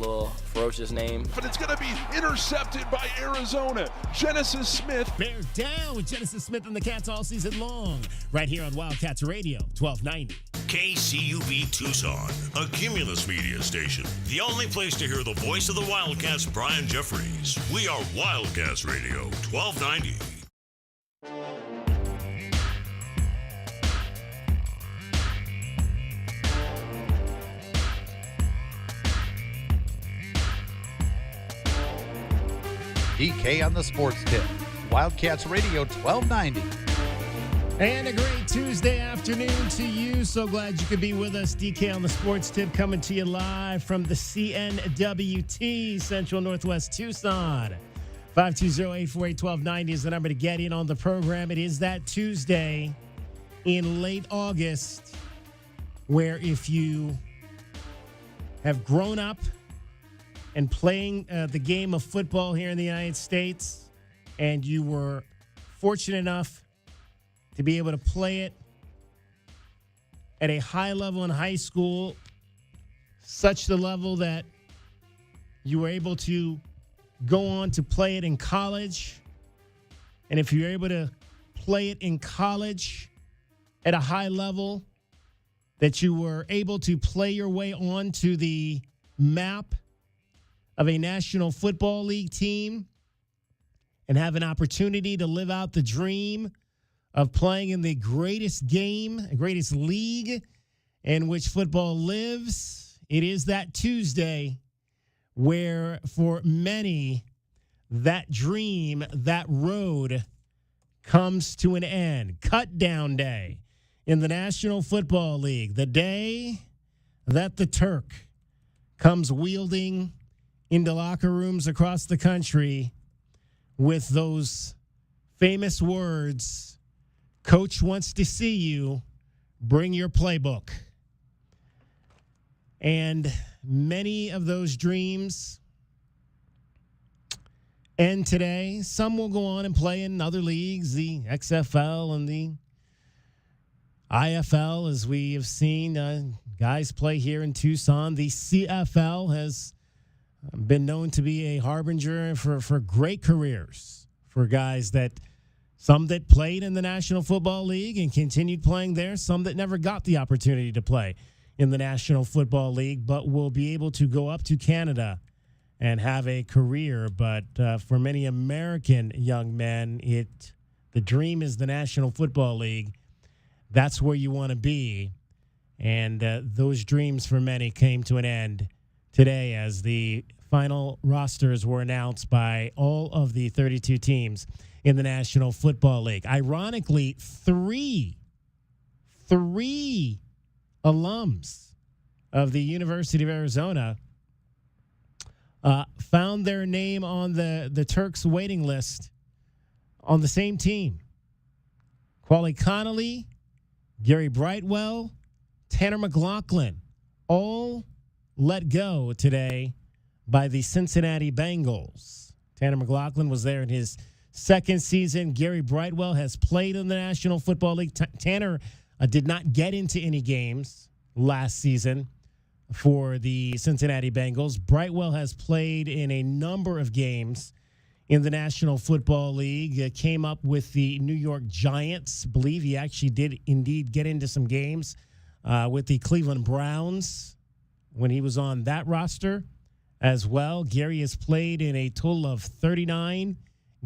little ferocious name. But it's going to be intercepted by Arizona. Genesis Smith. Bear down with Genesis Smith and the Cats all season long. Right here on Wildcats Radio, 1290. KCUV Tucson, a Cumulus media station. The only place to hear the voice of the Wildcats, Brian Jeffries. We are Wildcats Radio, 1290. DK on the Sports Tip. Wildcats Radio 1290. And a great Tuesday afternoon to you. So glad you could be with us. DK on the Sports Tip coming to you live from the CNWT, Central Northwest Tucson. 520-848-1290 is the number to get in on the program. It is that Tuesday in late August where if you have grown up and playing the game of football here in the United States, and you were fortunate enough to be able to play it at a high level in high school, such the level that you were able to go on to play it in college. And if you're able to play it in college at a high level, that you were able to play your way onto the map of a National Football League team and have an opportunity to live out the dream of playing in the greatest game, greatest league in which football lives. It is that Tuesday where for many that dream, that road comes to an end. Cutdown day in the National Football League, the day that the Turk comes wielding into locker rooms across the country with those famous words, "Coach wants to see you, bring your playbook." And many of those dreams end today. Some will go on and play in other leagues, the XFL and the IFL, as we have seen guys play here in Tucson. The CFL has been known to be a harbinger for great careers for guys some that played in the National Football League and continued playing there, some that never got the opportunity to play in the National Football League, but will be able to go up to Canada and have a career. But for many American young men, the dream is the National Football League. That's where you want to be. And those dreams for many came to an end today as the final rosters were announced by all of the 32 teams in the National Football League. Ironically, three alums of the University of Arizona found their name on the Turks waiting list on the same team. Quali Connolly, Gary Brightwell, Tanner McLaughlin, all let go today by the Cincinnati Bengals. Tanner McLaughlin was there in his second season. Gary Brightwell has played in the National Football League. Tanner did not get into any games last season for the Cincinnati Bengals. Brightwell has played in a number of games in the National Football League. Came up with the New York Giants. Believe he actually did indeed get into some games with the Cleveland Browns when he was on that roster as well. Gary has played in a total of 39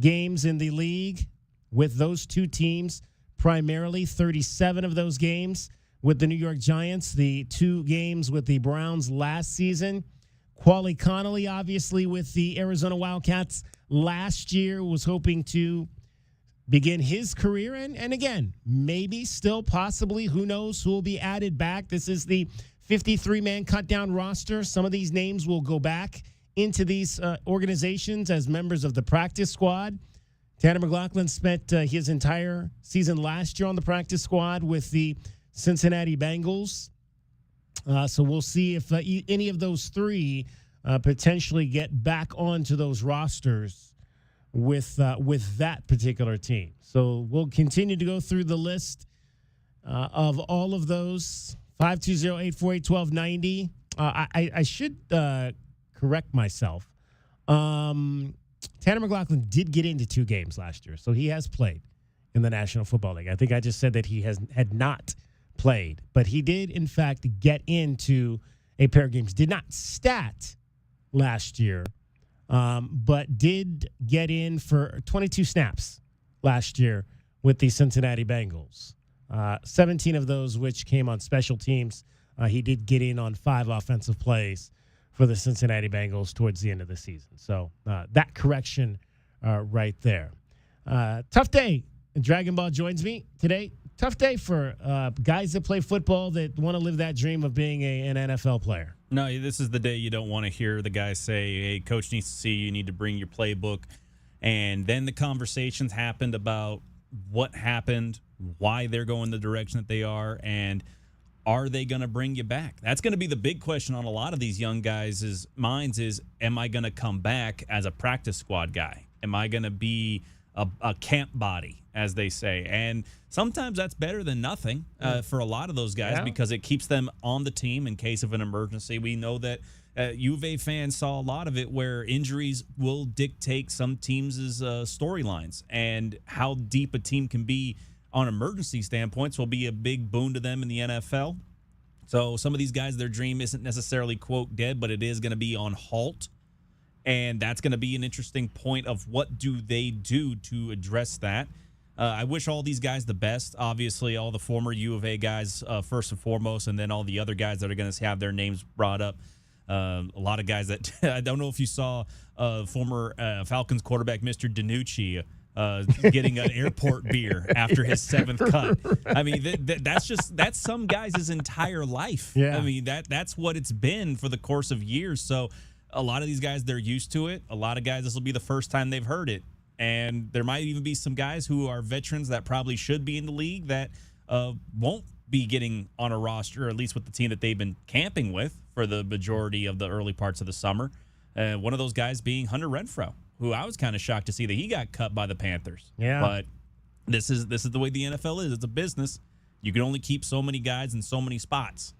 games in the league with those two teams, primarily 37 of those games with the New York Giants, the 2 games with the Browns last season. Quali Connolly, obviously, with the Arizona Wildcats last year, was hoping to begin his career. And again, maybe still possibly, who knows who will be added back. This is the 53-man cut-down roster. Some of these names will go back into these organizations as members of the practice squad. Tanner McLaughlin spent his entire season last year on the practice squad with the Cincinnati Bengals. So we'll see if any of those 3 potentially get back onto those rosters with that particular team. So we'll continue to go through the list of all of those. 520-848-1290. I should correct myself. Tanner McLaughlin did get into 2 games last year, so he has played in the National Football League. I think I just said that he had not played, but he did, in fact, get into a pair of games. Did not stat last year, but did get in for 22 snaps last year with the Cincinnati Bengals. 17 of those which came on special teams. He did get in on 5 offensive plays for the Cincinnati Bengals towards the end of the season. So that correction right there. Tough day. Dragon Ball joins me today. Tough day for guys that play football that want to live that dream of being an NFL player. No, this is the day you don't want to hear the guys say, hey, coach needs to see you need to bring your playbook. And then the conversations happened about what happened, why they're going the direction that they are, and are they going to bring you back? That's going to be the big question on a lot of these young guys' minds is, am I going to come back as a practice squad guy? Am I going to be a camp body, as they say? And sometimes that's better than nothing for a lot of those guys because it keeps them on the team in case of an emergency. We know that U of A fans saw a lot of it where injuries will dictate some teams' storylines, and how deep a team can be on emergency standpoints will be a big boon to them in the NFL. So some of these guys, their dream isn't necessarily, quote, dead, but it is going to be on halt. And that's going to be an interesting point of what do they do to address that. I wish all these guys the best. Obviously, all the former U of A guys first and foremost, and then all the other guys that are going to have their names brought up. A lot of guys that I don't know if you saw former Falcons quarterback Mr. DiNucci getting an airport beer after his 7th cut. I mean, that's some guys' entire life. Yeah. I mean, that's what it's been for the course of years. So a lot of these guys, they're used to it. A lot of guys, this will be the first time they've heard it. And there might even be some guys who are veterans that probably should be in the league that won't be getting on a roster, or at least with the team that they've been camping with for the majority of the early parts of the summer. One of those guys being Hunter Renfrow, who I was kind of shocked to see that he got cut by the Panthers. Yeah. But this is the way the NFL is. It's a business. You can only keep so many guys in so many spots.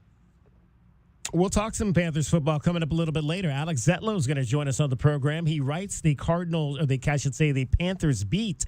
We'll talk some Panthers football coming up a little bit later. Alex Zetlow is going to join us on the program. He writes the the Panthers beat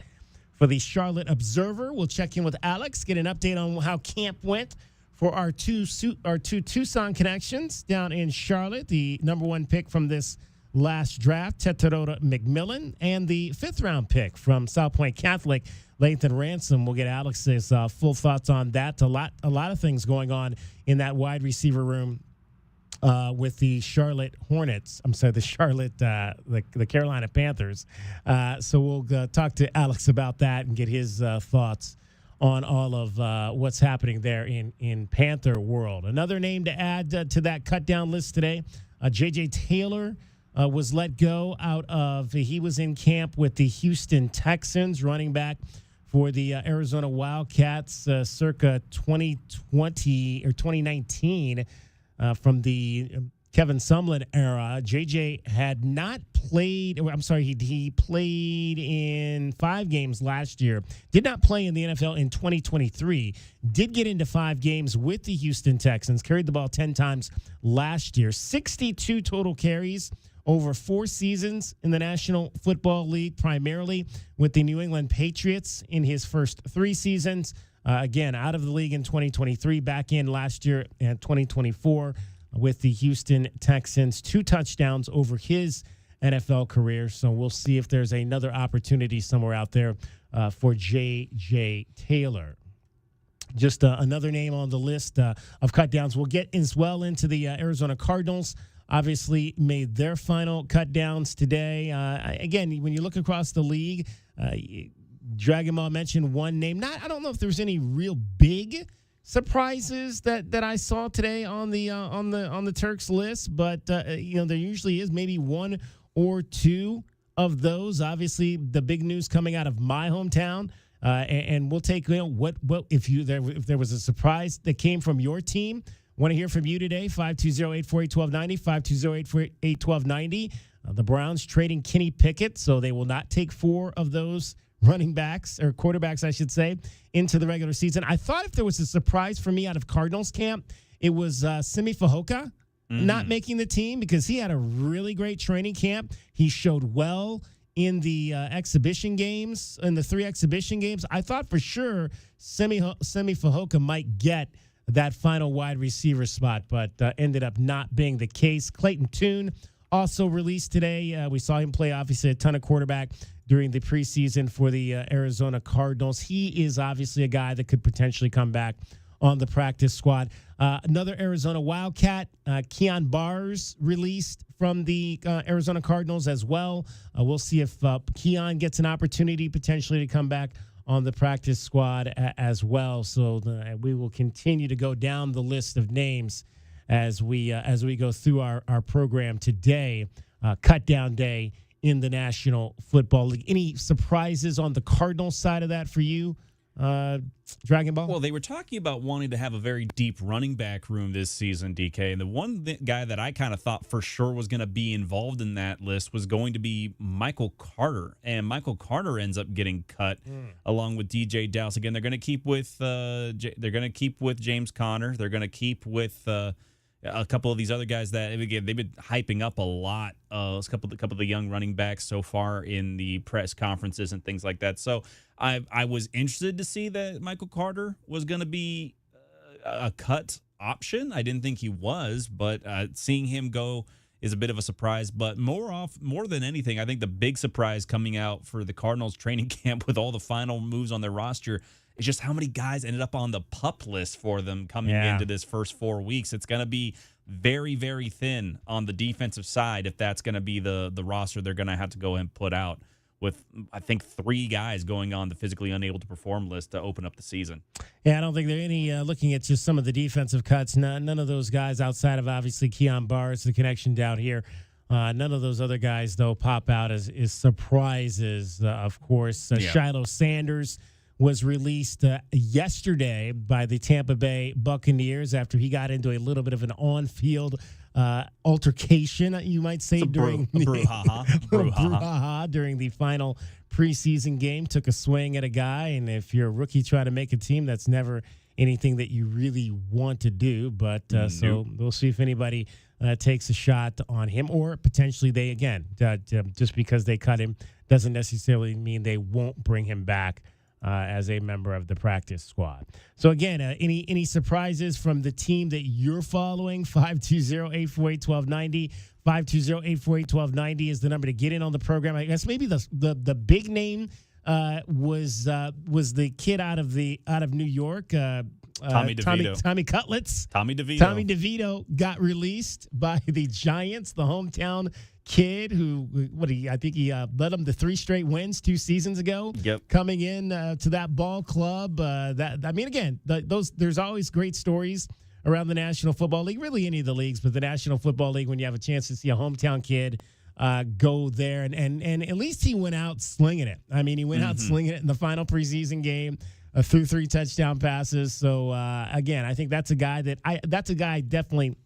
for the Charlotte Observer. We'll check in with Alex, get an update on how camp went for our two Tucson connections down in Charlotte. The number 1 pick from this last draft, Teteroda McMillan, and the 5th-round pick from South Point Catholic, Lathan Ransom. We'll get Alex's full thoughts on that. A lot of things going on in that wide receiver room with the Charlotte Hornets. I'm sorry, the Carolina Panthers. So we'll talk to Alex about that and get his thoughts on all of what's happening there in Panther world. Another name to add to that cut-down list today, J.J. Taylor was let go he was in camp with the Houston Texans, running back for the Arizona Wildcats circa 2020 or 2019 from the Kevin Sumlin era. JJ had not played. I'm sorry, he played in 5 games last year. Did not play in the NFL in 2023. Did get into 5 games with the Houston Texans. Carried the ball 10 times last year. 62 total carries over 4 seasons in the National Football League, primarily with the New England Patriots in his first 3 seasons. Again, out of the league in 2023, back in last year and 2024 with the Houston Texans. 2 touchdowns over his NFL career. So we'll see if there's another opportunity somewhere out there for J.J. Taylor. Just another name on the list of cut downs. We'll get as well into the Arizona Cardinals. Obviously made their final cut downs today. Again, when you look across the league, Dragon Ball mentioned one name. I don't know if there's any real big surprises that I saw today on the Turks list, but there usually is maybe 1 or 2 of those. Obviously, the big news coming out of my hometown, and we'll take what if there was a surprise that came from your team. Want to hear from you today? 520-848-1290, 520-848-1290. The Browns trading Kenny Pickett, so they will not take 4 of those running backs, or quarterbacks, I should say, into the regular season. I thought if there was a surprise for me out of Cardinals camp, it was Simi Fehoko. not making the team because he had a really great training camp. He showed well in the exhibition games, in the 3 exhibition games. I thought for sure Semi Fehoko might get that final wide receiver spot, but ended up not being the case. Clayton Tune also released today. We saw him play, obviously, a ton of quarterback during the preseason for the Arizona Cardinals. He is obviously a guy that could potentially come back on the practice squad. Another Arizona Wildcat, Keon Bars, released from the Arizona Cardinals as well. We'll see if Keon gets an opportunity potentially to come back on the practice squad as well. So we will continue to go down the list of names as we go through our program today, cut down day in the National Football League. Any surprises on the Cardinals side of that for you, Dragon Ball? Well, they were talking about wanting to have a very deep running back room this season, DK. And the one guy that I kind of thought for sure was going to be involved in that list was going to be Michael Carter. And Michael Carter ends up getting cut along with DJ Dallas. Again, they're going to keep with James Conner. They're going to keep with a couple of these other guys that, again, they've been hyping up a lot. A couple of the young running backs so far in the press conferences and things like that. So I was interested to see that Michael Carter was going to be a cut option. I didn't think he was, but seeing him go is a bit of a surprise. But more than anything, I think the big surprise coming out for the Cardinals training camp with all the final moves on their roster is just how many guys ended up on the PUP list for them coming into this first 4 weeks. It's going to be very, very thin on the defensive side if that's going to be the roster they're going to have to go and put out, with, I think, 3 guys going on the physically unable to perform list to open up the season. Yeah, I don't think there are any, looking at just some of the defensive cuts, none of those guys outside of, obviously, Keon Bars, the connection down here. None of those other guys, though, pop out as surprises, of course. Shiloh Sanders was released yesterday by the Tampa Bay Buccaneers after he got into a little bit of an on-field altercation, you might say, during the brouhaha during the final preseason game. Took a swing at a guy, and if you're a rookie trying to make a team, that's never anything that you really want to do. But so we'll see if anybody takes a shot on him, or potentially they, again, just because they cut him doesn't necessarily mean they won't bring him back as a member of the practice squad. So, again, any surprises from the team that you're following? 520-848-1290. 520-848-1290 is the number to get in on the program. I guess maybe the big name was the kid out of New York, Tommy DeVito. Tommy Cutlets. Tommy DeVito. Tommy DeVito got released by the Giants, the hometown kid who, I think he led them to 3 straight wins 2 seasons ago. Yep. Coming in to that ball club. There's always great stories around the National Football League, really any of the leagues, but the National Football League, when you have a chance to see a hometown kid go there. And at least he went out slinging it. I mean, he went out slinging it in the final preseason game. Threw 3 touchdown passes. So, again, I think that's a guy definitely.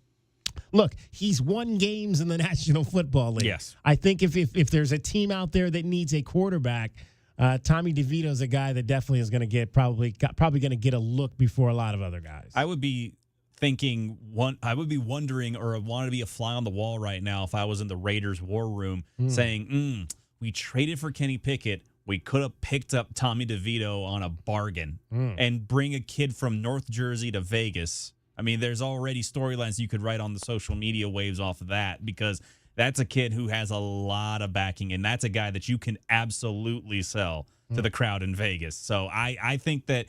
Look, he's won games in the National Football League. Yes. I think if there's a team out there that needs a quarterback, Tommy DeVito's a guy that definitely is going to get probably going to get a look before a lot of other guys. I would be wondering, or want to be a fly on the wall right now if I was in the Raiders war room saying, we traded for Kenny Pickett. We could have picked up Tommy DeVito on a bargain and bring a kid from North Jersey to Vegas. I mean, there's already storylines you could write on the social media waves off of that, because that's a kid who has a lot of backing, and that's a guy that you can absolutely sell to the crowd in Vegas. So I think that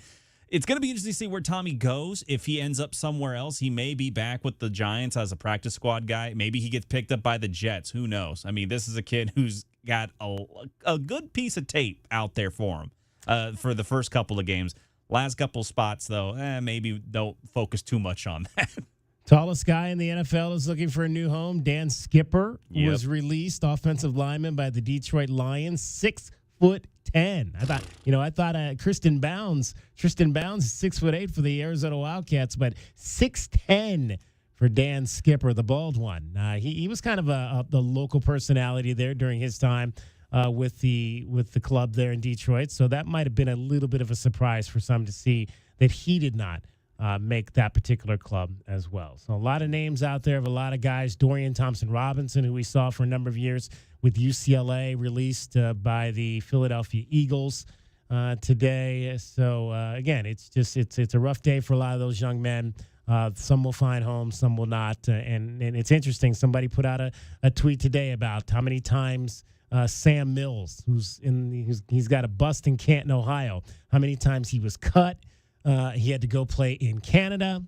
it's going to be interesting to see where Tommy goes. If he ends up somewhere else, he may be back with the Giants as a practice squad guy. Maybe he gets picked up by the Jets. Who knows? I mean, this is a kid who's got a good piece of tape out there for him for the first couple of games. Last couple spots, though, maybe don't focus too much on that. Tallest guy in the NFL is looking for a new home. Dan Skipper was released, offensive lineman by the Detroit Lions, 6'10". I thought Tristan Bounds is 6'8" for the Arizona Wildcats, but 6'10" for Dan Skipper, the bald one. He was kind of the local personality there during his time with the club there in Detroit. So that might have been a little bit of a surprise for some to see that he did not make that particular club as well. So a lot of names out there of a lot of guys. Dorian Thompson-Robinson, who we saw for a number of years with UCLA, released by the Philadelphia Eagles today. So again, it's a rough day for a lot of those young men. Some will find homes, some will not. And it's interesting. Somebody put out a tweet today about how many times Sam Mills, he's got a bust in Canton, Ohio, how many times he was cut. He had to go play in Canada.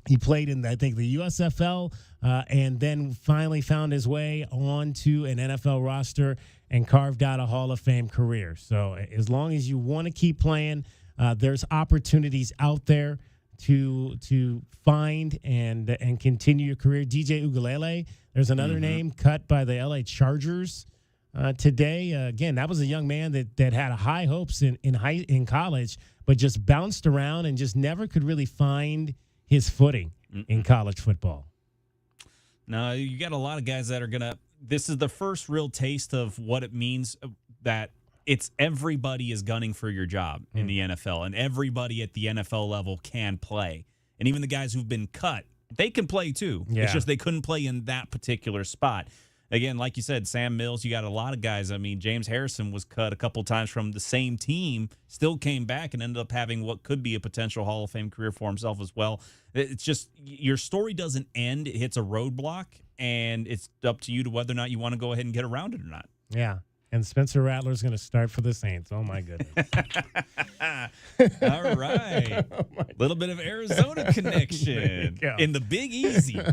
He played in, I think, the USFL, and then finally found his way onto an NFL roster and carved out a Hall of Fame career. So as long as you want to keep playing, there's opportunities out there to find and continue your career. DJ Ugalele, there's another name cut by the LA Chargers today. Again, that was a young man that had high hopes in college, but just bounced around and just never could really find his footing in college football. No, you got a lot of guys that are going to – this is the first real taste of what it means that it's everybody is gunning for your job in the NFL, and everybody at the NFL level can play. And even the guys who've been cut, they can play too. Yeah. It's just they couldn't play in that particular spot. Again, like you said, Sam Mills, you got a lot of guys. I mean, James Harrison was cut a couple times from the same team, still came back and ended up having what could be a potential Hall of Fame career for himself as well. It's just your story doesn't end. It hits a roadblock, and it's up to you to whether or not you want to go ahead and get around it or not. Yeah. And Spencer Rattler's going to start for the Saints. Oh, my goodness. All right. Little bit of Arizona connection in the Big Easy. All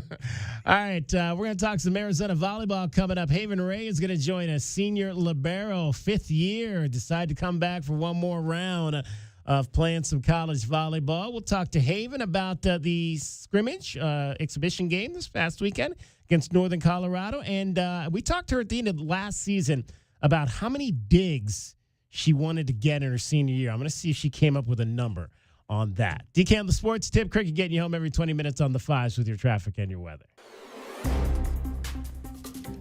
right. We're going to talk some Arizona volleyball coming up. Haven Ray is going to join a senior libero, 5th year, decide to come back for one more round of playing some college volleyball. We'll talk to Haven about the scrimmage exhibition game this past weekend against Northern Colorado. And we talked to her at the end of last season about how many digs she wanted to get in her senior year. I'm going to see if she came up with a number on that. DK on the Sports Tip. Cricket getting you home every 20 minutes on the 5s with your traffic and your weather.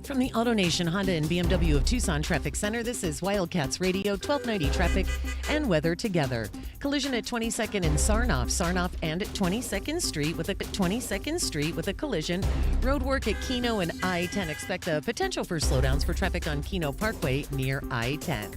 From the AutoNation Honda and BMW of Tucson Traffic Center, this is Wildcats Radio, 1290 traffic and weather together. Collision at 22nd and Sarnoff and 22nd Street with a collision. Road work at Keno and I-10. Expect a potential for slowdowns for traffic on Keno Parkway near I-10.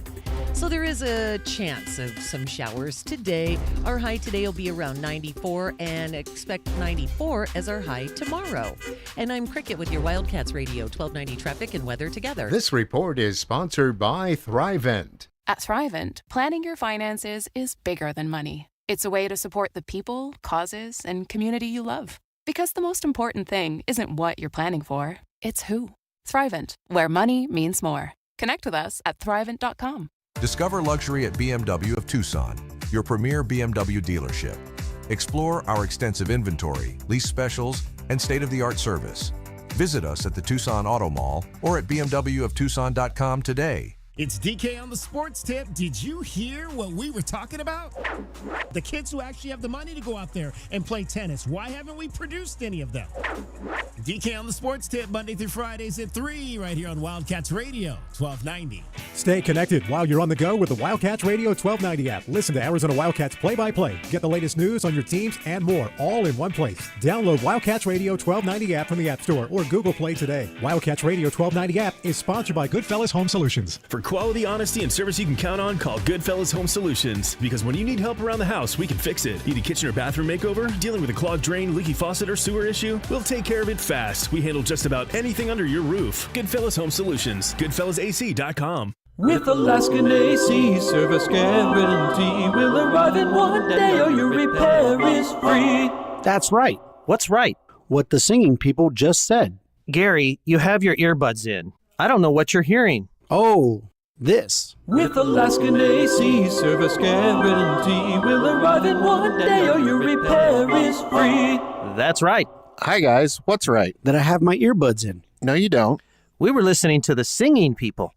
So there is a chance of some showers today. Our high today will be around 94 and expect 94 as our high tomorrow. And I'm Cricket with your Wildcats Radio, 1290 traffic and weather together. This report is sponsored by Thrivent. At Thrivent, planning your finances is bigger than money. It's a way to support the people, causes, and community you love. Because the most important thing isn't what you're planning for, it's who. Thrivent, where money means more. Connect with us at Thrivent.com. Discover luxury at BMW of Tucson, your premier BMW dealership. Explore our extensive inventory, lease specials, and state-of-the-art service. Visit us at the Tucson Auto Mall or at bmwoftucson.com today. It's DK on the Sports Tip. Did you hear what we were talking about? The kids who actually have the money to go out there and play tennis. Why haven't we produced any of them? DK on the Sports Tip, Monday through Fridays at 3, right here on Wildcats Radio, 1290. Stay connected while you're on the go with the Wildcats Radio 1290 app. Listen to Arizona Wildcats play-by-play. Get the latest news on your teams and more, all in one place. Download Wildcats Radio 1290 app from the App Store or Google Play today. Wildcats Radio 1290 app is sponsored by Goodfellas Home Solutions. For quality, honesty, and service you can count on, call Goodfellas Home Solutions. Because when you need help around the house, we can fix it. Need a kitchen or bathroom makeover? Dealing with a clogged drain, leaky faucet, or sewer issue? We'll take care of it fast. We handle just about anything under your roof. Goodfellas Home Solutions. GoodfellasAC.com. With Alaskan AC service guarantee, we'll arrive in one day or your repair is free. That's right. What's right? What the singing people just said. Gary, you have your earbuds in. I don't know what you're hearing. Oh, this. With Alaskan AC service guarantee, we'll arrive in one day or your repair is free. That's right. Hi, guys. What's right? That I have my earbuds in. No, you don't. We were listening to the singing people.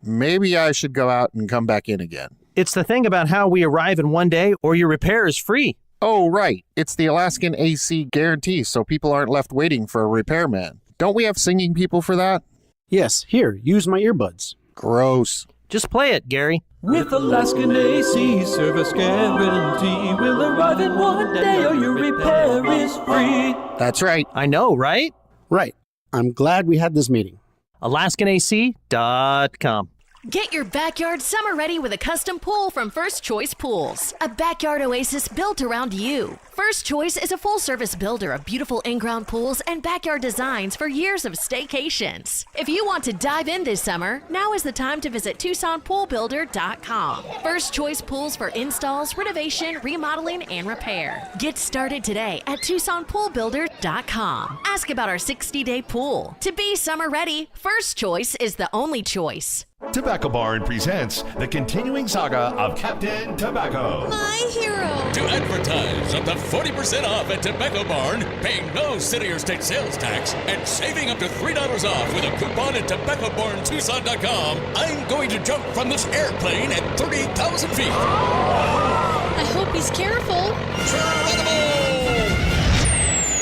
Maybe I should go out and come back in again. It's the thing about how we arrive in one day or your repair is free. Oh, right. It's the Alaskan AC guarantee, so people aren't left waiting for a repairman. Don't we have singing people for that? Yes, here, use my earbuds. Gross. Just play it, Gary. With Alaskan AC service guarantee, we'll arrive in one day or your repair is free. That's right. I know, right? Right. I'm glad we had this meeting. AlaskanAC.com. Get your backyard summer ready with a custom pool from First Choice Pools. A backyard oasis built around you. First Choice is a full-service builder of beautiful in-ground pools and backyard designs for years of staycations. If you want to dive in this summer, now is the time to visit TucsonPoolBuilder.com. First Choice Pools for installs, renovation, remodeling, and repair. Get started today at TucsonPoolBuilder.com. Ask about our 60-day pool. To be summer ready, First Choice is the only choice. Tobacco Barn presents the continuing saga of Captain Tobacco. My hero. To advertise up to 40% off at Tobacco Barn, paying no city or state sales tax, and saving up to $3 off with a coupon at TobaccoBarnTucson.com, I'm going to jump from this airplane at 38,000 feet. I hope he's careful.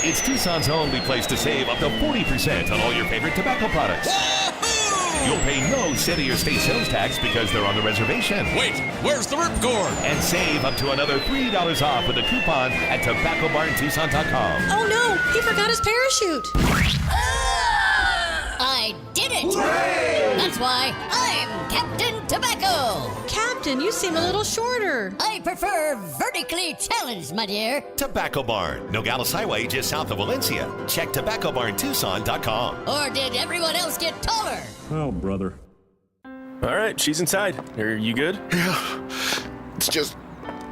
It's Tucson's only place to save up to 40% on all your favorite tobacco products. You'll pay no city or state sales tax because they're on the reservation. Wait, where's the ripcord? And save up to another $3 off with a coupon at TobaccoBarnTucson.com. Oh no, he forgot his parachute. I did it! Hooray! That's why I'm Captain Tobacco. Captain, you seem a little shorter. I prefer vertically challenged, my dear. Tobacco Barn, Nogales Highway just south of Valencia. Check TobaccoBarnTucson.com. Or did everyone else get taller? Oh, brother. All right, she's inside. Are you good? Yeah. It's just,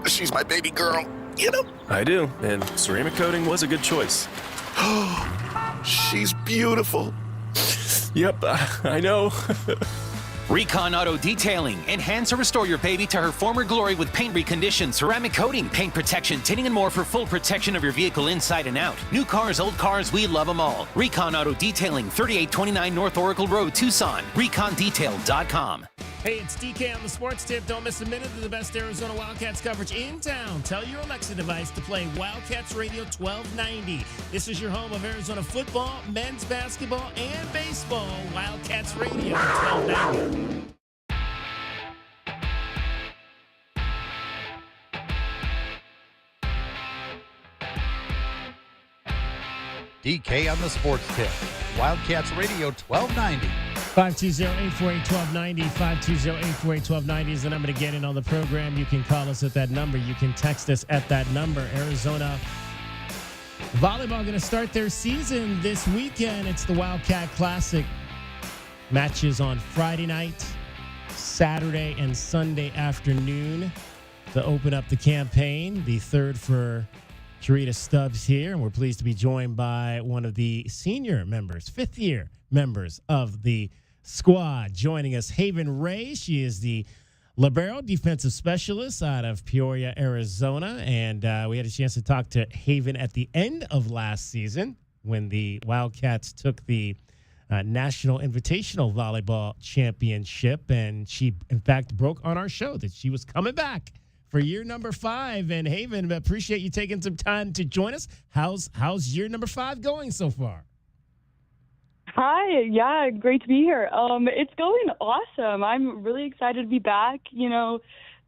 she's my baby girl, you know? I do, and ceramic coating was a good choice. Oh, she's beautiful. Yep, I know. Recon Auto Detailing. Enhance or restore your baby to her former glory with paint recondition, ceramic coating, paint protection, tinting, and more for full protection of your vehicle inside and out. New cars, old cars, we love them all. Recon Auto Detailing, 3829 North Oracle Road, Tucson. ReconDetail.com. Hey, it's DK on the Sports Tip. Don't miss a minute of the best Arizona Wildcats coverage in town. Tell your Alexa device to play Wildcats Radio 1290. This is your home of Arizona football, men's basketball, and baseball. Wildcats Radio 1290. DK on the Sports Tip. Wildcats Radio 1290. 520-848-1290. 520-848-1290 is the number to get in on the program. You can call us at that number. You can text us at that number. Arizona volleyball going to start their season this weekend. It's the Wildcat Classic. Matches on Friday night, Saturday, and Sunday afternoon to open up the campaign. The third for Charita Stubbs here, and we're pleased to be joined by one of the senior members, fifth-year members of the squad. Joining us, Haven Ray. She is the libero defensive specialist out of Peoria, Arizona, and we had a chance to talk to Haven at the end of last season when the Wildcats took the National Invitational Volleyball Championship, and she, in fact, broke on our show that she was coming back for year number 5. And Haven, appreciate you taking some time to join us. How's year number 5 going so far? Hi, yeah, great to be here. It's going awesome. I'm really excited to be back. You know,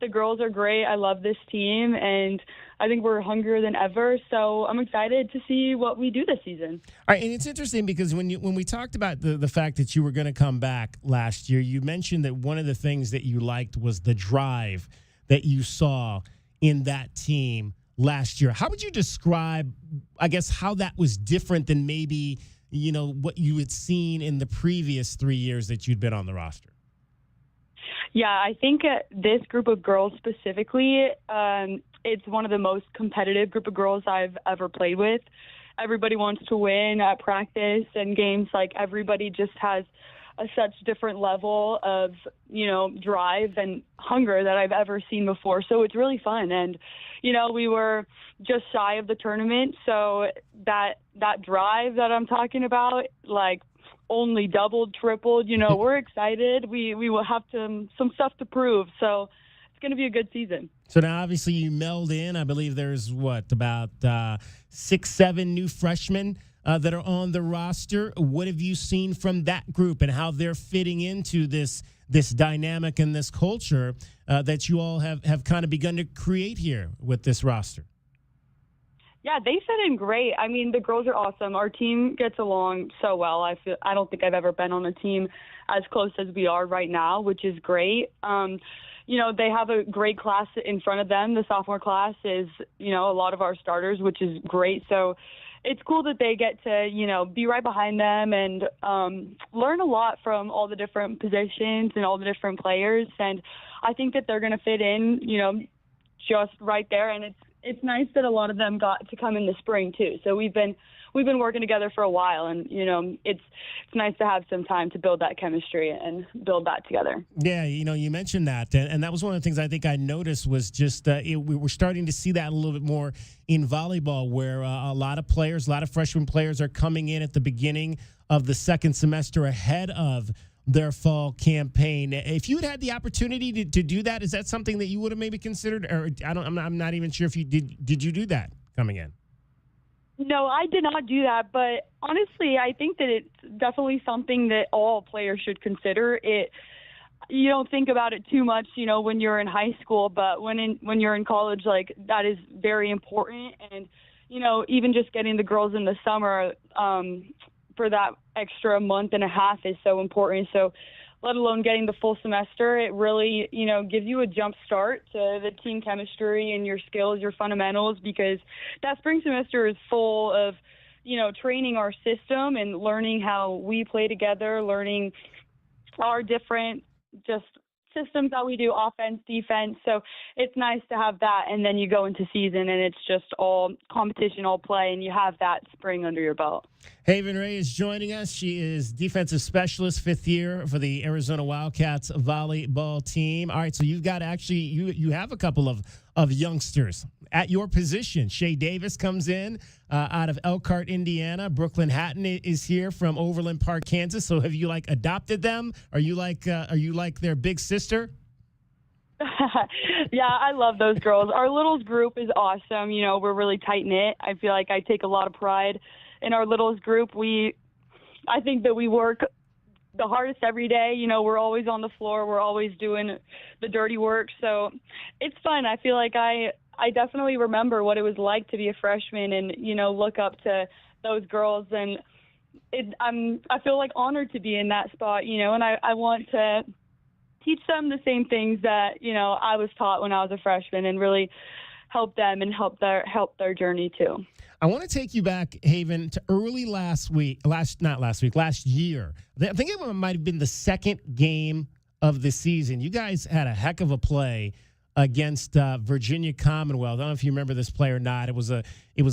the girls are great. I love this team, and I think we're hungrier than ever. So I'm excited to see what we do this season. All right, and it's interesting because when we talked about the fact that you were going to come back last year, you mentioned that one of the things that you liked was the drive that you saw in that team last year. How would you describe, I guess, how that was different than maybe, you know, what you had seen in the previous 3 years that you'd been on the roster? Yeah, I think this group of girls specifically, it's one of the most competitive group of girls I've ever played with. Everybody wants to win at practice and games. Like, everybody just has such different level of, you know, drive and hunger that I've ever seen before. So it's really fun. And, you know, we were just shy of the tournament. So that drive that I'm talking about, like, only doubled, tripled, you know, we're excited. We will have some stuff to prove. So it's going to be a good season. So now obviously you meld in, I believe there's about 6-7 new freshmen that are on the roster. What have you seen from that group and how they're fitting into this dynamic and this culture that you all have kind of begun to create here with this roster? Yeah, they fit in great. I mean, the girls are awesome. Our team gets along so well. I don't think I've ever been on a team as close as we are right now, which is great. They have a great class in front of them. The sophomore class is, a lot of our starters, which is great. So it's cool that they get to, be right behind them and learn a lot from all the different positions and all the different players. And I think that they're going to fit in, just right there. And it's nice that a lot of them got to come in the spring too. So we've been working together for a while, and it's nice to have some time to build that chemistry and build that together. Yeah, you mentioned that, and that was one of the things I think I noticed was just we were starting to see that a little bit more in volleyball, where a lot of freshman players are coming in at the beginning of the second semester ahead of their fall campaign. If you had the opportunity to do that, is that something that you would have maybe considered? Or I'm not even sure if you did. Did you do that coming in? No, I did not do that. But honestly, I think that it's definitely something that all players should consider. You don't think about it too much, when you're in high school, but when you're in college, like, that is very important. And even just getting the girls in the summer for that extra month and a half is so important. So let alone getting the full semester, it really, gives you a jump start to the team chemistry and your skills, your fundamentals, because that spring semester is full of, training our system and learning how we play together, learning our different just systems that we do, offense, defense. So it's nice to have that. And then you go into season and it's just all competition, all play, and you have that spring under your belt. Haven Ray is joining us. She is defensive specialist, fifth year for the Arizona Wildcats volleyball team. All right, so you've got you have a couple of youngsters at your position. Shay Davis comes in out of Elkhart, Indiana. Brooklyn Hatton is here from Overland Park, Kansas. So have you adopted them? Are you like their big sister? Yeah, I love those girls. Our littles group is awesome. We're really tight knit. I feel like I take a lot of pride in our littles group. I think that we work the hardest every day. We're always on the floor. We're always doing the dirty work. So it's fun. I feel like I definitely remember what it was like to be a freshman and, look up to those girls. And I feel like honored to be in that spot, and I want to teach them the same things that, I was taught when I was a freshman and really help them and help their journey too. I want to take you back, Haven, to early last year. I think it might have been the second game of the season. You guys had a heck of a play against Virginia Commonwealth. I don't know if you remember this play or not. It was a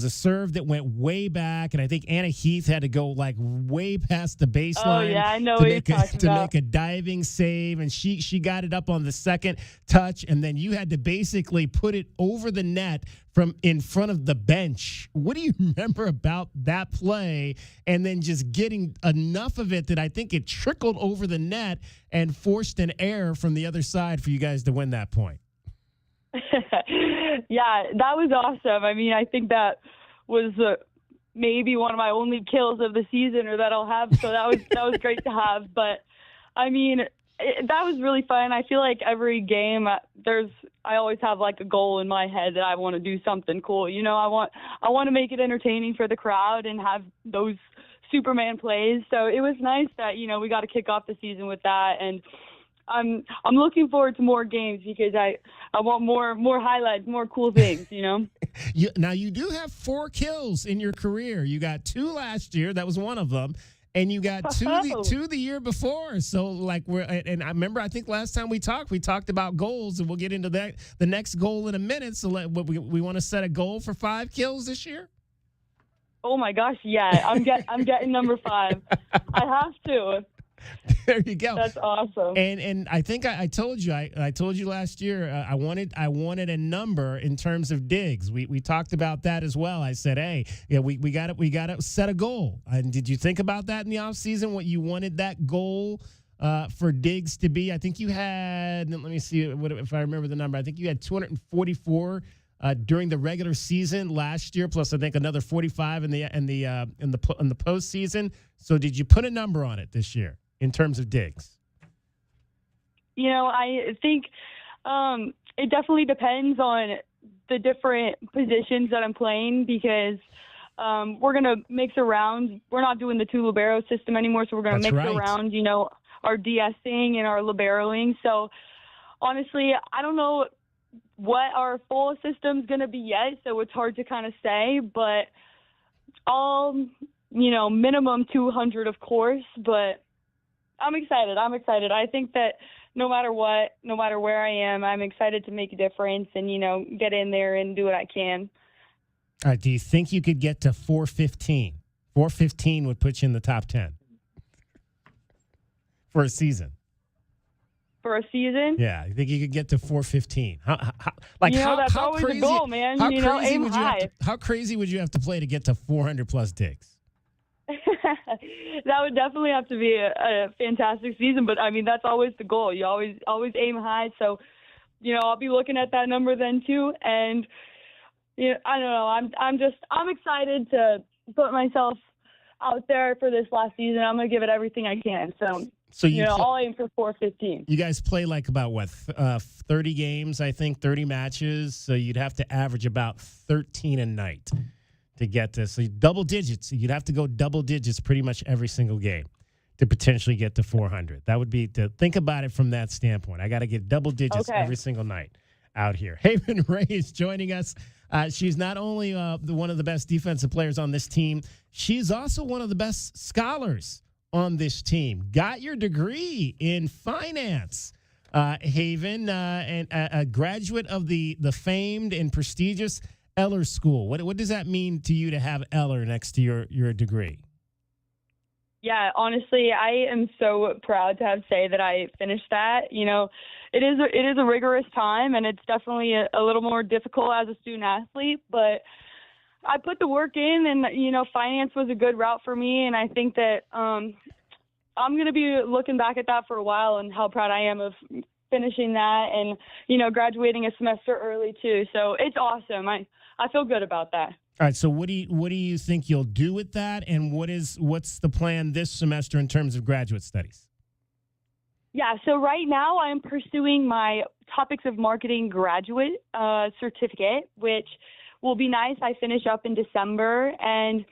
serve that went way back, and I think Anna Heath had to go way past the baseline. Oh yeah, I know to make a diving save, and she got it up on the second touch, and then you had to basically put it over the net from in front of the bench. What do you remember about that play? And then just getting enough of it that I think it trickled over the net and forced an error from the other side for you guys to win that point. Yeah, that was awesome. I mean, I think that was maybe one of my only kills of the season, or that I'll have. So that was great to have. But I mean, that was really fun. I feel like every game I always have a goal in my head that I want to do something cool. I want to make it entertaining for the crowd and have those Superman plays. So it was nice that we got to kick off the season with that. And I'm looking forward to more games because I want more highlights, more cool things, Now, you do have 4 kills in your career. You got 2 last year. That was one of them. And you got two the year before. So, and I remember, I think last time we talked about goals, and we'll get into that, the next goal in a minute. So we want to set a goal for 5 kills this year? Oh, my gosh, yeah. I'm getting number 5. I have to. There you go. That's awesome. And I think I told you I told you last year I wanted a number in terms of digs. We talked about that as well. I said, hey, yeah, we got to set a goal. And did you think about that in the offseason, what you wanted that goal for digs to be? I think you had, let me see if I remember the number. I think you had 244 during the regular season last year, plus I think another 45 in the postseason. So did you put a number on it this year in terms of digs? I think it definitely depends on the different positions that I'm playing because we're going to mix around. We're not doing the two libero system anymore, so we're going to mix around, our de-essing and our liberoing. So honestly, I don't know what our full system's going to be yet, so it's hard to kind of say, but I'll, minimum 200, of course, but I'm excited. I think that no matter what, no matter where I am, I'm excited to make a difference and, get in there and do what I can. All right, do you think you could get to 415? 415 would put you in the top 10 for a season. For a season? Yeah, you think you could get to 415? That's always the goal, man. Aim high. How crazy would you have to play to get to 400-plus digs? That would definitely have to be a fantastic season, but that's always the goal. You always aim high, so I'll be looking at that number then too. And I don't know. I'm excited to put myself out there for this last season. I'm gonna give it everything I can. So I'll aim for 415. You guys play about 30 games, I think, 30 matches. So you'd have to average about 13 a night to get to. So double digits. You'd have to go double digits pretty much every single game to potentially get to 400. That would be to think about it from that standpoint. I got to get double digits every single night out here. Haven Ray is joining us. She's not only one of the best defensive players on this team, she's also one of the best scholars on this team. Got your degree in finance, Haven, and a graduate of the famed and prestigious Eller School. What does that mean to you to have Eller next to your degree? Yeah, honestly, I am so proud to say that I finished that. It is a rigorous time, and it's definitely a little more difficult as a student athlete, but I put the work in, and, finance was a good route for me, and I think that I'm going to be looking back at that for a while and how proud I am of finishing that and, graduating a semester early too. So it's awesome. I feel good about that. All right, so what do you think you'll do with that, and what's the plan this semester in terms of graduate studies? Yeah, so right now I'm pursuing my Topics of Marketing graduate certificate, which will be nice. I finish up in December, and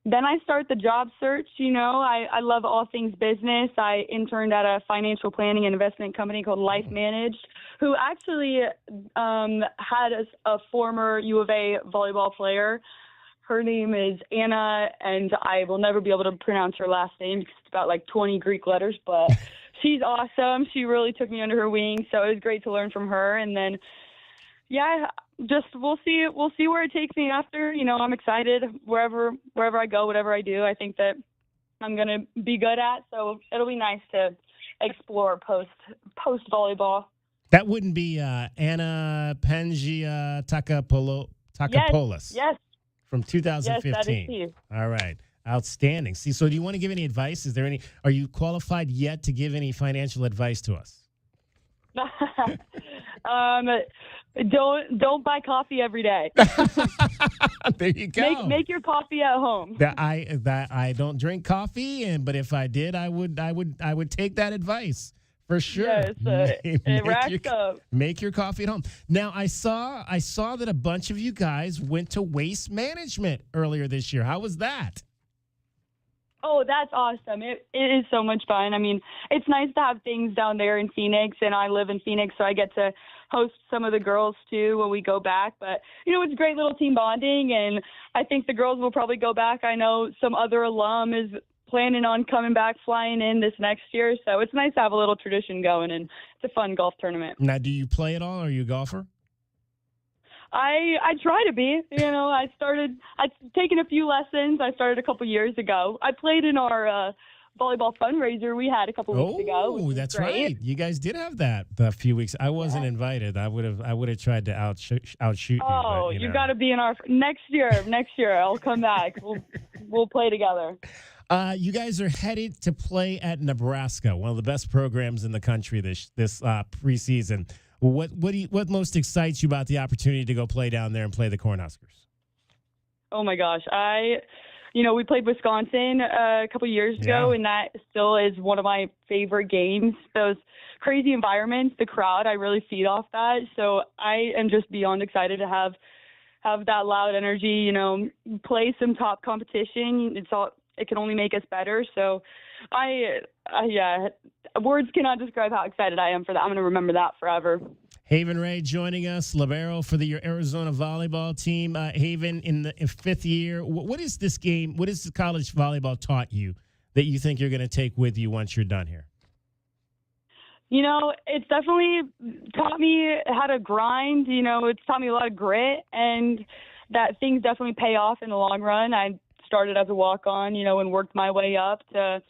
then I start the job search. I love all things business. I interned at a financial planning and investment company called Life Managed, who actually had a former U of A volleyball player. Her name is Anna, and I will never be able to pronounce her last name because it's about 20 Greek letters, but she's awesome. She really took me under her wing, so it was great to learn from her. And then, we'll see where it takes me after. I'm excited wherever I go, whatever I do. I think that I'm going to be good at, so it'll be nice to explore post volleyball. That wouldn't be Anna Pangia Takapoulos. Yes. From 2015. Yes, that is he. All right. Outstanding. See, so do you want to give any advice? Are you qualified yet to give any financial advice to us? Don't buy coffee every day. There you go. Make your coffee at home. I don't drink coffee, but if I did, I would take that advice. For sure. Yes, it racks up. Make your coffee at home. Now, I saw that a bunch of you guys went to Waste Management earlier this year. How was that? Oh, that's awesome. It is so much fun. It's nice to have things down there in Phoenix, and I live in Phoenix, so I get to host some of the girls, too, when we go back. But, it's great little team bonding, and I think the girls will probably go back. I know some other alum is planning on coming back, flying in this next year. So it's nice to have a little tradition going, and it's a fun golf tournament. Now, do you play at all? Are you a golfer? I try to be. I've taken a few lessons. I started a couple years ago. I played in our volleyball fundraiser we had a couple weeks ago. Oh, that's right. You guys did have that a few weeks. I wasn't invited. I would have tried to outshoot you. Oh, you got to be in our next year. Next year, I'll come back. We'll play together. You guys are headed to play at Nebraska, one of the best programs in the country this preseason. What most excites you about the opportunity to go play down there and play the Cornhuskers? Oh my gosh, we played Wisconsin a couple years ago, and that still is one of my favorite games. Those crazy environments, the crowd, I really feed off that. So I am just beyond excited to have that loud energy, play some top competition. It can only make us better. So words cannot describe how excited I am for that. I'm going to remember that forever. Haven Ray joining us, libero for your Arizona volleyball team. Haven, in the fifth year, what is this game? What has college volleyball taught you that you think you're going to take with you once you're done here? It's definitely taught me how to grind. It's taught me a lot of grit, and that things definitely pay off in the long run. I started as a walk-on, and worked my way up to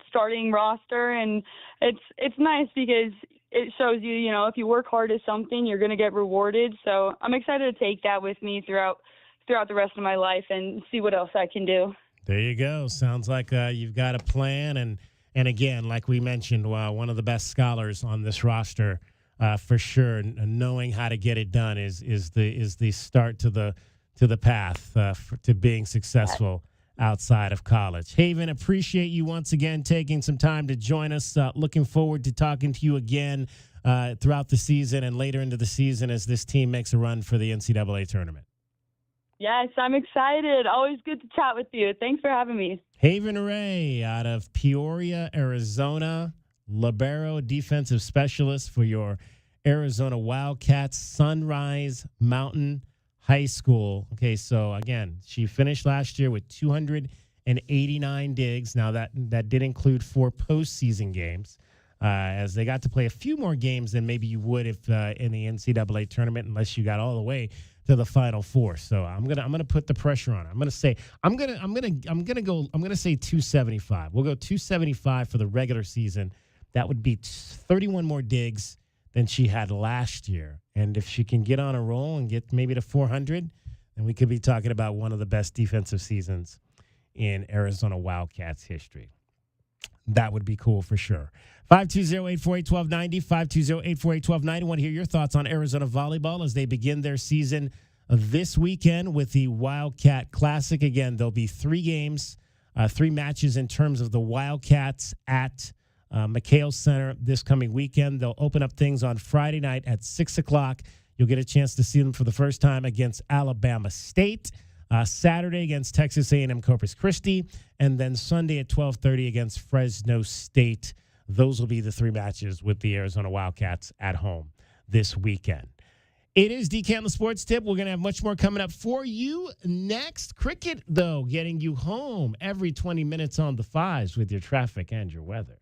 starting roster, and it's nice because it shows you, if you work hard at something, you're going to get rewarded. So I'm excited to take that with me throughout the rest of my life and see what else I can do. There you go. Sounds like you've got a plan. And again, like we mentioned, one of the best scholars on this roster, for sure. Knowing how to get it done is the start to the path to being successful outside of college. Haven, appreciate you once again taking some time to join us. Looking forward to talking to you again throughout the season and later into the season as this team makes a run for the NCAA tournament. Yes, I'm excited. Always good to chat with you. Thanks for having me. Haven Ray out of Peoria, Arizona, libero defensive specialist for your Arizona Wildcats, Sunrise Mountain High School. Okay, so again, she finished last year with 289 digs. Now that did include 4 postseason games, as they got to play a few more games than maybe you would if in the NCAA tournament, unless you got all the way to the Final Four. So I'm gonna put the pressure on her. I'm gonna say 275. We'll go 275 for the regular season. That would be 31 more digs than she had last year. And if she can get on a roll and get maybe to 400, then we could be talking about one of the best defensive seasons in Arizona Wildcats history. That would be cool for sure. 520-848-1290, 520-848-1290. Want to hear your thoughts on Arizona volleyball as they begin their season this weekend with the Wildcat Classic. Again, there'll be 3 games, 3 matches in terms of the Wildcats at McHale Center this coming weekend. They'll open up things on Friday night at 6 o'clock. You'll get a chance to see them for the first time against Alabama State. Saturday against Texas A&M Corpus Christi, and then Sunday at 12:30 against Fresno State. Those will be the 3 matches with the Arizona Wildcats at home this weekend. It is DK on the Sports Tip. We're going to have much more coming up for you next. Cricket, though, getting you home every 20 minutes on the 5s with your traffic and your weather.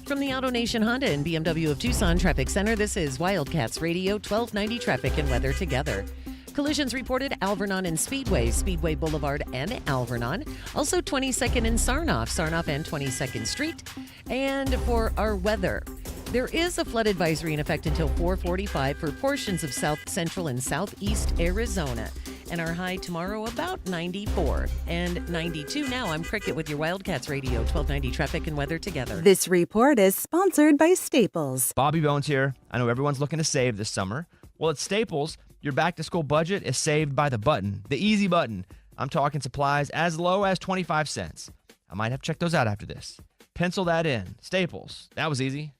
From the AutoNation Honda and BMW of Tucson Traffic Center, this is Wildcats Radio 1290 Traffic and Weather Together. Collisions reported Alvernon and Speedway Boulevard and Alvernon. Also 22nd and Sarnoff and 22nd Street. And for our weather, there is a flood advisory in effect until 4:45 for portions of south central and southeast Arizona. And our high tomorrow about 94 and 92 now. I'm Cricket with your Wildcats Radio 1290 Traffic and Weather Together. This report is sponsored by Staples. Bobby Bones here. I know everyone's looking to save this summer. Well, at Staples, your back-to-school budget is saved by the button, the easy button. I'm talking supplies as low as 25 cents. I might have to check those out after this. Pencil that in. Staples. That was easy.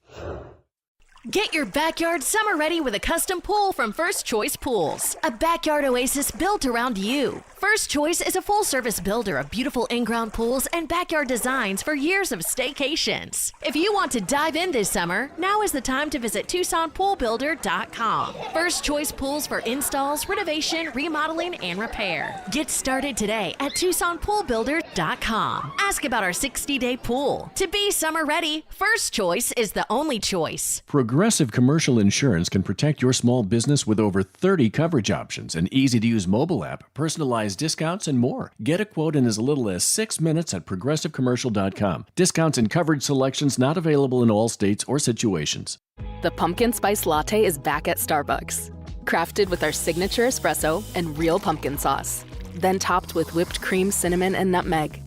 Get your backyard summer ready with a custom pool from First Choice Pools. A backyard oasis built around you. First Choice is a full-service builder of beautiful in-ground pools and backyard designs for years of staycations. If you want to dive in this summer, now is the time to visit TucsonPoolBuilder.com. First Choice Pools for installs, renovation, remodeling, and repair. Get started today at TucsonPoolBuilder.com. Ask about our 60-day pool. To be summer ready, First Choice is the only choice. Progressive Commercial Insurance can protect your small business with over 30 coverage options, an easy-to-use mobile app, personalized discounts, and more. Get a quote in as little as 6 minutes at ProgressiveCommercial.com. Discounts and coverage selections not available in all states or situations. The pumpkin spice latte is back at Starbucks. Crafted with our signature espresso and real pumpkin sauce. Then topped with whipped cream, cinnamon, and nutmeg.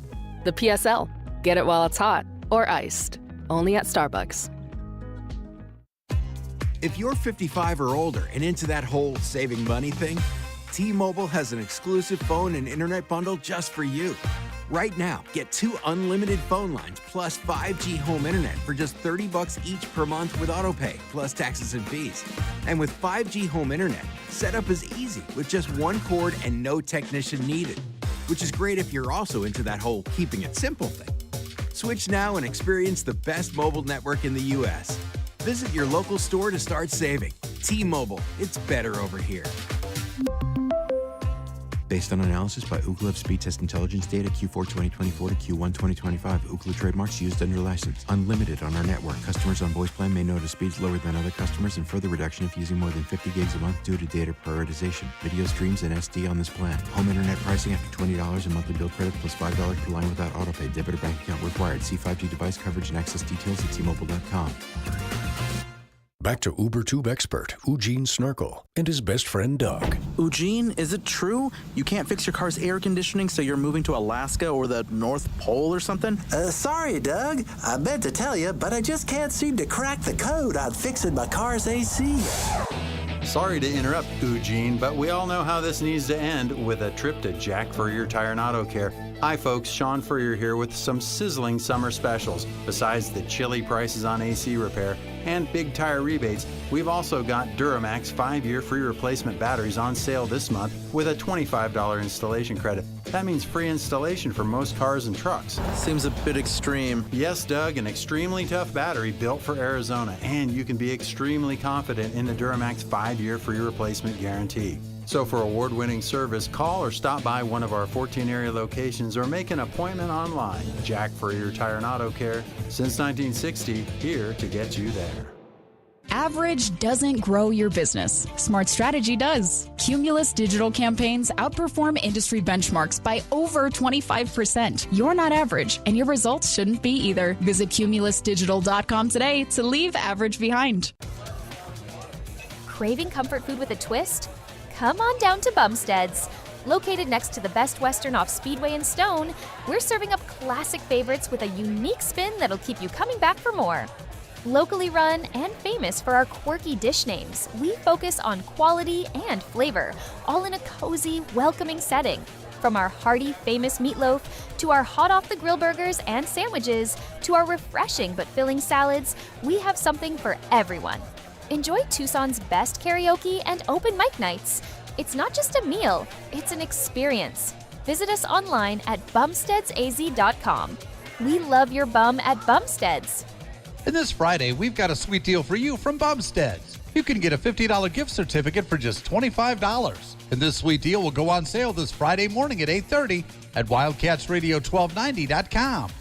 The PSL. Get it while it's hot or iced. Only at Starbucks. If you're 55 or older and into that whole saving money thing, T-Mobile has an exclusive phone and internet bundle just for you. Right now, get 2 unlimited phone lines plus 5G home internet for just $30 each per month with autopay, plus taxes and fees. And with 5G home internet, setup is easy with just 1 cord and no technician needed, which is great if you're also into that whole keeping it simple thing. Switch now and experience the best mobile network in the U.S. Visit your local store to start saving. T-Mobile, it's better over here. Based on analysis by Ookla Speed Test Intelligence data Q4 2024 to Q1 2025. Ookla trademarks used under license. Unlimited on our network. Customers on voice plan may notice speeds lower than other customers and further reduction if using more than 50 gigs a month due to data prioritization. Video streams and SD on this plan. Home internet pricing after $20 in monthly bill credit plus $5 per line without autopay. Debit or bank account required. See 5G device coverage and access details at T-Mobile.com. Back to UberTube expert Eugene Snurkle and his best friend Doug. Eugene, is it true you can't fix your car's air conditioning, so you're moving to Alaska or the North Pole or something? Sorry, Doug. I meant to tell you, but I just can't seem to crack the code on fixing my car's AC. Sorry to interrupt, Eugene, but we all know how this needs to end with a trip to Jack Furrier Tire and Auto Care. Hi folks, Sean Furrier here with some sizzling summer specials. Besides the chilly prices on AC repair and big tire rebates, we've also got Duramax 5-year free replacement batteries on sale this month with a $25 installation credit. That means free installation for most cars and trucks. Seems a bit extreme. Yes, Doug, an extremely tough battery built for Arizona, and you can be extremely confident in the Duramax 5-year free replacement guarantee. So for award-winning service, call or stop by one of our 14 area locations or make an appointment online. Jack Furrier Tire and Auto Care, since 1960, here to get you there. Average doesn't grow your business. Smart Strategy does. Cumulus digital campaigns outperform industry benchmarks by over 25%. You're not average, and your results shouldn't be either. Visit cumulusdigital.com today to leave average behind. Craving comfort food with a twist? Come on down to Bumstead's. Located next to the Best Western off Speedway and Stone, we're serving up classic favorites with a unique spin that'll keep you coming back for more. Locally run and famous for our quirky dish names, we focus on quality and flavor, all in a cozy, welcoming setting. From our hearty, famous meatloaf, to our hot-off-the-grill burgers and sandwiches, to our refreshing but filling salads, we have something for everyone. Enjoy Tucson's best karaoke and open mic nights. It's not just a meal, it's an experience. Visit us online at bumsteadsaz.com. We love your bum at Bumsteads. And this Friday, we've got a sweet deal for you from Bumsteads. You can get a $50 gift certificate for just $25. And this sweet deal will go on sale this Friday morning at 8:30 at wildcatsradio1290.com.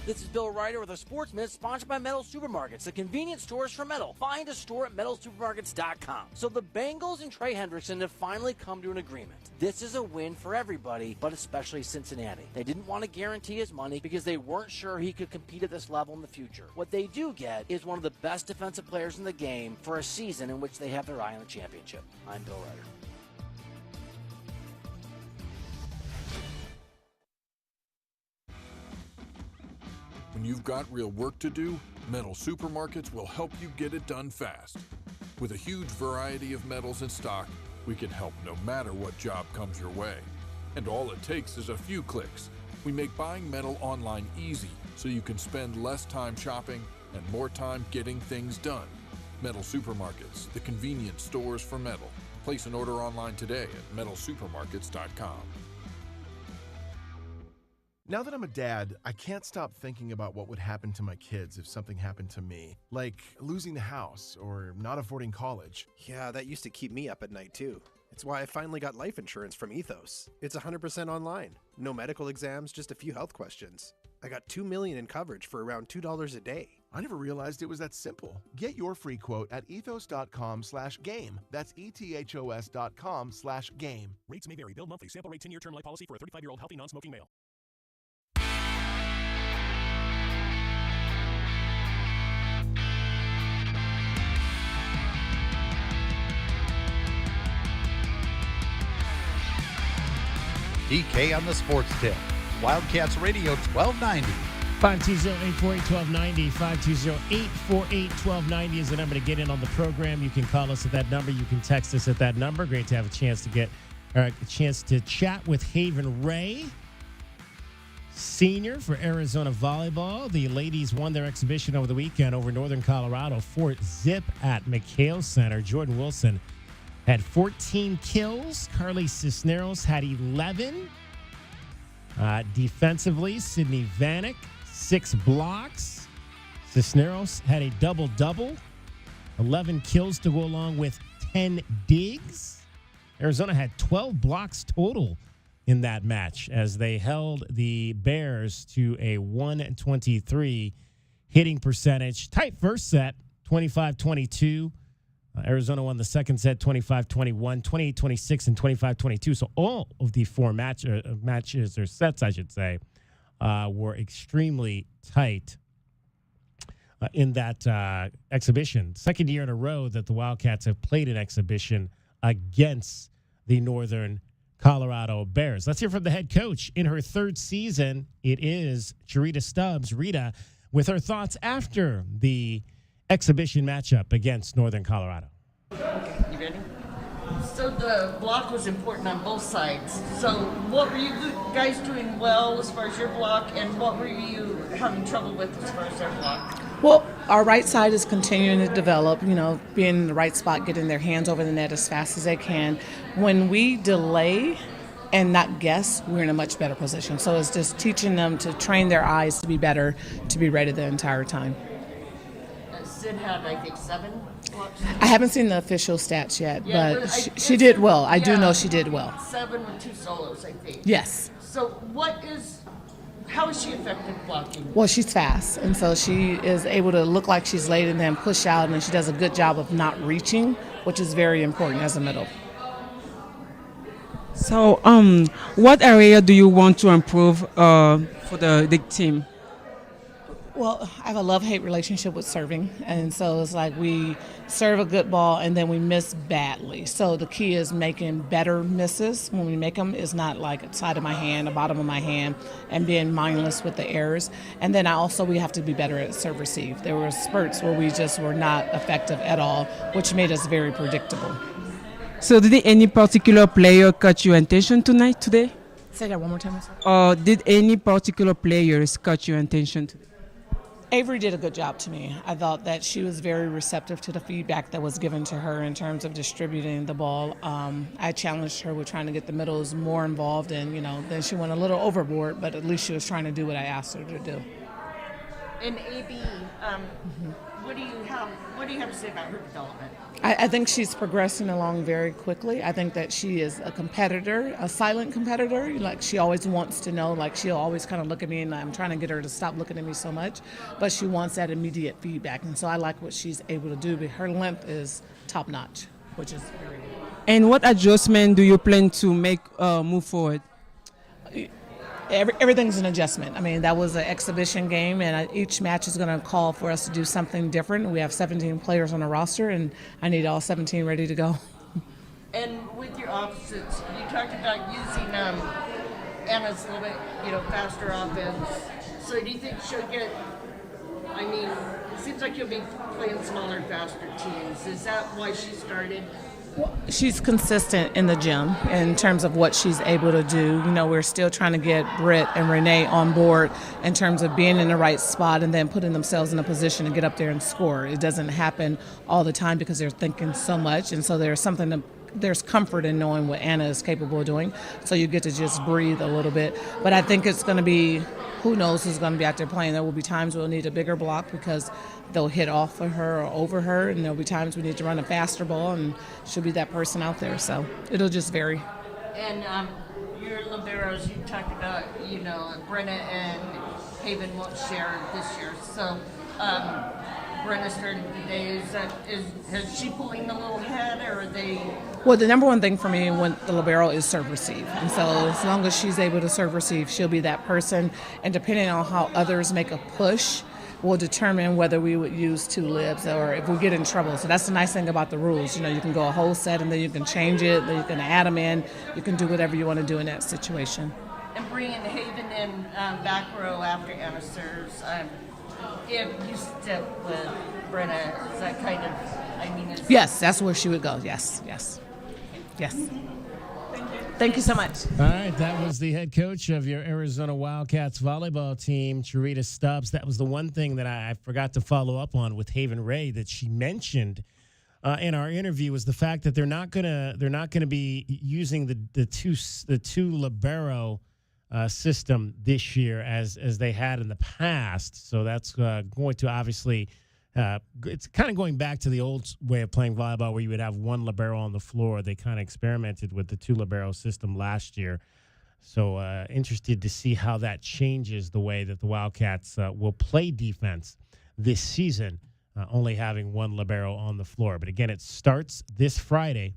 This is Bill Ryder with a Sports Minute sponsored by Metal Supermarkets, the convenience stores for metal. Find a store at metalsupermarkets.com. So the Bengals and Trey Hendrickson have finally come to an agreement. This is a win for everybody, but especially Cincinnati. They didn't want to guarantee his money because they weren't sure he could compete at this level in the future. What they do get is one of the best defensive players in the game for a season in which they have their eye on the championship. I'm Bill Ryder. When you've got real work to do, Metal Supermarkets will help you get it done fast. With a huge variety of metals in stock, we can help no matter what job comes your way. And all it takes is a few clicks. We make buying metal online easy so you can spend less time shopping and more time getting things done. Metal Supermarkets, the convenience stores for metal. Place an order online today at metalsupermarkets.com. Now that I'm a dad, I can't stop thinking about what would happen to my kids if something happened to me, like losing the house or not affording college. Yeah, that used to keep me up at night too. It's why I finally got life insurance from Ethos. It's 100% online. No medical exams, just a few health questions. I got $2 million in coverage for around $2 a day. I never realized it was that simple. Get your free quote at ethos.com/game. That's ethos.com/game. Rates may vary. Bill monthly. Sample rate 10-year term life policy for a 35-year-old healthy non-smoking male. DK on the Sports Tip. Wildcats Radio 1290. 520-848-1290. 520-848-1290 is the number to get in on the program. You can call us at that number. You can text us at that number. Great to have a chance to chat with Haven Ray, senior for Arizona Volleyball. The ladies won their exhibition over the weekend over Northern Colorado, 4-0 at McHale Center. Jordan Wilson had 14 kills. Carly Cisneros had 11. Defensively, Sydney Vanek, 6 blocks. Cisneros had a double-double, 11 kills to go along with 10 digs. Arizona had 12 blocks total in that match as they held the Bears to a 123 hitting percentage. Tight first set, 25-22. Arizona won the second set, 25-21, 28-26, and 25-22. So all of the four matches, or sets, I should say, were extremely tight in that exhibition. Second year in a row that the Wildcats have played an exhibition against the Northern Colorado Bears. Let's hear from the head coach. In her third season, it is Charita Stubbs. Rita, with her thoughts after the exhibition matchup against Northern Colorado. Okay, you ready? So the block was important on both sides. So what were you guys doing well as far as your block, and what were you having trouble with as far as their block? Well, our right side is continuing to develop, being in the right spot, getting their hands over the net as fast as they can. When we delay and not guess, we're in a much better position. So it's just teaching them to train their eyes to be better, to be ready the entire time. Sid had, I think, 7 blocks. I haven't seen the official stats yet, but she did well. I do know she did well. 7 with 2 solos, I think. Yes. So how is she effective blocking? Well, she's fast, and so she is able to look like she's late and then push out, and she does a good job of not reaching, which is very important as a middle. So, what area do you want to improve for the team? Well, I have a love-hate relationship with serving, and so it's like we serve a good ball and then we miss badly. So the key is making better misses. When we make them, it's not like a side of my hand, a bottom of my hand, and being mindless with the errors. And then we have to be better at serve receive. There were spurts where we just were not effective at all, which made us very predictable. So did any particular player catch your attention today? Say that one more time. Did any particular players catch your attention today? Avery did a good job to me. I thought that she was very receptive to the feedback that was given to her in terms of distributing the ball. I challenged her with trying to get the middles more involved, and then she went a little overboard, but at least she was trying to do what I asked her to do. And AB, what do you have to say about her development? I think she's progressing along very quickly. I think that she is a competitor, a silent competitor. Like, she always wants to know, like, she'll always kind of look at me, and I'm trying to get her to stop looking at me so much, but she wants that immediate feedback, and so I like what she's able to do. But her length is top notch, which is very good. And what adjustment do you plan to make move forward? Everything's an adjustment. I mean, that was an exhibition game, and each match is going to call for us to do something different. We have 17 players on the roster, and I need all 17 ready to go. And with your opposites, you talked about using Anna's a little bit, faster offense. So do you think she'll get? I mean, it seems like you'll be playing smaller, faster teams. Is that why she started? Well, she's consistent in the gym in terms of what she's able to do. We're still trying to get Britt and Renee on board in terms of being in the right spot and then putting themselves in a position to get up there and score. It doesn't happen all the time because they're thinking so much, and so there's comfort in knowing what Anna is capable of doing. So you get to just breathe a little bit. But I think it's going to be, who knows who's going to be out there playing. There will be times we'll need a bigger block because they'll hit off of her or over her, and there'll be times we need to run a faster ball, and she'll be that person out there. So it'll just vary. And your liberos, you talked about, Brenna and Haven won't share this year. So Brenna started today. Is she pulling the little head, or are they? Well, the number one thing for me when the libero is serve receive, and so as long as she's able to serve receive, she'll be that person. And depending on how others make a push, will determine whether we would use 2 libs or if we get in trouble. So that's the nice thing about the rules. You can go a whole set and then you can change it, then you can add them in. You can do whatever you want to do in that situation. and bringing Haven in back row after Anna serves. If you step with Brenna, is that kind of, Yes, that's where she would go. Yes. Thank you so much. All right, that was the head coach of your Arizona Wildcats volleyball team, Charita Stubbs. That was the one thing that I forgot to follow up on with Haven Ray that she mentioned in our interview was the fact that they're not gonna be using the two libero system this year as they had in the past. So that's going to obviously. It's kind of going back to the old way of playing volleyball where you would have one libero on the floor. They kind of experimented with the two libero system last year. So interested to see how that changes the way that the Wildcats will play defense this season, only having one libero on the floor. But again, it starts this Friday,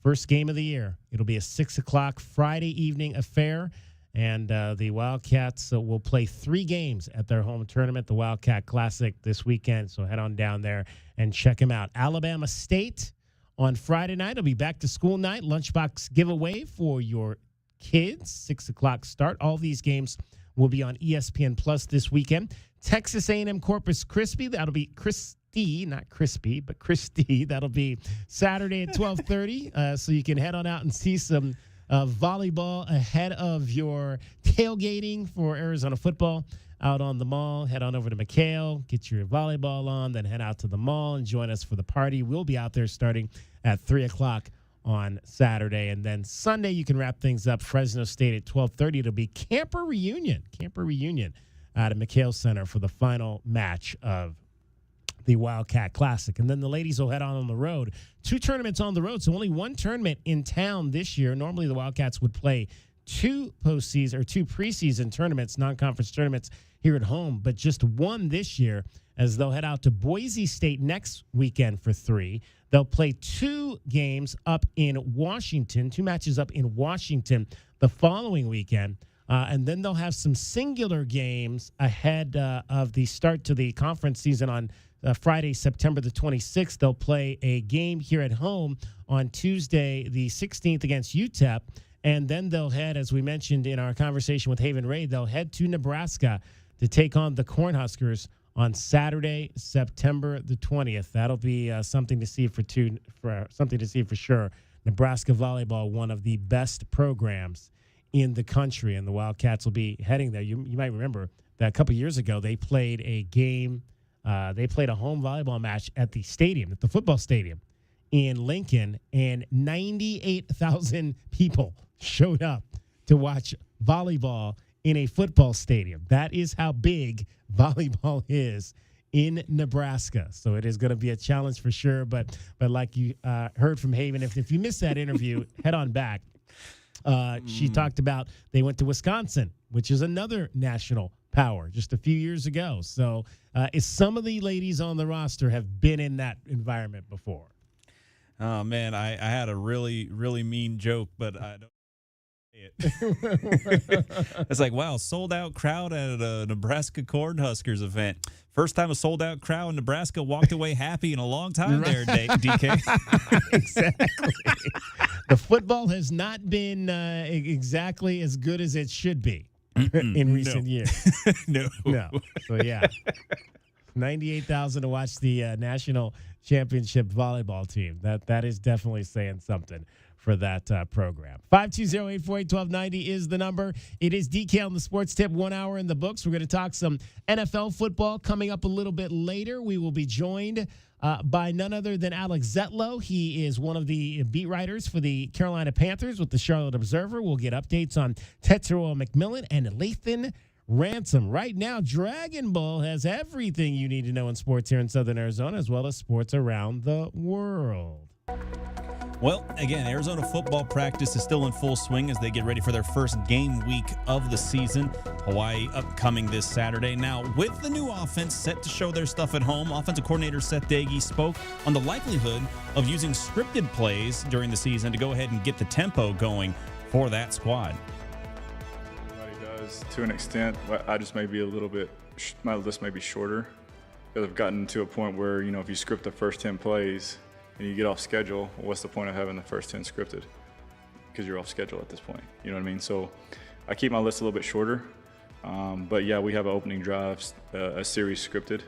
first game of the year. It'll be a 6 o'clock Friday evening affair. And the Wildcats will play 3 games at their home tournament, the Wildcat Classic, this weekend. So head on down there and check them out. Alabama State on Friday night. It'll be back to school night. Lunchbox giveaway for your kids. 6 o'clock start. All these games will be on ESPN Plus this weekend. Texas A&M Corpus Christi. That'll be Christi, not crispy, but Christi. That'll be Saturday at 12:30. So you can head on out and see some volleyball ahead of your tailgating for Arizona football out on the mall. Head on over to McHale, get your volleyball on, then head out to the mall and join us for the party. We'll be out there starting at 3 o'clock on Saturday. And then Sunday, you can wrap things up. Fresno State at 12:30. It'll be Camper Reunion out at McHale Center for the final match of the Wildcat Classic. And then the ladies will head on the road. 2 tournaments on the road, so only 1 tournament in town this year. Normally the Wildcats would play 2 preseason tournaments, non-conference tournaments here at home, but just 1 this year as they'll head out to Boise State next weekend for 3. They'll play 2 games up in Washington, 2 matches up in Washington the following weekend. And then they'll have some singular games ahead of the start to the conference season on Friday, September the 26th. They'll play a game here at home on Tuesday, the 16th against UTEP. And then they'll head, as we mentioned in our conversation with Haven Ray, they'll head to Nebraska to take on the Cornhuskers on Saturday, September the 20th. That'll be something to see for sure. Nebraska volleyball, one of the best programs in the country, and the Wildcats will be heading there. You might remember that a couple years ago they played a game. They played a home volleyball match at the stadium, at the football stadium in Lincoln, and 98,000 people showed up to watch volleyball in a football stadium. That is how big volleyball is in Nebraska. So it is going to be a challenge for sure. But like you heard from Haven, if you missed that interview, head on back. She talked about they went to Wisconsin, which is another national power, just a few years ago. So some of the ladies on the roster have been in that environment before. Oh, man, I had a really, really mean joke, but I don't say it. It's like, wow, sold-out crowd at a Nebraska Cornhuskers event. First time a sold-out crowd in Nebraska walked away happy in a long time there, DK. Exactly. The football has not been exactly as good as it should be in recent years. No. So, yeah. 98,000 to watch the national championship volleyball team. That is definitely saying something for that program. 520-848-1290 is the number. It is DK on the Sports Tip, 1 hour in the books. We're going to talk some NFL football coming up a little bit later. We will be joined by none other than Alex Zetlow. He is one of the beat writers for the Carolina Panthers with the Charlotte Observer. We'll get updates on Tetsuo McMillan and Lathan Ransom. Right now, Dragon Ball has everything you need to know in sports here in Southern Arizona, as well as sports around the world. Well, again, Arizona football practice is still in full swing as they get ready for their first game week of the season. Hawaii upcoming this Saturday. Now, with the new offense set to show their stuff at home, offensive coordinator Seth Dagey spoke on the likelihood of using scripted plays during the season to go ahead and get the tempo going for that squad. To an extent, I just may be a little bit, my list may be shorter because I've gotten to a point where, if you script the first 10 plays and you get off schedule, what's the point of having the first 10 scripted? Because you're off schedule at this point, you know what I mean? So I keep my list a little bit shorter. But yeah, we have an opening drive, a series scripted.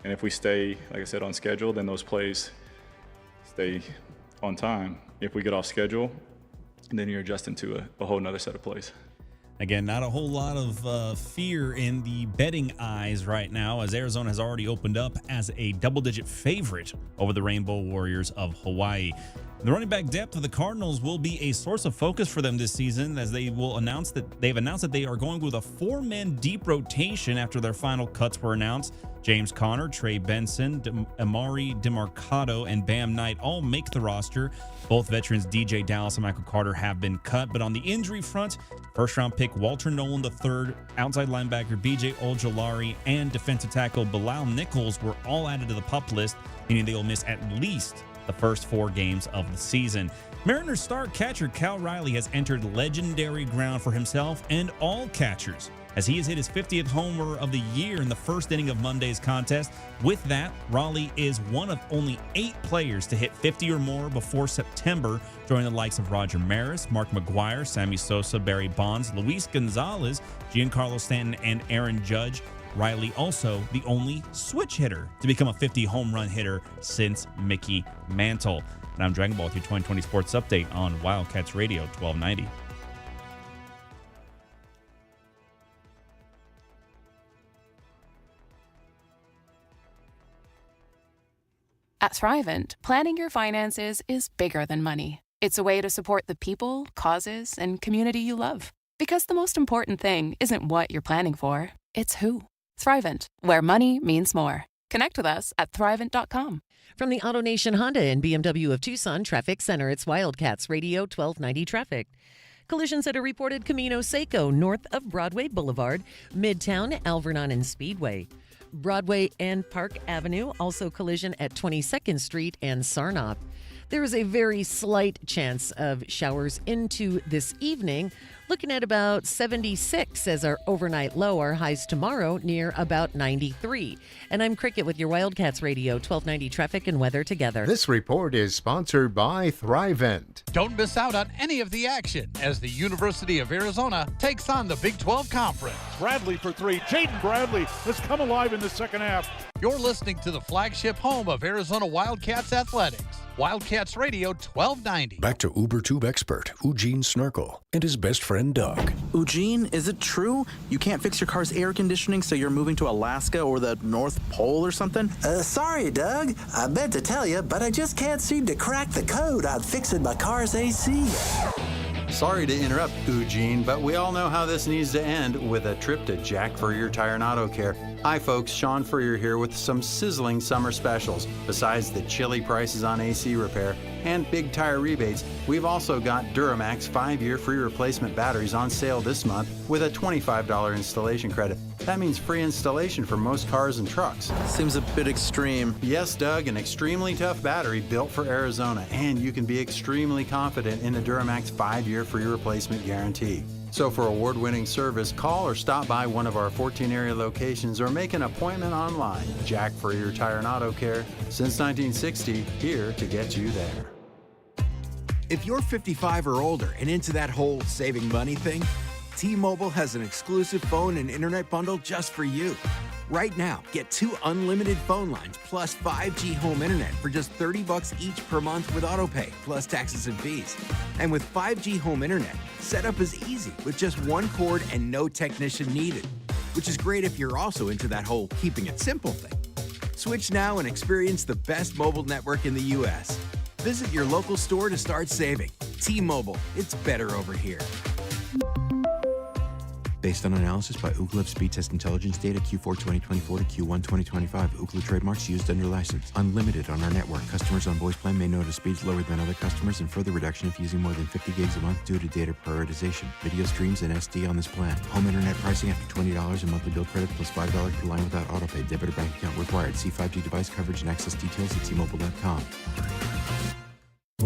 And if we stay, like I said, on schedule, then those plays stay on time. If we get off schedule, then you're adjusting to a whole nother set of plays. Again, not a whole lot of fear in the betting eyes right now, as Arizona has already opened up as a double-digit favorite over the Rainbow Warriors of Hawaii. The running back depth of the Cardinals will be a source of focus for them this season, as they've announced that they are going with a 4-man deep rotation after their final cuts were announced. James Conner, Trey Benson, Amari DeMarcado, and Bam Knight all make the roster. Both veterans DJ Dallas and Michael Carter have been cut. But on the injury front, first-round pick Walter Nolan III, outside linebacker BJ Ojolari, and defensive tackle Bilal Nichols were all added to the PUP list, meaning they will miss at least the first 4 games of the season. Mariners star catcher Cal Riley has entered legendary ground for himself and all catchers, as he has hit his 50th homer of the year in the first inning of Monday's contest. With that, Raleigh is one of only 8 players to hit 50 or more before September, joining the likes of Roger Maris, Mark McGuire, Sammy Sosa, Barry Bonds, Luis Gonzalez, Giancarlo Stanton, and Aaron Judge. Riley also the only switch hitter to become a 50 home run hitter since Mickey Mantle. And I'm Dragon Ball with your 2020 Sports Update on Wildcats Radio 1290. At Thrivent, planning your finances is bigger than money. It's a way to support the people, causes, and community you love. Because the most important thing isn't what you're planning for, it's who. Thrivent, where money means more. Connect with us at Thrivent.com. From the AutoNation Honda and BMW of Tucson Traffic Center, it's Wildcats Radio 1290 Traffic. Collisions at a reported Camino Seco north of Broadway Boulevard, Midtown, Alvernon, and Speedway. Broadway and Park Avenue, also collision at 22nd Street and Sarnoff. There is a very slight chance of showers into this evening. Looking at about 76 as our overnight low. Our highs tomorrow near about 93. And I'm Cricket with your Wildcats Radio 1290 traffic and weather together. This report is sponsored by Thrivent. Don't miss out on any of the action as the University of Arizona takes on the Big 12 Conference. Bradley for 3. Jaden Bradley has come alive in the second half. You're listening to the flagship home of Arizona Wildcats athletics. Wildcats Radio 1290. Back to UberTube expert Eugene Snurkle and his best friend Doug. Eugene, is it true you can't fix your car's air conditioning, so you're moving to Alaska or the North Pole or something? Sorry, Doug. I meant to tell you, but I just can't seem to crack the code on fixing my car's AC. Sorry to interrupt, Eugene, but we all know how this needs to end with a trip to Jack Furrier Tire and Auto Care. Hi folks, Sean Furrier here with some sizzling summer specials. Besides the chilly prices on AC repair and big tire rebates, we've also got Duramax 5-year free replacement batteries on sale this month with a $25 installation credit. That means free installation for most cars and trucks. Seems a bit extreme. Yes, Doug, an extremely tough battery built for Arizona, and you can be extremely confident in the Duramax 5-year free replacement guarantee. So for award-winning service, call or stop by one of our 14 area locations or make an appointment online. Jack Furrier Tire and Auto Care, since 1960, here to get you there. If you're 55 or older and into that whole saving money thing, T-Mobile has an exclusive phone and internet bundle just for you. Right now, get 2 unlimited phone lines plus 5G home internet for just $30 each per month with AutoPay, plus taxes and fees. And with 5G home internet, setup is easy with just 1 cord and no technician needed, which is great if you're also into that whole keeping it simple thing. Switch now and experience the best mobile network in the U.S. Visit your local store to start saving. T-Mobile, it's better over here. Based on analysis by Ookla Speed Test Intelligence data Q4 2024 to Q1 2025, Ookla trademarks used under license. Unlimited on our network. Customers on voice plan may notice speeds lower than other customers and further reduction if using more than 50 gigs a month due to data prioritization. Video streams and SD on this plan. Home internet pricing after $20 and monthly bill credit plus $5 per line without autopay. Debit or bank account required. See 5G device coverage and access details at T-Mobile.com.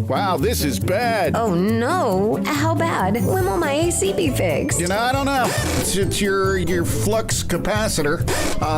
Wow, this is bad. Oh no, how bad? When will my AC be fixed? I don't know. It's your flux capacitor.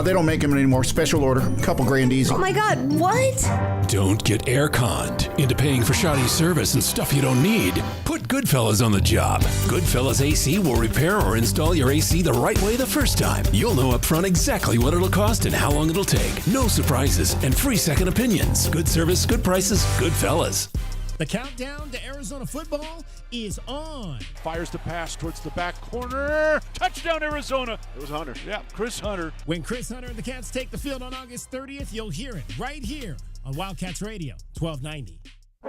They don't make them anymore. Special order. Couple grand easy. Oh my God, what? Don't get air conned into paying for shoddy service and stuff you don't need. Put Goodfellas on the job. Goodfellas AC will repair or install your AC the right way the first time. You'll know up front exactly what it'll cost and how long it'll take. No surprises and free second opinions. Good service, good prices, Goodfellas. The countdown to Arizona football is on. Fires the pass towards the back corner. Touchdown, Arizona. It was Hunter. Yeah, Chris Hunter. When Chris Hunter and the Cats take the field on August 30th, you'll hear it right here on Wildcats Radio, 1290.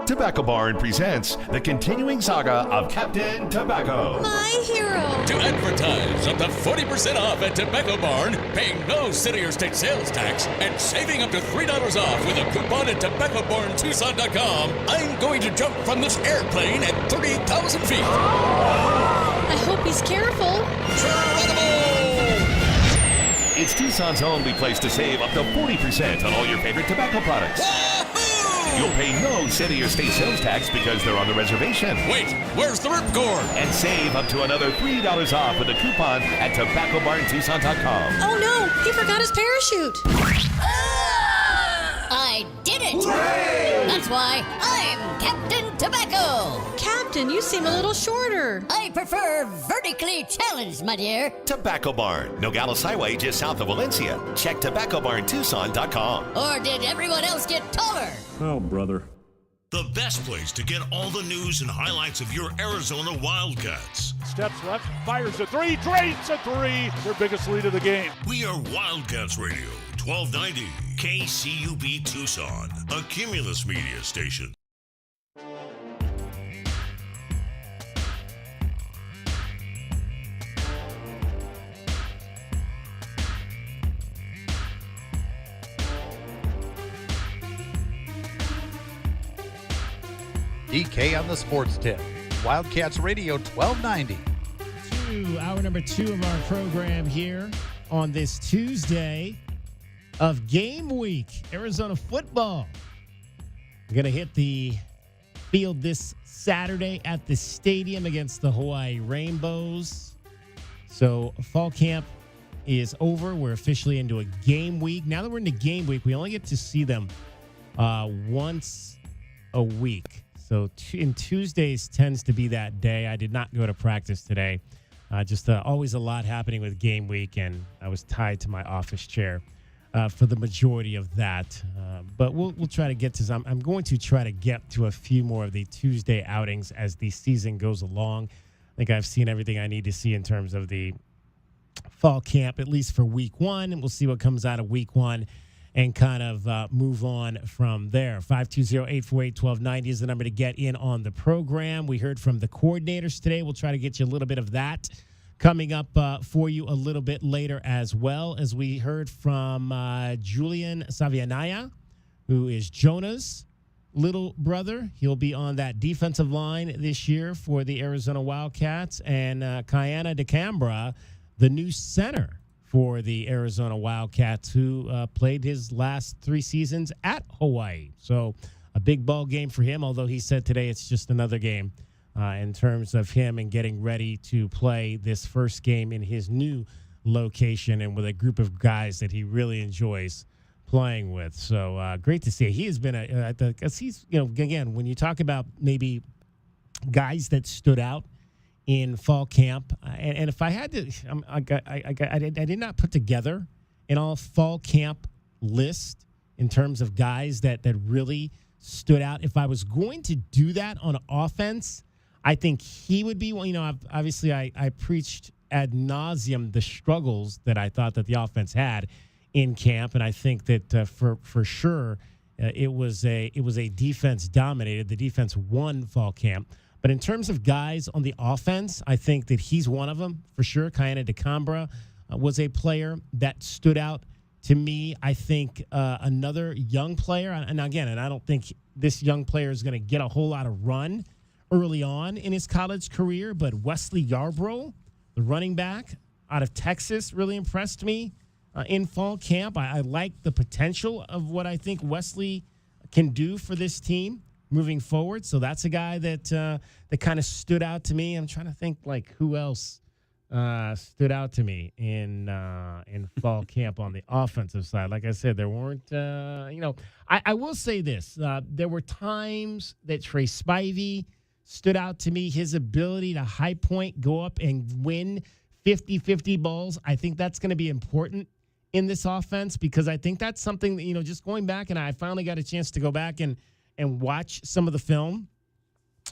Tobacco Barn presents the continuing saga of Captain Tobacco. My hero. To advertise up to 40% off at Tobacco Barn, paying no city or state sales tax, and saving up to $3 off with a coupon at tobaccobarntucson.com, I'm going to jump from this airplane at 30,000 feet. I hope he's careful. It's Tucson's only place to save up to 40% on all your favorite tobacco products. You'll pay no city or state sales tax because they're on the reservation. Wait, where's the ripcord? And save up to another $3 off with a coupon at tobaccobarntucson.com. Oh no, he forgot his parachute. I did it! Hooray! That's why I'm Captain Tobacco! Captain, you seem a little shorter. I prefer vertically challenged, my dear. Tobacco Barn, Nogales Highway just south of Valencia. Check tobaccobarntucson.com. Or did everyone else get taller? Oh, brother. The best place to get all the news and highlights of your Arizona Wildcats. Steps left, fires a three, drains a three. Their biggest lead of the game. We are Wildcats Radio, 1290, KCUB Tucson, a Cumulus media station. DK on the sports tip. Wildcats Radio 1290. Hour number 2 of our program here on this Tuesday of game week. Arizona football. We're going to hit the field this Saturday at the stadium against the Hawaii Rainbows. So fall camp is over. We're officially into a game week. Now that we're into game week, we only get to see them once a week. So in Tuesdays tends to be that day. I did not go to practice today. Just always a lot happening with game week, and I was tied to my office chair for the majority of that. But we'll try to get to some. I'm going to try to get to a few more of the Tuesday outings as the season goes along. I think I've seen everything I need to see in terms of the fall camp, at least for week 1, and we'll see what comes out of week 1. And kind of move on from there. 520-848-1290 is the number to get in on the program. We heard from the coordinators today. We'll try to get you a little bit of that coming up for you a little bit later, as well as we heard from Julian Savianaya, who is Jonah's little brother. He'll be on that defensive line this year for the Arizona Wildcats. And Kayana DeCambra, the new center for the Arizona Wildcats, who played his last 3 seasons at Hawaii. So a big ball game for him, although he said today it's just another game in terms of him and getting ready to play this first game in his new location and with a group of guys that he really enjoys playing with. So great to see. He has been he's, again, when you talk about maybe guys that stood out in fall camp, and if I had to, I did not put together an all fall camp list in terms of guys that really stood out. If I was going to do that on offense, I think he would be one. Obviously I preached ad nauseum the struggles that I thought that the offense had in camp, and I think that for sure it was a defense dominated. The defense won fall camp. But in terms of guys on the offense, I think that he's one of them for sure. Kayana DeCambra was a player that stood out to me. I think another young player, and I don't think this young player is going to get a whole lot of run early on in his college career, but Wesley Yarbrough, the running back out of Texas, really impressed me in fall camp. I like the potential of what I think Wesley can do for this team moving forward. So that's a guy that kind of stood out to me. I'm trying to think like who else stood out to me in fall camp on the offensive side. Like I said, there weren't, I will say this. There were times that Trey Spivey stood out to me. His ability to high point, go up and win 50-50 balls. I think that's going to be important in this offense because I think that's something that, just going back, and I finally got a chance to go back and watch some of the film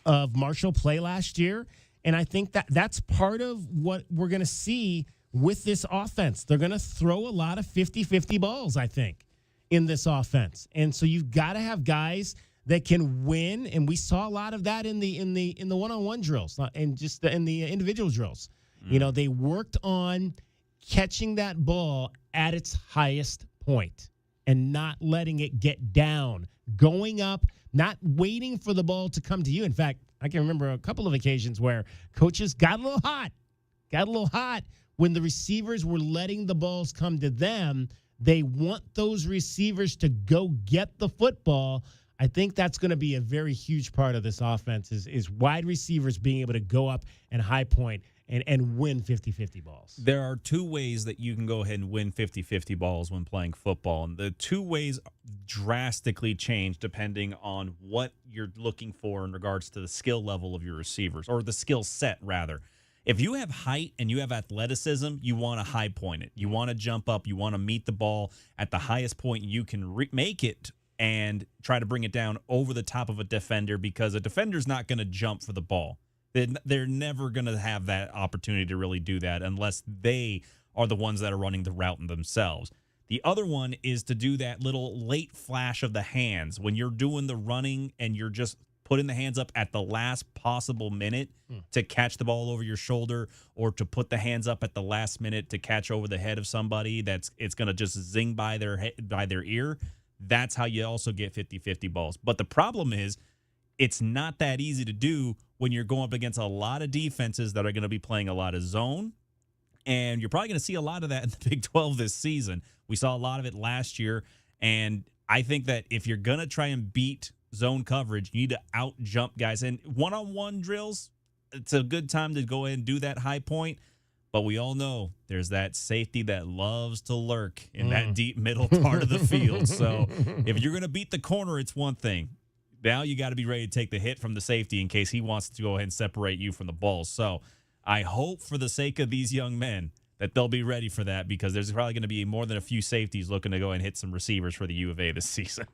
of Marshall play last year. And I think that's part of what we're going to see with this offense. They're going to throw a lot of 50-50 balls, I think, in this offense. And so you've got to have guys that can win. And we saw a lot of that in the one-on-one drills and just in the individual drills. They worked on catching that ball at its highest point and not letting it get down, going up, not waiting for the ball to come to you. In fact, I can remember a couple of occasions where coaches got a little hot when the receivers were letting the balls come to them. They want those receivers to go get the football. I think that's going to be a very huge part of this offense is wide receivers being able to go up and high point and win 50-50 balls. There are two ways that you can go ahead and win 50-50 balls when playing football. And the two ways drastically change depending on what you're looking for in regards to the skill level of your receivers, or the skill set, rather. If you have height and you have athleticism, you want to high point it. You want to jump up. You want to meet the ball at the highest point you can make it and try to bring it down over the top of a defender, because a defender's not going to jump for the ball. They're never going to have that opportunity to really do that unless they are the ones that are running the route themselves. The other one is to do that little late flash of the hands when you're doing the running and you're just putting the hands up at the last possible minute to catch the ball over your shoulder, or to put the hands up at the last minute to catch over the head of somebody it's going to just zing by their ear. That's how you also get 50-50 balls. But the problem is it's not that easy to do when you're going up against a lot of defenses that are going to be playing a lot of zone. And you're probably going to see a lot of that in the Big 12 this season. We saw a lot of it last year. And I think that if you're going to try and beat zone coverage, you need to out-jump guys. And one-on-one drills, it's a good time to go ahead and do that high point. But we all know there's that safety that loves to lurk in that deep middle part of the field. So if you're going to beat the corner, it's one thing. Now you got to be ready to take the hit from the safety in case he wants to go ahead and separate you from the ball. So I hope for the sake of these young men that they'll be ready for that, because there's probably going to be more than a few safeties looking to go and hit some receivers for the U of A this season.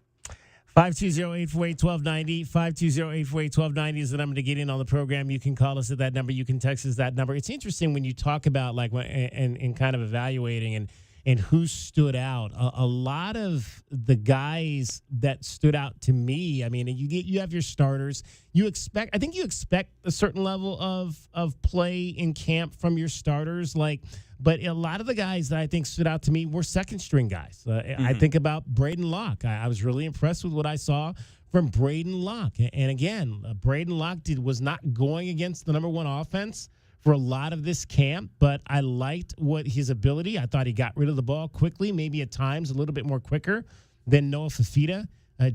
520-848-1290. 520-848-1290 is the number to get in on the program. You can call us at that number. You can text us that number. It's interesting when you talk about and kind of evaluating and who stood out. A lot of the guys that stood out to me, I mean, you have your starters. I think you expect a certain level of play in camp from your starters, but a lot of the guys that I think stood out to me were second-string guys. I think about Braden Locke. I was really impressed with what I saw from Braden Locke. And again, Braden Locke was not going against the number one offense for a lot of this camp, but I liked his ability. I thought he got rid of the ball quickly, maybe at times a little bit more quicker than Noah Fafita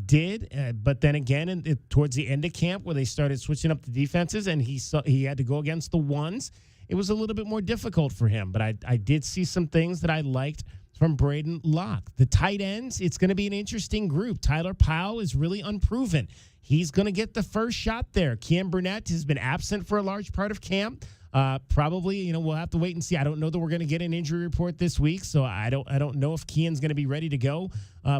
did. But then again, towards the end of camp, where they started switching up the defenses and he had to go against the ones, it was a little bit more difficult for him. But I did see some things that I liked from Braden Locke. The tight ends, it's going to be an interesting group. Tyler Powell is really unproven. He's going to get the first shot there. Kian Burnett has been absent for a large part of camp. Probably, we'll have to wait and see. I don't know that we're going to get an injury report this week, so I don't know if Kian's going to be ready to go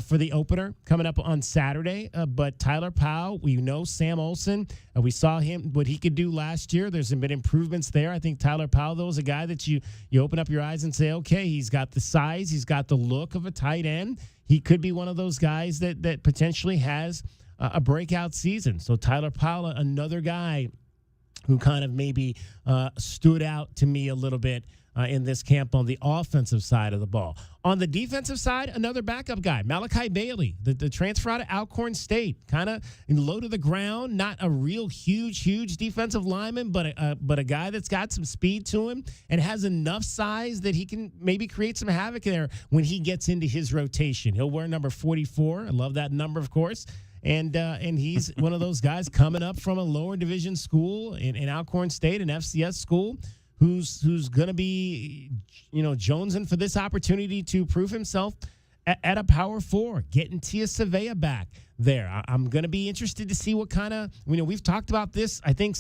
for the opener coming up on Saturday. But Tyler Powell, we know Sam Olsen. We saw him, what he could do last year. There's been improvements there. I think Tyler Powell, though, is a guy that you open up your eyes and say, okay, he's got the size, he's got the look of a tight end. He could be one of those guys that potentially has a breakout season. So Tyler Powell, another guy who kind of maybe stood out to me a little bit in this camp on the offensive side of the ball. On the defensive side, another backup guy, Malachi Bailey, the transfer out of Alcorn State, kind of low to the ground, not a real huge defensive lineman, but a guy that's got some speed to him and has enough size that he can maybe create some havoc there when he gets into his rotation. He'll wear number 44. I love that number, of course. And he's one of those guys coming up from a lower division school in Alcorn State, an FCS school, who's going to be, jonesing for this opportunity to prove himself at a Power 4, getting Tia Savea back there. I'm going to be interested to see what kind of, we've talked about this, I think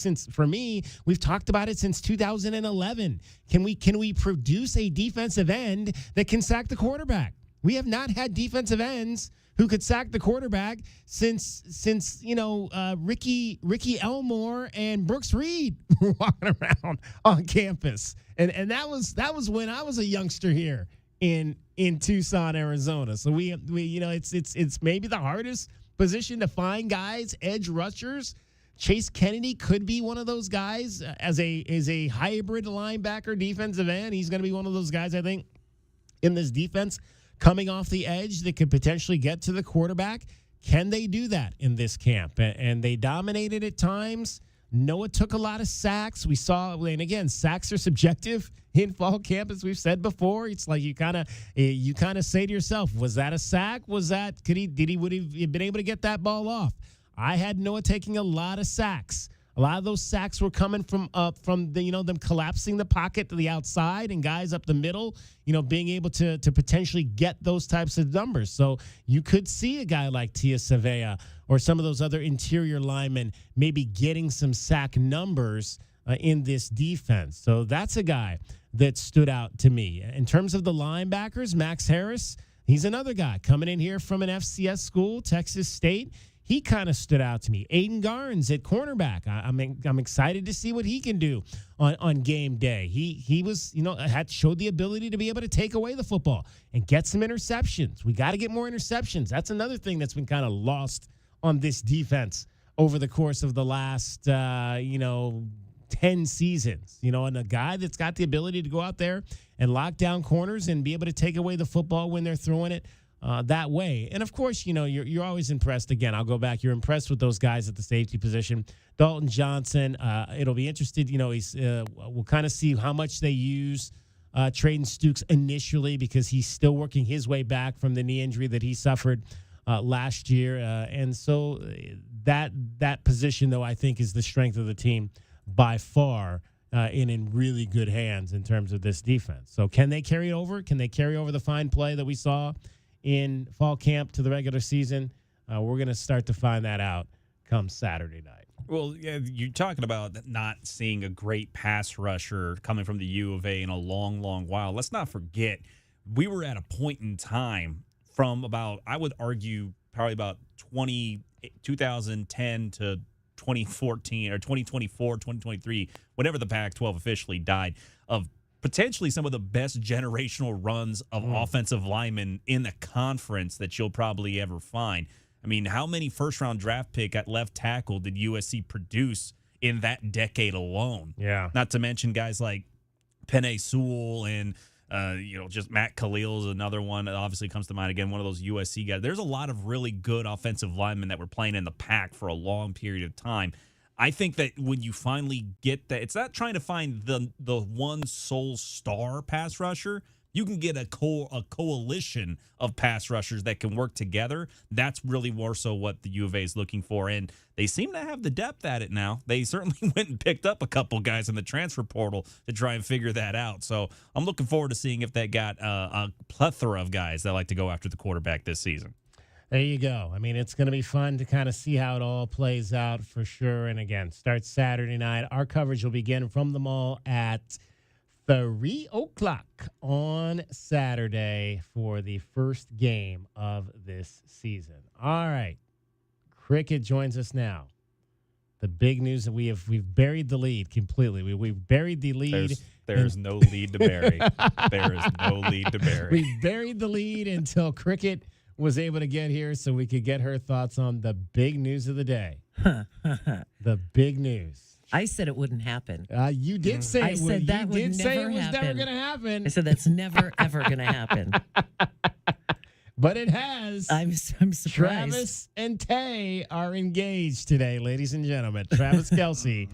we've talked about it since 2011. Can we produce a defensive end that can sack the quarterback? We have not had defensive ends who could sack the quarterback since Ricky Elmore and Brooks Reed were walking around on campus. And that was when I was a youngster here in Tucson, Arizona. So we it's maybe the hardest position to find guys, edge rushers. Chase Kennedy could be one of those guys as a hybrid linebacker defensive end. He's going to be one of those guys, I think, in this defense coming off the edge that could potentially get to the quarterback. Can they do that in this camp? And they dominated at times. Noah took a lot of sacks. We saw, and again, sacks are subjective in fall camp, as we've said before. It's like you kind of say to yourself, was that a sack? Would he have been able to get that ball off? I had Noah taking a lot of sacks. A lot of those sacks were coming from them collapsing the pocket to the outside and guys up the middle, being able to potentially get those types of numbers. So you could see a guy like Tia Savea or some of those other interior linemen maybe getting some sack numbers in this defense. So that's a guy that stood out to me. In terms of the linebackers, Max Harris, he's another guy coming in here from an FCS school, Texas State. He kind of stood out to me. Aiden Garnes at cornerback. I'm excited to see what he can do on game day. He was, showed the ability to be able to take away the football and get some interceptions. We got to get more interceptions. That's another thing that's been kind of lost on this defense over the course of the last, 10 seasons. And a guy that's got the ability to go out there and lock down corners and be able to take away the football when they're throwing it that way. And of course, you're always impressed. Again, I'll go back. You're impressed with those guys at the safety position. Dalton Johnson, it'll be interested. We'll kind of see how much they use Trayden Stukes initially, because he's still working his way back from the knee injury that he suffered last year. And so that position, though, I think is the strength of the team by far, in really good hands in terms of this defense. So can they carry over? Can they carry over the fine play that we saw in fall camp to the regular season? We're going to start to find that out come Saturday night. Well, yeah, you're talking about not seeing a great pass rusher coming from the U of A in a long, long while. Let's not forget, we were at a point in time from about, I would argue, probably about 2010 to 2014 or 2024, 2023, whenever the Pac-12 officially died, of potentially some of the best generational runs of offensive linemen in the conference that you'll probably ever find. I mean, how many first-round draft pick at left tackle did USC produce in that decade alone? Yeah. Not to mention guys like Penei Sewell and, just Matt Khalil is another one that obviously comes to mind. Again, one of those USC guys. There's a lot of really good offensive linemen that were playing in the Pac for a long period of time. I think that when you finally get that, it's not trying to find the one sole star pass rusher. You can get a coalition of pass rushers that can work together. That's really more so what the U of A is looking for, and they seem to have the depth at it now. They certainly went and picked up a couple guys in the transfer portal to try and figure that out. So I'm looking forward to seeing if they got a plethora of guys that like to go after the quarterback this season. There you go. I mean, it's going to be fun to kind of see how it all plays out for sure. And again, starts Saturday night. Our coverage will begin from the mall at 3 o'clock on Saturday for the first game of this season. All right. Cricket joins us now. The big news that we've buried the lead completely. We've buried the lead. There's no lead to bury. There is no lead to bury. We buried the lead until Cricket was able to get here so we could get her thoughts on the big news of the day. The big news. I said it wouldn't happen. You did say I said that would never say it was happen. never going to happen. I said that's never, ever going to happen. But it has. I'm surprised. Travis and Tay are engaged today, ladies and gentlemen. Travis Kelce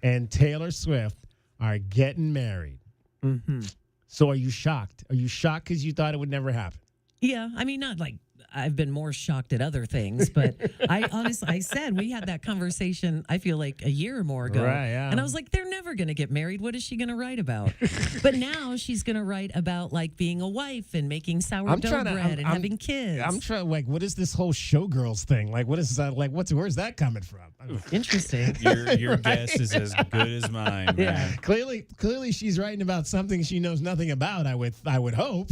and Taylor Swift are getting married. Mm-hmm. So are you shocked? Are you shocked because you thought it would never happen? Yeah, I mean, not like I've been more shocked at other things, but I said we had that conversation, I feel like a year or more ago. Right, yeah. And I was like, they're never going to get married. What is she going to write about? But now she's going to write about like being a wife and making sourdough bread and having kids. I'm trying, like, what is this whole showgirls thing? Like, what is that? Like, where's that coming from? Interesting. Your Right. guess is as good as mine. Yeah, Man. clearly she's writing about something she knows nothing about. I would hope.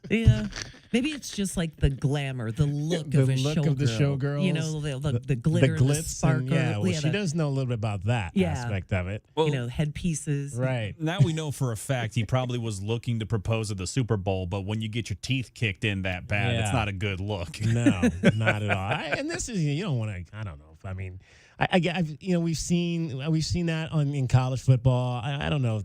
Yeah. Maybe it's just like the glamour, the look of a showgirl. Of the showgirls. You know, the glitter, the glitz, sparkle. and, yeah, well, she does know a little bit about that aspect of it. Well, you know, headpieces. Right. Now we know for a fact he probably was looking to propose at the Super Bowl, but when you get your teeth kicked in that bad, it's not a good look. No, not at all. And this is, you don't want to. I don't know. I mean, I've we've seen that in college football. I don't know. I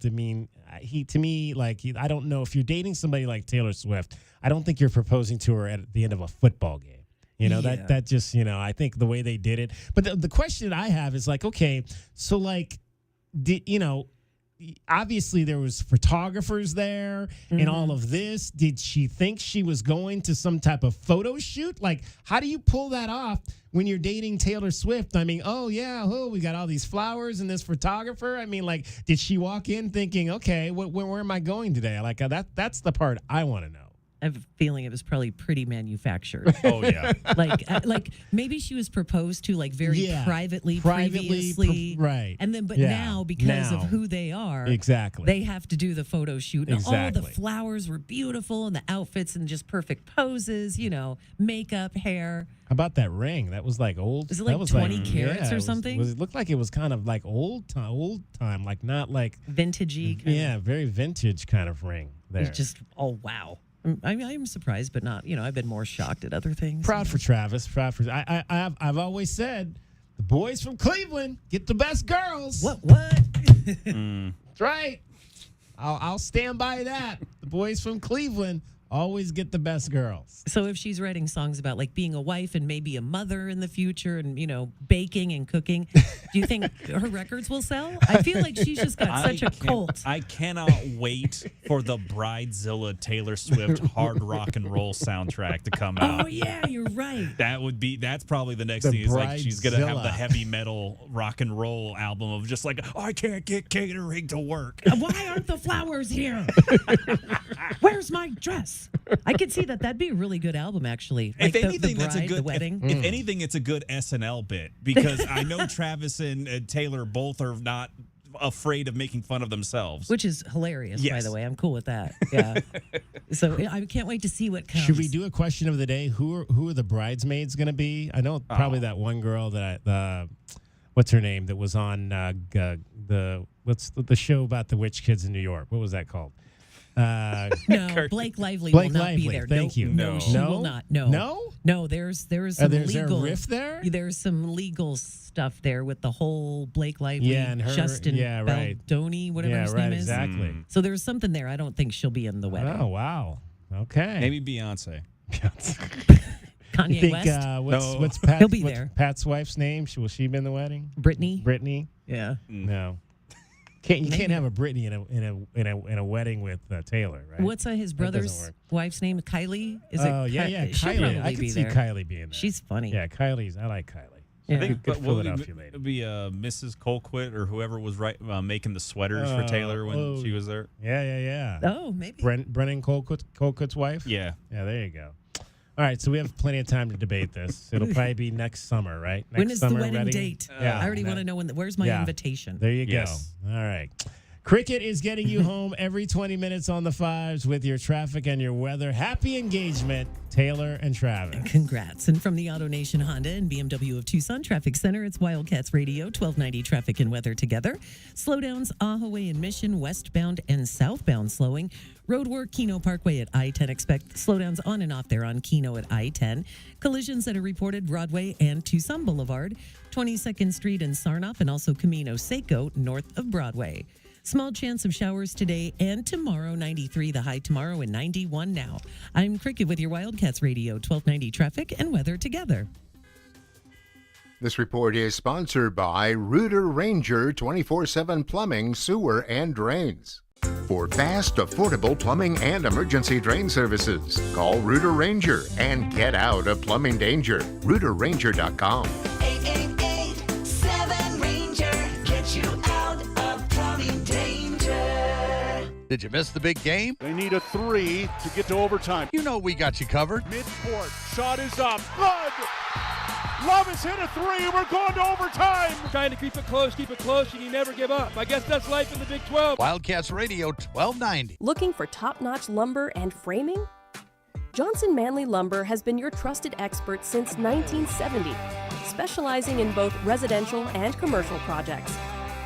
don't know if you're dating somebody like Taylor Swift. I don't think you're proposing to her at the end of a football game. You know, that just, I think the way they did it. But the question I have is like, okay, so like, obviously there was photographers there and all of this. Did she think she was going to some type of photo shoot? Like, how do you pull that off when you're dating Taylor Swift? I mean, we got all these flowers and this photographer. I mean, like, did she walk in thinking, okay, where am I going today? Like, that's the part I want to know. I have a feeling it was probably pretty manufactured. Oh, yeah. like maybe she was proposed to like very privately previously. Right. And then, now because of who they are, exactly, they have to do the photo shoot. And exactly. all the flowers were beautiful and the outfits and just perfect poses, makeup, hair. How about that ring? That was like old. Was it like 20 carats or something? It looked like it was kind of like old time, like not like vintagey. Very vintage kind of ring there. It's just, oh, wow. I'm surprised, but not, I've been more shocked at other things. Proud for Travis. I've always said the boys from Cleveland get the best girls. What? That's right. I'll stand by that. The boys from Cleveland always get the best girls. So if she's writing songs about like being a wife and maybe a mother in the future and, baking and cooking, do you think her records will sell? I feel like she's just got such a cult. I cannot wait for the Bridezilla Taylor Swift hard rock and roll soundtrack to come out. Oh, yeah, you're right. That's probably the next thing. Is like she's going to have the heavy metal rock and roll album of just like, I can't get catering to work. Why aren't the flowers here? Where's my dress? I could see that. That'd be a really good album, actually. Like if anything, the bride, that's a good the wedding. If anything, it's a good SNL bit because I know Travis and Taylor both are not afraid of making fun of themselves, which is hilarious. Yes. By the way, I'm cool with that. Yeah. So I can't wait to see what comes. Should we do a question of the day? Who are the bridesmaids going to be? I know probably that one girl that what's her name that was on what's the show about the witch kids in New York? What was that called? No, Blake Lively will not be there. Thank you. No, she will not. No. There's some there's legal a riff there. There's some legal stuff there with the whole Blake Lively, and her, Justin Baldoni, whatever his name is. Exactly. So there's something there. I don't think she'll be in the wedding. Oh wow. Okay. Maybe Beyonce. Kanye West. What's He'll be there. Pat's wife's name? Will she be in the wedding? Brittany. Yeah. No. You can't have a Britney in a wedding with Taylor, right? What's his brother's wife's name? Kylie? Is it? Kylie. I can see Kylie being there. She's funny. Yeah, I like Kylie. I think good Philadelphia lady. It'd be Mrs. Colquitt or whoever was making the sweaters for Taylor when she was there. Yeah. Oh, maybe. Brennan Colquitt's wife? Yeah. Yeah, there you go. All right, so we have plenty of time to debate this. It'll probably be next summer, right? When is the wedding date? I already want to know where's my invitation. There you go. All right. Cricket is getting you home every 20 minutes on the fives with your traffic and your weather. Happy engagement, Taylor and Travis. Congrats. And from the Auto Nation Honda and BMW of Tucson Traffic Center, it's Wildcats Radio, 1290 traffic and weather together. Slowdowns, Ahaway and Mission, westbound and southbound slowing. Roadwork, Keno Parkway at I-10. Expect slowdowns on and off there on Keno at I-10. Collisions that are reported Broadway and Tucson Boulevard, 22nd Street and Sarnoff, and also Camino Seco north of Broadway. Small chance of showers today and tomorrow, 93 the high tomorrow and 91 now. I'm Cricket with your Wildcats Radio, 1290 traffic and weather together. This report is sponsored by Rooter Ranger 24/7 Plumbing, Sewer, and Drains. For fast, affordable plumbing and emergency drain services, call Rooter Ranger and get out of plumbing danger. RooterRanger.com. 888-7-RANGER. Get you out of plumbing danger. Did you miss the big game? They need a 3 to get to overtime. You know we got you covered. Midcourt. Shot is up. Good. Love has hit a 3. We're going to overtime. Trying to keep it close, and you never give up. I guess that's life in the Big 12. Wildcats Radio 1290. Looking for top-notch lumber and framing? Johnson Manley Lumber has been your trusted expert since 1970, specializing in both residential and commercial projects.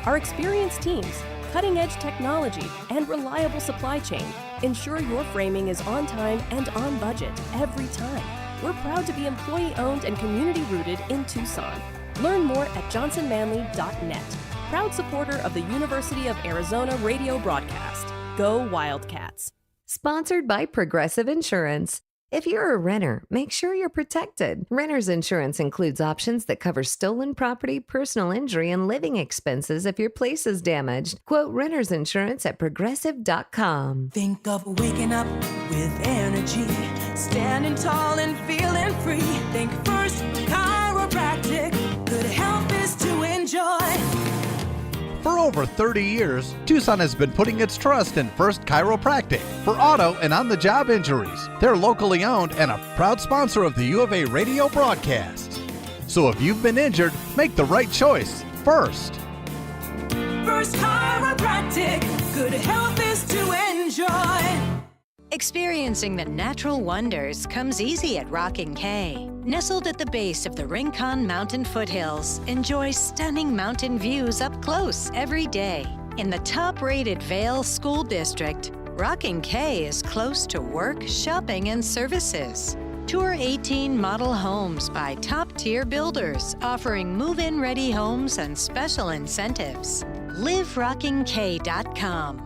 Our experienced teams, cutting-edge technology, and reliable supply chain ensure your framing is on time and on budget every time. We're proud to be employee-owned and community-rooted in Tucson. Learn more at johnsonmanley.net. Proud supporter of the University of Arizona radio broadcast. Go Wildcats. Sponsored by Progressive Insurance. If you're a renter, make sure you're protected. Renter's insurance includes options that cover stolen property, personal injury, and living expenses if your place is damaged. Quote renter's insurance at progressive.com. Think of waking up with energy, standing tall and feeling free. Think First Chiropractic, good health is to enjoy. For over 30 years, Tucson has been putting its trust in First Chiropractic for auto and on-the-job injuries. They're locally owned and a proud sponsor of the U of A radio broadcast. So if you've been injured, make the right choice first. First Chiropractic, good health is to enjoy. Experiencing the natural wonders comes easy at Rockin' K. Nestled at the base of the Rincon Mountain foothills, enjoy stunning mountain views up close every day. In the top-rated Vail School District, Rockin' K is close to work, shopping, and services. Tour 18 model homes by top-tier builders, offering move-in ready homes and special incentives. LiveRockingK.com.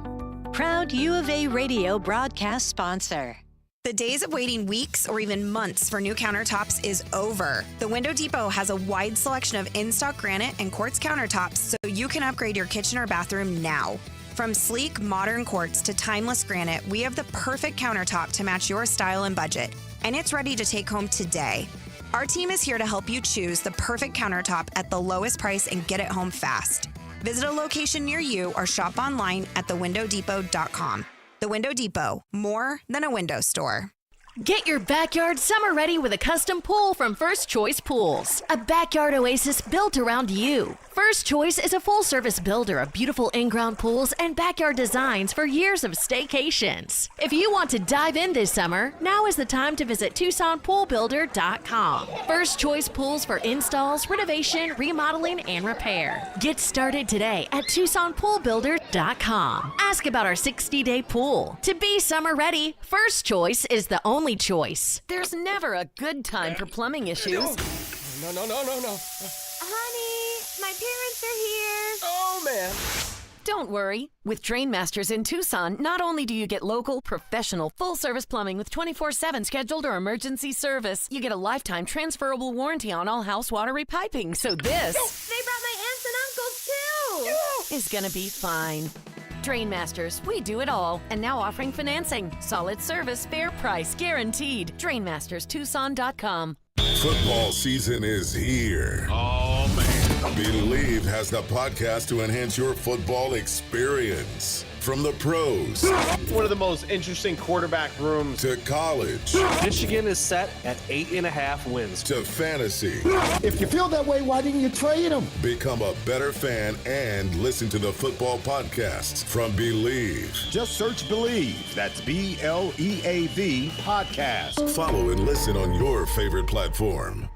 Proud U of A radio broadcast sponsor. The days of waiting weeks or even months for new countertops is over. The Window Depot has a wide selection of in-stock granite and quartz countertops so you can upgrade your kitchen or bathroom now. From sleek, modern quartz to timeless granite, we have the perfect countertop to match your style and budget. And it's ready to take home today. Our team is here to help you choose the perfect countertop at the lowest price and get it home fast. Visit a location near you or shop online at thewindow.depot.com. The Window Depot, more than a window store. Get your backyard summer ready with a custom pool from First Choice Pools. A backyard oasis built around you. First Choice is a full-service builder of beautiful in-ground pools and backyard designs for years of staycations. If you want to dive in this summer, now is the time to visit TucsonPoolBuilder.com. First Choice Pools for installs, renovation, remodeling, and repair. Get started today at TucsonPoolBuilder.com. Ask about our 60-day pool. To be summer ready, First Choice is the only choice. There's never a good time for plumbing issues. No. Honey, my parents are here. Oh, man. Don't worry. With Drain Masters in Tucson, not only do you get local, professional, full-service plumbing with 24/7 scheduled or emergency service, you get a lifetime transferable warranty on all house water repiping. So this... They brought my aunts and uncles, too. ...is gonna be fine. Drain Masters, we do it all. And now offering financing. Solid service, fair price, guaranteed. DrainMastersTucson.com. Football season is here. Oh, man. Believe has the podcast to enhance your football experience. From the pros. One of the most interesting quarterback rooms. To college. Michigan is set at 8.5 wins. To fantasy. If you feel that way, why didn't you trade him? Become a better fan and listen to the football podcasts from Believe. Just search Believe. That's BLEAV podcast. Follow and listen on your favorite platform.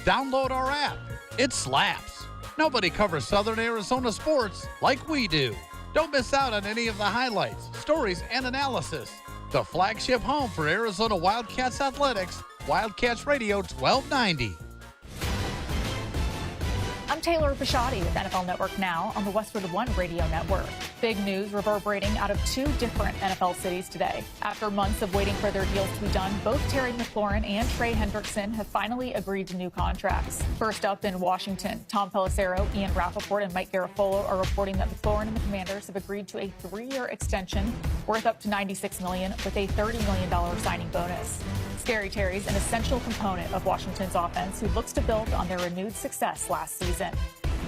Download our app. It slaps. Nobody covers Southern Arizona sports like we do. Don't miss out on any of the highlights, stories, and analysis. The flagship home for Arizona Wildcats athletics, Wildcats Radio 1290. I'm Taylor Bisciotti with NFL Network Now on the Westwood One Radio Network. big news reverberating out of two different NFL cities today. After months of waiting for their deals to be done, both Terry McLaurin and Trey Hendrickson have finally agreed to new contracts. First up in Washington, Tom Pelissero, Ian Rappaport, and Mike Garafolo are reporting that McLaurin and the Commanders have agreed to a 3-year extension worth up to $96 million with a $30 million signing bonus. Scary Terry's an essential component of Washington's offense who looks to build on their renewed success last season.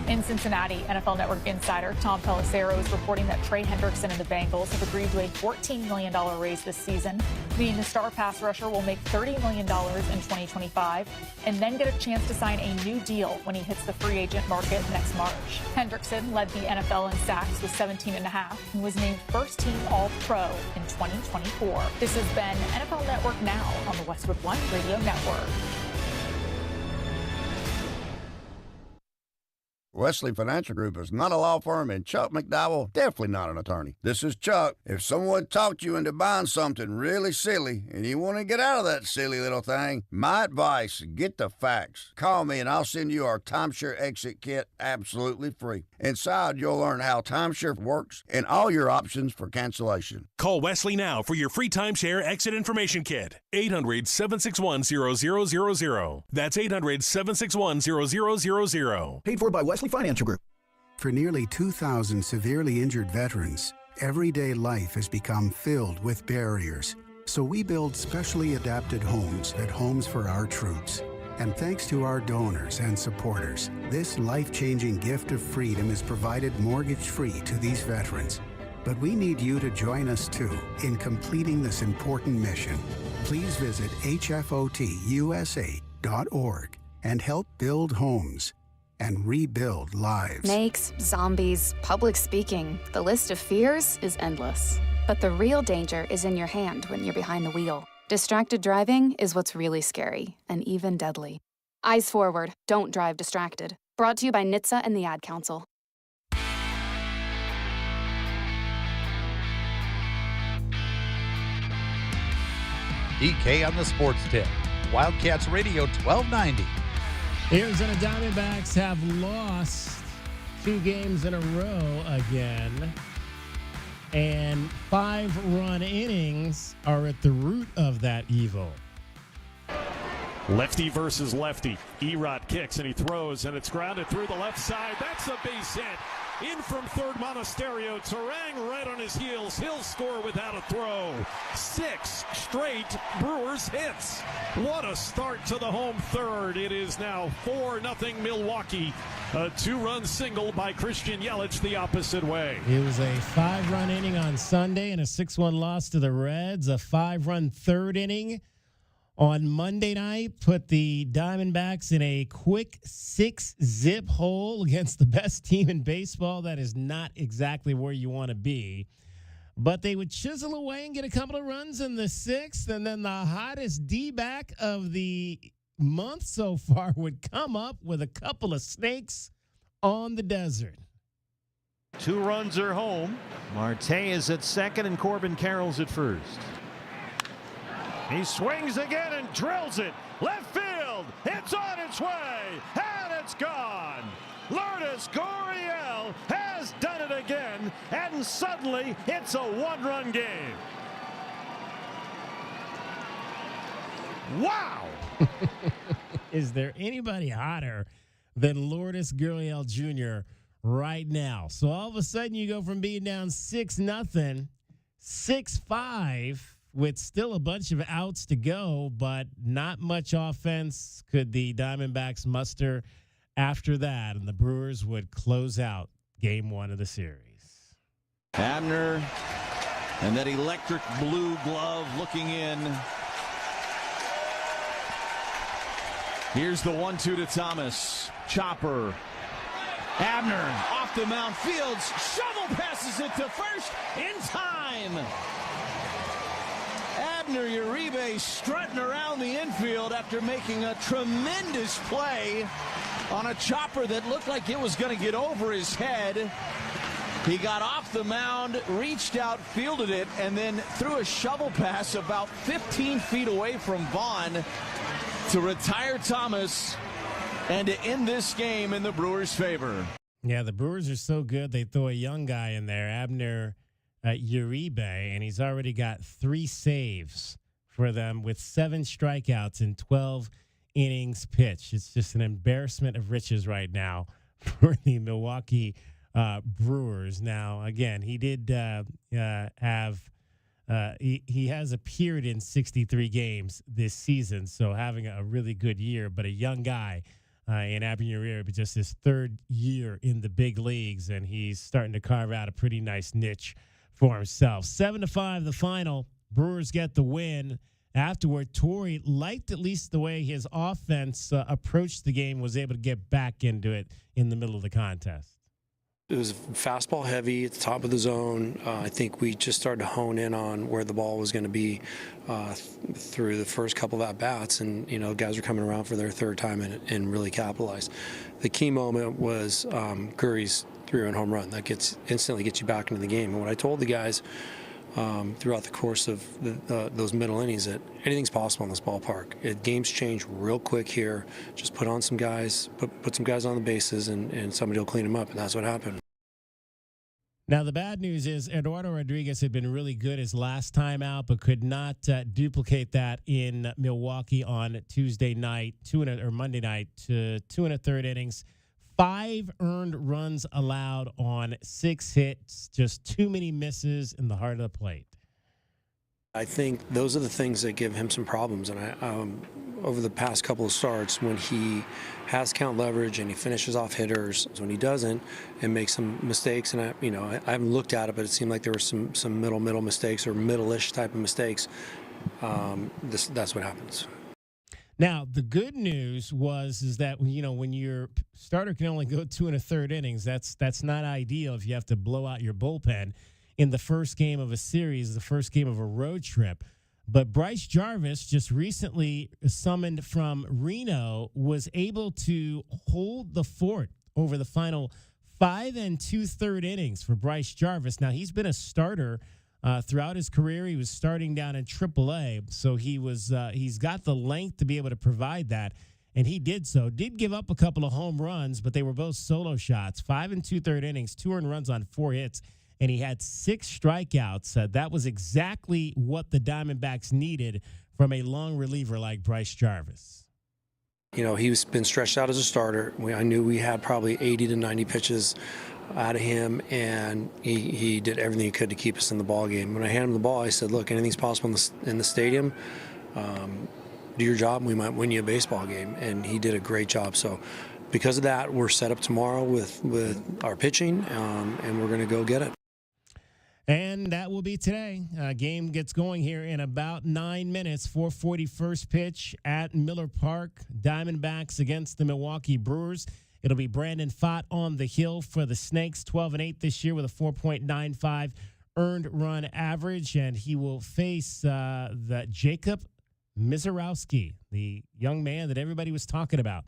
In Cincinnati, NFL Network insider Tom Pelissero is reporting that Trey Hendrickson and the Bengals have agreed to a $14 million raise this season, meaning the star pass rusher will make $30 million in 2025 and then get a chance to sign a new deal when he hits the free agent market next March. Hendrickson led the NFL in sacks with 17.5 and was named first team All-Pro in 2024. This has been NFL Network Now on the Westwood One Radio Network. Wesley Financial Group is not a law firm, and Chuck McDowell, definitely not an attorney. This is Chuck. If someone talked you into buying something really silly and you want to get out of that silly little thing, my advice, get the facts. Call me and I'll send you our timeshare exit kit absolutely free. Inside, you'll learn how timeshare works and all your options for cancellation. Call Wesley now for your free timeshare exit information kit. 800-761-0000. That's 800-761-0000. Paid for by Wesley Financial Group. For nearly 2,000 severely injured veterans, everyday life has become filled with barriers. So we build specially adapted homes at Homes for Our Troops. And thanks to our donors and supporters, this life-changing gift of freedom is provided mortgage-free to these veterans. But we need you to join us too in completing this important mission. Please visit hfotusa.org and help build homes and rebuild lives. Snakes, zombies, public speaking. The list of fears is endless. But the real danger is in your hand when you're behind the wheel. Distracted driving is what's really scary and even deadly. Eyes forward, don't drive distracted. Brought to you by NHTSA and the Ad Council. DK on the Sports Tip. Wildcats Radio 1290. The Arizona Diamondbacks have lost 2 games in a row again. And 5-run innings are at the root of that evil. Lefty versus lefty. Erod kicks and he throws, and it's grounded through the left side. That's a base hit. In from third, Monasterio. Terang right on his heels. He'll score without a throw. 6 straight Brewers hits. What a start to the home third. It is now 4-0 Milwaukee. A 2-run single by Christian Yelich the opposite way. It was a 5-run inning on Sunday and a 6-1 loss to the Reds. A 5-run third inning on Monday night put the Diamondbacks in a quick 6-zip hole against the best team in baseball. That is not exactly where you want to be. But they would chisel away and get a couple of runs in the 6th, and then the hottest D-back of the month so far would come up with a couple of snakes on the desert. 2 runs are home. Marte is at second and Corbin Carroll's at first. He swings again and drills it. Left field. It's on its way. And it's gone. Lourdes Gurriel has done it again. And suddenly it's a 1-run game. Wow. Is there anybody hotter than Lourdes Gurriel Jr. right now? So all of a sudden you go from being down 6-0, 6-5, with still a bunch of outs to go, but not much offense could the Diamondbacks muster after that, and the Brewers would close out Game 1 of the series. Abner and that electric blue glove looking in. Here's the 1-2 to Thomas. Chopper. Abner off the mound. Fields shovel passes it to first in time. Abner Uribe strutting around the infield after making a tremendous play on a chopper that looked like it was going to get over his head. He got off the mound, reached out, fielded it, and then threw a shovel pass about 15 feet away from Vaughn to retire Thomas and to end this game in the Brewers' favor. Yeah, the Brewers are so good. They throw a young guy in there, Abner Uribe, and he's already got 3 saves for them with 7 strikeouts in 12 innings pitched. It's just an embarrassment of riches right now for the Milwaukee Brewers. Now, again, he did have he has appeared in 63 games this season, so having a really good year, but a young guy in Abner Uribe, just his 3rd year in the big leagues, and he's starting to carve out a pretty nice niche for himself. 7-5, the final. Brewers get the win. Afterward, Torrey liked at least the way his offense approached the game, was able to get back into it in the middle of the contest. It was fastball heavy at the top of the zone. I think we just started to hone in on where the ball was going to be through the first couple of at-bats, and, guys were coming around for their 3rd time and really capitalized. The key moment was Curry's 3-run home run. That instantly gets you back into the game. And what I told the guys throughout the course of those middle innings, that anything's possible in this ballpark. Games change real quick here. Just put on some guys, put some guys on the bases, and somebody will clean them up, and that's what happened. Now, the bad news is Eduardo Rodriguez had been really good his last time out, but could not duplicate that in Milwaukee on Tuesday night, Monday night, 2 1/3 innings. 5 earned runs allowed on 6 hits, just too many misses in the heart of the plate. I think those are the things that give him some problems. And over the past couple of starts, when he has count leverage and he finishes off hitters, when he doesn't and makes some mistakes, and I haven't looked at it, but it seemed like there were some middle mistakes or middle-ish type of mistakes. That's what happens. Now, the good news is that, when your starter can only go 2 1/3 innings, that's not ideal if you have to blow out your bullpen in the first game of a series, the first game of a road trip. But Bryce Jarvis, just recently summoned from Reno, was able to hold the fort over the final 5 2/3 innings for Bryce Jarvis. Now, he's been a starter throughout his career. He was starting down in AAA, so he's got the length to be able to provide that, and he did so. Did give up a couple of home runs, but they were both solo shots. 5 2/3 innings, 2 earned runs on 4 hits, and he had 6 strikeouts. That was exactly what the Diamondbacks needed from a long reliever like Bryce Jarvis. He's been stretched out as a starter. I knew we had probably 80 to 90 pitches out of him, and he did everything he could to keep us in the ball game. When I handed him the ball, I said, look, anything's possible in the stadium. Do your job, and we might win you a baseball game. And he did a great job. So because of that, we're set up tomorrow with our pitching, and we're going to go get it. And that will be today. Game gets going here in about 9 minutes. 4:40 first pitch at Miller Park. Diamondbacks against the Milwaukee Brewers. It'll be Brandon Pfaadt on the hill for the Snakes, 12-8 this year with a 4.95 earned run average, and he will face the Jacob Mizorowski, the young man that everybody was talking about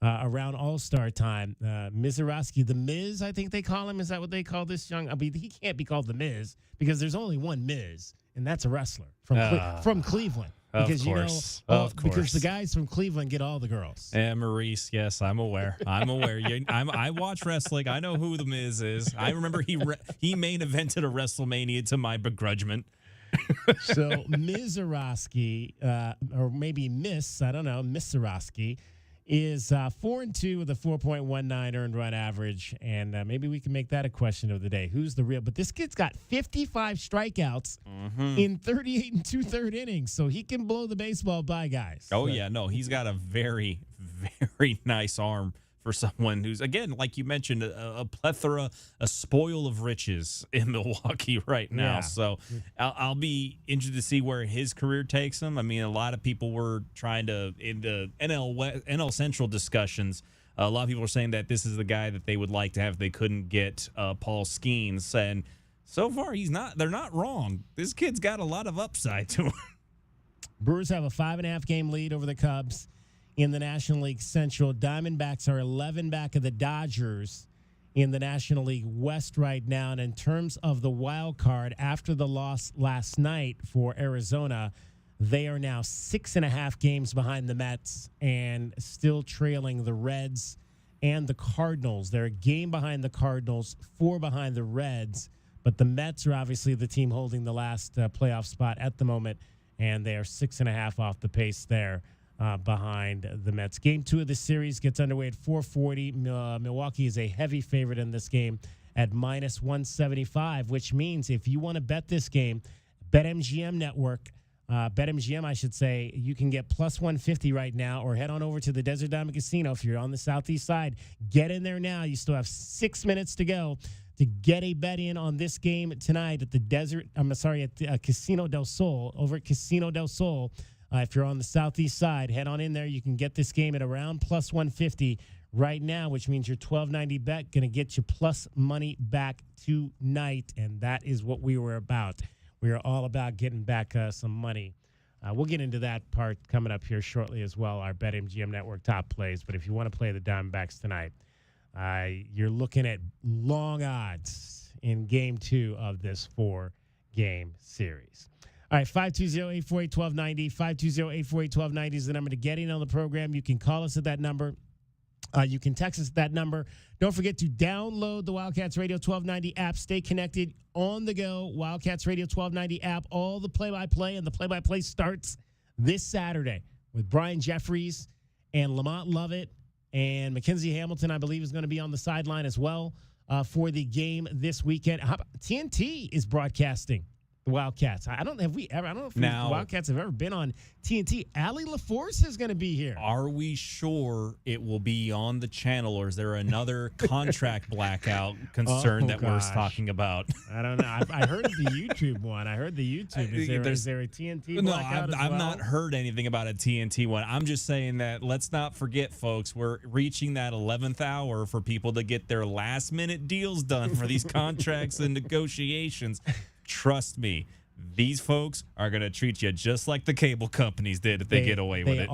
around All-Star time. Mizorowski, the Miz, I think they call him. Is that what they call this young? I mean, he can't be called the Miz because there's only one Miz, and that's a wrestler from Cleveland. Because because the guys from Cleveland get all the girls. And Maurice, yes, I'm aware. I watch wrestling. I know who the Miz is. I remember he main evented a WrestleMania to my begrudgment. So Mizorowski, or maybe Miss, I don't know, Mizorowski, is 4-2 with a 4.19 earned run average, and maybe we can make that a question of the day. Who's the real? But this kid's got 55 strikeouts in 38 2/3 innings, so he can blow the baseball by guys. Oh, yeah, no, he's got a very, very nice arm for someone who's, again, like you mentioned, a plethora, a spoil of riches in Milwaukee right now. Yeah. So I'll be interested to see where his career takes him. I mean, a lot of people were trying to, in the NL Central discussions, a lot of people were saying that this is the guy that they would like to have if they couldn't get Paul Skeens. And so far, they're not wrong. This kid's got a lot of upside to him. Brewers have a 5.5 game lead over the Cubs in the National League Central. Diamondbacks are 11 back of the Dodgers in the National League West right now. And in terms of the wild card, after the loss last night for Arizona, they are now 6.5 games behind the Mets and still trailing the Reds and the Cardinals. They're a game behind the Cardinals, 4 behind the Reds. But the Mets are obviously the team holding the last playoff spot at the moment, and they are 6.5 off the pace there behind the Mets. Game 2 of the series gets underway at 4:40. Milwaukee is a heavy favorite in this game at -175, which means if you want to bet this game, BetMGM Network, BetMGM, I should say, you can get +150 right now, or head on over to the Desert Diamond Casino if you're on the southeast side. Get in there now. You still have 6 minutes to go to get a bet in on this game tonight at the Casino del Sol, over at Casino del Sol. If you're on the southeast side, head on in there. You can get this game at around +150 right now, which means your $12.90 bet going to get you plus money back tonight, and that is what we were about. We are all about getting back some money. We'll get into that part coming up here shortly as well, our BetMGM Network top plays. But if you want to play the Diamondbacks tonight, you're looking at long odds in Game 2 of this 4-game series. All right, 520-848-1290. 520-848-1290 is the number to get in on the program. You can call us at that number. You can text us at that number. Don't forget to download the Wildcats Radio 1290 app. Stay connected on the go. Wildcats Radio 1290 app. All the play-by-play, and the play-by-play starts this Saturday with Brian Jeffries and Lamont Lovett. And Mackenzie Hamilton, I believe, is going to be on the sideline as well for the game this weekend. TNT is broadcasting the Wildcats. I don't know if the Wildcats have ever been on TNT. Allie LaForce is going to be here. Are we sure it will be on the channel, or is there another contract blackout concern we're talking about? I don't know. I heard the YouTube one. I heard the YouTube. Is there a TNT blackout as well? I've not heard anything about a TNT one. I'm just saying that let's not forget, folks, we're reaching that 11th hour for people to get their last-minute deals done for these contracts and negotiations. Trust me, these folks are going to treat you just like the cable companies did if they get away with it.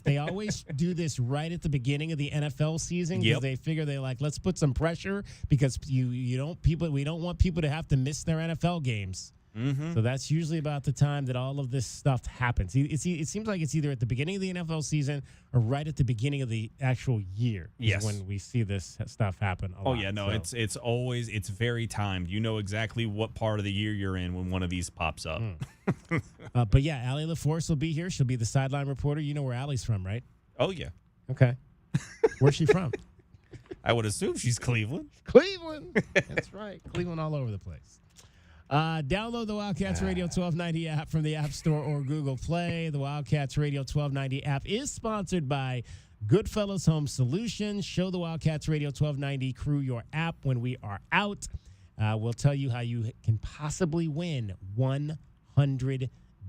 They always do this right at the beginning of the NFL season because they figure let's put some pressure because we don't want people to have to miss their NFL games. Mm-hmm. So that's usually about the time that all of this stuff happens. It seems like it's either at the beginning of the NFL season or right at the beginning of the actual year. Yes, when we see this stuff happen. It's always very timed. You know exactly what part of the year you're in when one of these pops up. But yeah, Allie LaForce will be here. She'll be the sideline reporter. You know where Allie's from, right? Oh yeah. Okay. Where's she from? I would assume she's Cleveland. Cleveland. That's right. Cleveland all over the place. Download the Wildcats Radio 1290 app from the App Store or Google Play. The Wildcats Radio 1290 app is sponsored by Goodfellas Home Solutions. Show the Wildcats Radio 1290 crew your app when we are out. We'll tell you how you can possibly win $100.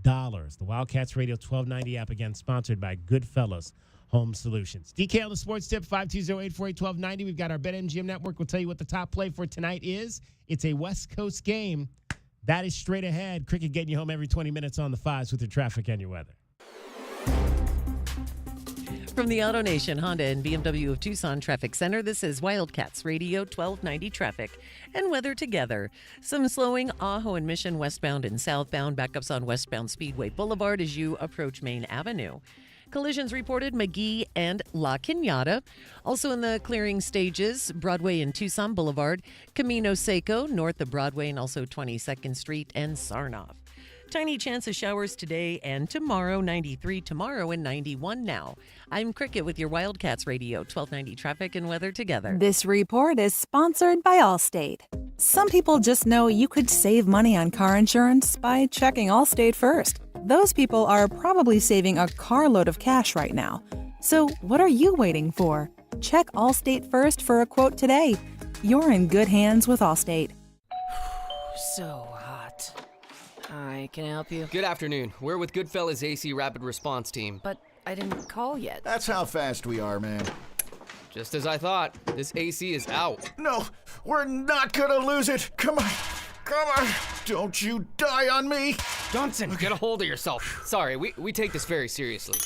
The Wildcats Radio 1290 app, again, sponsored by Goodfellas Home Solutions. DK on the Sports Tip, 520-848-1290. We've got our BetMGM Network. We'll tell you what the top play for tonight is. It's a West Coast game. That is straight ahead. Cricket getting you home every 20 minutes on the fives with your traffic and your weather. From the Auto Nation Honda and BMW of Tucson Traffic Center, this is Wildcats Radio 1290 traffic and weather together. Some slowing Ajo and Mission westbound and southbound. Backups on westbound Speedway Boulevard as you approach Main Avenue. Collisions reported McGee and La Cañada. Also in the clearing stages, Broadway and Tucson Boulevard, Camino Seco, north of Broadway, and also 22nd Street and Sarnoff. Tiny chance of showers today and tomorrow, 93 tomorrow and 91 now. I'm Cricket with your Wildcats Radio 1290 traffic and weather together. This report is sponsored by Allstate. Some people just know you could save money on car insurance by checking Allstate first. Those people are probably saving a carload of cash right now. So what are you waiting for? Check Allstate first for a quote today. You're in good hands with Allstate. So hot. Hi, can I help you? Good afternoon. We're with Goodfellas AC Rapid Response Team. But I didn't call yet. That's how fast we are, man. Just as I thought. This AC is out. No, we're not gonna lose it. Come on. Don't you die on me. Johnson, get a hold of yourself. Sorry, we take this very seriously.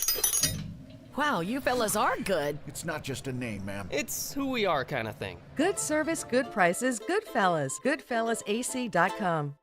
Wow, you fellas are good. It's not just a name, ma'am. It's who we are kind of thing. Good service, good prices, Goodfellas. GoodfellasAC.com.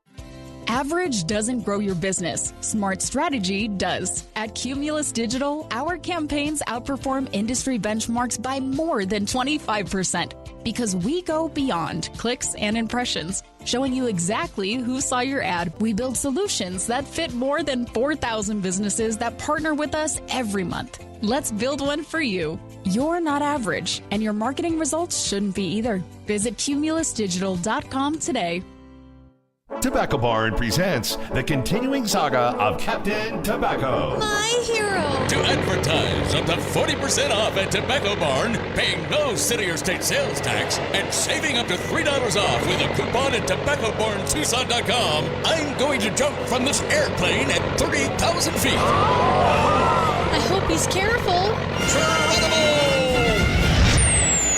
Average doesn't grow your business. Smart strategy does. At Cumulus Digital, our campaigns outperform industry benchmarks by more than 25% because we go beyond clicks and impressions. Showing you exactly who saw your ad, we build solutions that fit more than 4,000 businesses that partner with us every month. Let's build one for you. You're not average, and your marketing results shouldn't be either. Visit cumulusdigital.com today. Tobacco Barn presents the continuing saga of Captain Tobacco. My hero! To advertise up to 40% off at Tobacco Barn, paying no city or state sales tax, and saving up to $3 off with a coupon at tobaccobarntucson.com, I'm going to jump from this airplane at 30,000 feet. I hope he's careful.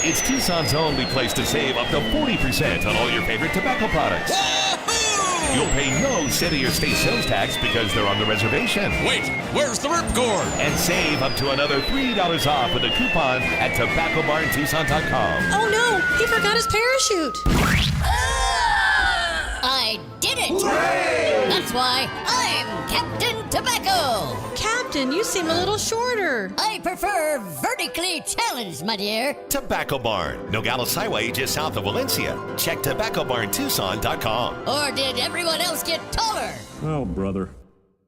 It's Tucson's only place to save up to 40% on all your favorite tobacco products. You'll pay no city or state sales tax because they're on the reservation. Wait, where's the ripcord? And save up to another $3 off with a coupon at tobaccobarntucson.com. Oh no, he forgot his parachute. I did it! Hooray! That's why I'm Captain Tobacco! Captain, you seem a little shorter. I prefer vertically challenged, my dear. Tobacco Barn, Nogales Highway just south of Valencia. Check tobaccobarntucson.com. Or did everyone else get taller? Oh, brother.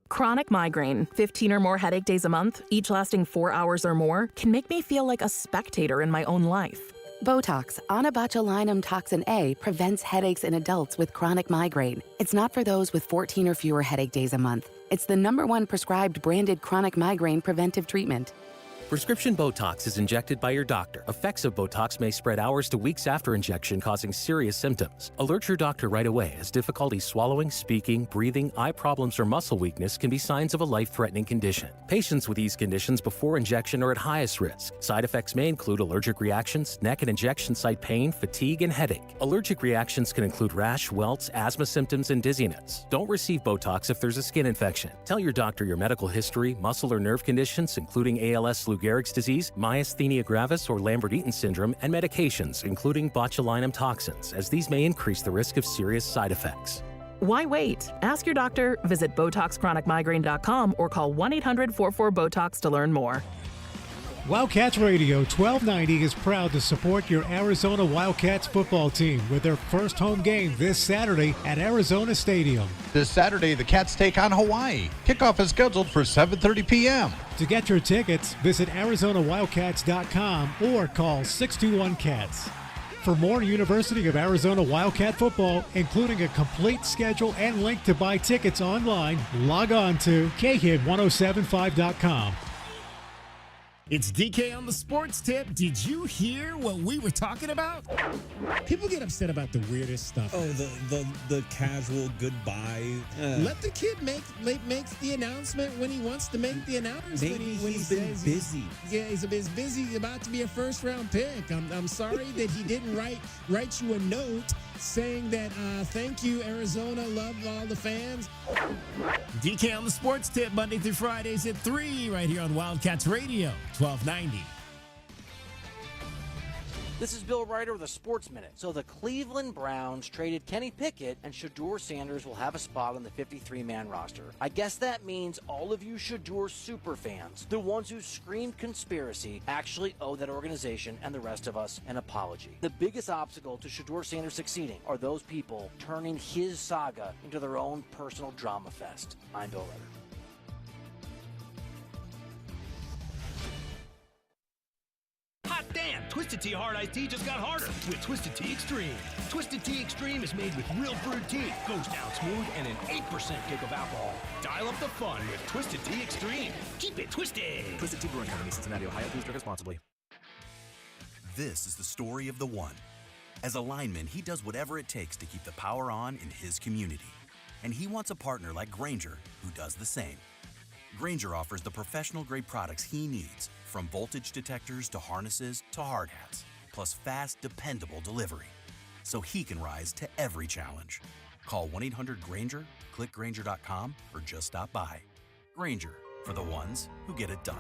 Chronic migraine, 15 or more headache days a month, each lasting 4 hours or more, can make me feel like a spectator in my own life. Botox, onabotulinum toxin A, prevents headaches in adults with chronic migraine. It's not for those with 14 or fewer headache days a month. It's the #1 prescribed branded chronic migraine preventive treatment. Prescription Botox is injected by your doctor. Effects of Botox may spread hours to weeks after injection, causing serious symptoms. Alert your doctor right away, as difficulty swallowing, speaking, breathing, eye problems, or muscle weakness can be signs of a life-threatening condition. Patients with these conditions before injection are at highest risk. Side effects may include allergic reactions, neck and injection site pain, fatigue, and headache. Allergic reactions can include rash, welts, asthma symptoms, and dizziness. Don't receive Botox if there's a skin infection. Tell your doctor your medical history, muscle or nerve conditions, including ALS, Lou Gehrig's disease, myasthenia gravis, or Lambert-Eaton syndrome, and medications, including botulinum toxins, as these may increase the risk of serious side effects. Why wait? Ask your doctor, visit BotoxChronicMigraine.com, or call 1-800-44-BOTOX to learn more. Wildcats Radio 1290 is proud to support your Arizona Wildcats football team with their first home game this Saturday at Arizona Stadium. This Saturday, the Cats take on Hawaii. Kickoff is scheduled for 7:30 p.m. To get your tickets, visit ArizonaWildcats.com or call 621-CATS. For more University of Arizona Wildcat football, including a complete schedule and link to buy tickets online, log on to KHID1075.com. It's DK on the sports tip. Did you hear what we were talking about? People get upset about the weirdest stuff. Oh, the casual goodbye. Let the kid make the announcement when he wants to make the announcement. Maybe he's been busy. He's busy about to be a first-round pick. I'm sorry that he didn't write you a note saying that thank you, Arizona, love all the fans. DK on the sports tip, Monday through Fridays at 3 right here on Wildcats Radio 1290. This is Bill Ryder with a Sports Minute. So the Cleveland Browns traded Kenny Pickett, and Shedeur Sanders will have a spot on the 53-man roster. I guess that means all of you Shedeur super fans, the ones who screamed conspiracy, actually owe that organization and the rest of us an apology. The biggest obstacle to Shedeur Sanders succeeding are those people turning his saga into their own personal drama fest. I'm Bill Ryder. Hot damn! Twisted Tea Hard Iced Tea just got harder with Twisted Tea Extreme. Twisted Tea Extreme is made with real brewed tea, goes down smooth, and an 8% kick of alcohol. Dial up the fun with Twisted Tea Extreme. Keep it twisted! Twisted Tea Brewing Company, Cincinnati, Ohio. Please drink responsibly. This is the story of the one. As a lineman, he does whatever it takes to keep the power on in his community. And he wants a partner like Grainger who does the same. Grainger offers the professional-grade products he needs, from voltage detectors to harnesses to hard hats, plus fast, dependable delivery, so he can rise to every challenge. Call 1-800-GRAINGER, click Grainger.com, or just stop by. Grainger, for the ones who get it done.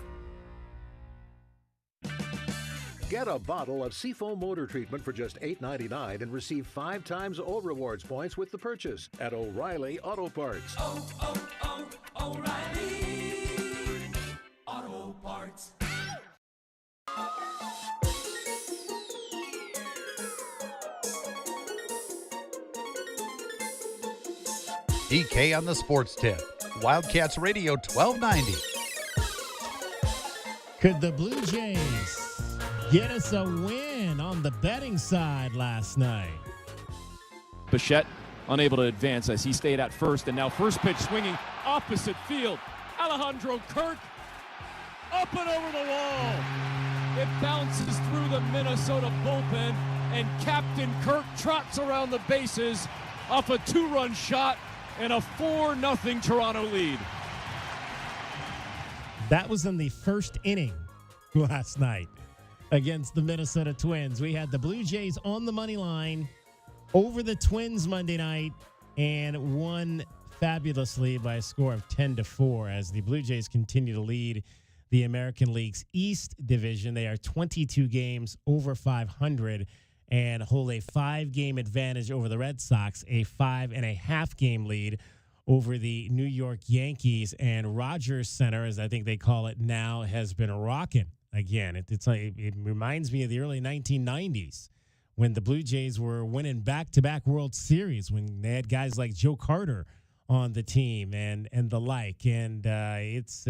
Get a bottle of Seafoam motor treatment for just $8.99 and receive 5 times O rewards points with the purchase at O'Reilly Auto Parts. O'Reilly Auto Parts. DK on the Sports Tip. Wildcats Radio 1290. Could the Blue Jays get us a win on the betting side last night? Bichette unable to advance as he stayed at first, and now first pitch swinging opposite field. Alejandro Kirk up and over the wall. It bounces through the Minnesota bullpen, and Captain Kirk trots around the bases off a 2-run shot and a 4-0 Toronto lead. That was in the first inning last night against the Minnesota Twins. We had the Blue Jays on the money line over the Twins Monday night and won fabulously by a score of 10-4 as the Blue Jays continue to lead the American League's East Division. They are 22 games over 500 and hold a 5-game advantage over the Red Sox, a 5.5-game lead over the New York Yankees. And Rogers Center, as I think they call it now, has been rocking again. It reminds me of the early 1990s when the Blue Jays were winning back-to-back World Series, when they had guys like Joe Carter on the team and the like. And it's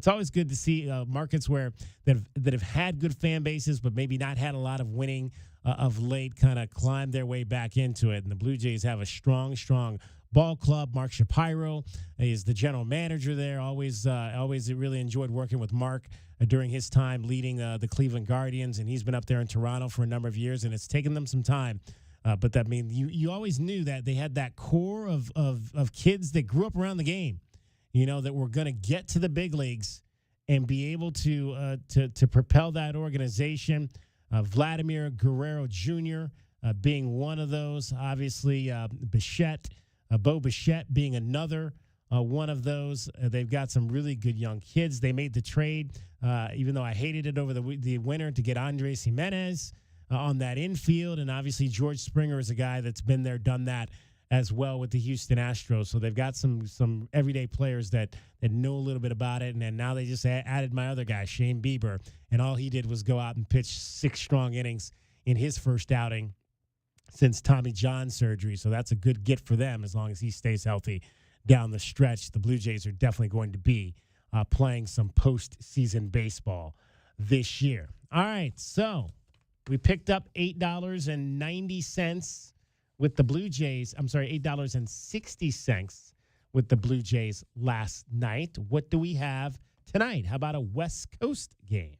always good to see markets where that have had good fan bases but maybe not had a lot of winning of late kind of climb their way back into it. And the Blue Jays have a strong ball club. Mark Shapiro is the general manager there. Always really enjoyed working with Mark during his time leading the Cleveland Guardians, and he's been up there in Toronto for a number of years, and it's taken them some time. But that means you always knew that they had that core of kids that grew up around the game, that were going to get to the big leagues and be able to propel that organization. Vladimir Guerrero Jr. Being one of those, obviously Bichette, Bo Bichette being another one of those. They've got some really good young kids. They made the trade, even though I hated it over the winter, to get Andres Jimenez on that infield. And obviously George Springer is a guy that's been there, done that as well with the Houston Astros. So they've got some everyday players that know a little bit about it. And then now they just added my other guy, Shane Bieber. And all he did was go out and pitch 6 strong innings in his first outing since Tommy John surgery. So that's a good get for them as long as he stays healthy down the stretch. The Blue Jays are definitely going to be playing some postseason baseball this year. All right, so we picked up $8.90 with the Blue Jays. I'm sorry, $8.60 with the Blue Jays last night. What do we have tonight? How about a West Coast game?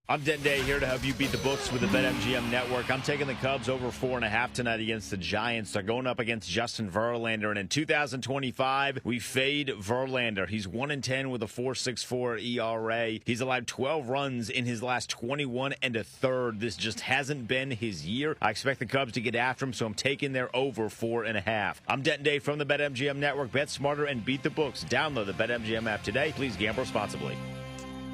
I'm Denton Day here to help you beat the books with the BetMGM Network. I'm taking the Cubs over 4.5 tonight against the Giants. They're going up against Justin Verlander. And in 2025, we fade Verlander. He's 1-10 with a 4.64 ERA. He's allowed 12 runs in his last 21 1/3. This just hasn't been his year. I expect the Cubs to get after him, so I'm taking their over 4.5. I'm Denton Day from the BetMGM Network. Bet smarter and beat the books. Download the BetMGM app today. Please gamble responsibly.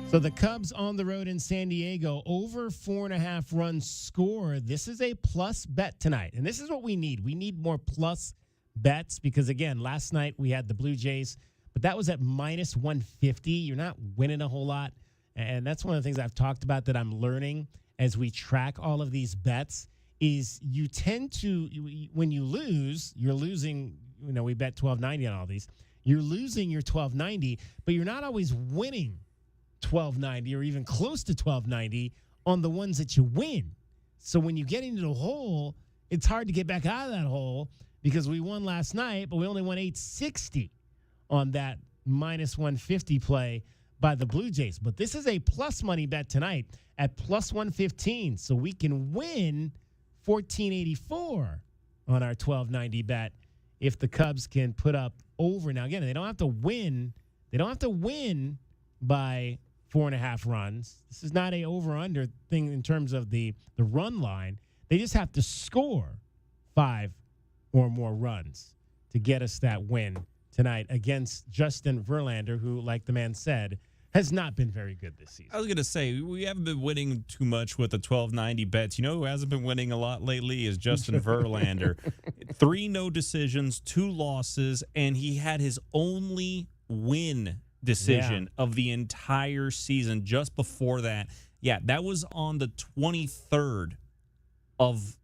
So the Cubs on the road in San Diego, over 4.5 runs scored. This is a plus bet tonight. And this is what we need. We need more plus bets because, again, last night we had the Blue Jays, but that was at minus 150. You're not winning a whole lot. And that's one of the things I've talked about that I'm learning as we track all of these bets is you tend to, when you lose, you're losing, we bet $12.90 on all these. You're losing your $12.90, but you're not always winning $12.90 or even close to $12.90 on the ones that you win. So when you get into the hole, it's hard to get back out of that hole because we won last night, but we only won $8.60 on that minus 150 play by the Blue Jays. But this is a plus money bet tonight at plus 115, so we can win $14.84 on our $12.90 bet if the Cubs can put up over. Now, again, they don't have to win. They don't have to win by 4.5 runs. This is not a over-under thing in terms of the run line. They just have to score 5 or more runs to get us that win tonight against Justin Verlander, who, like the man said, has not been very good this season. I was going to say, we haven't been winning too much with the 1290 bets. You know who hasn't been winning a lot lately is Justin Verlander. 3 no decisions, 2 losses, and he had his only win decision of the entire season just before that. Yeah, that was on the 23rd of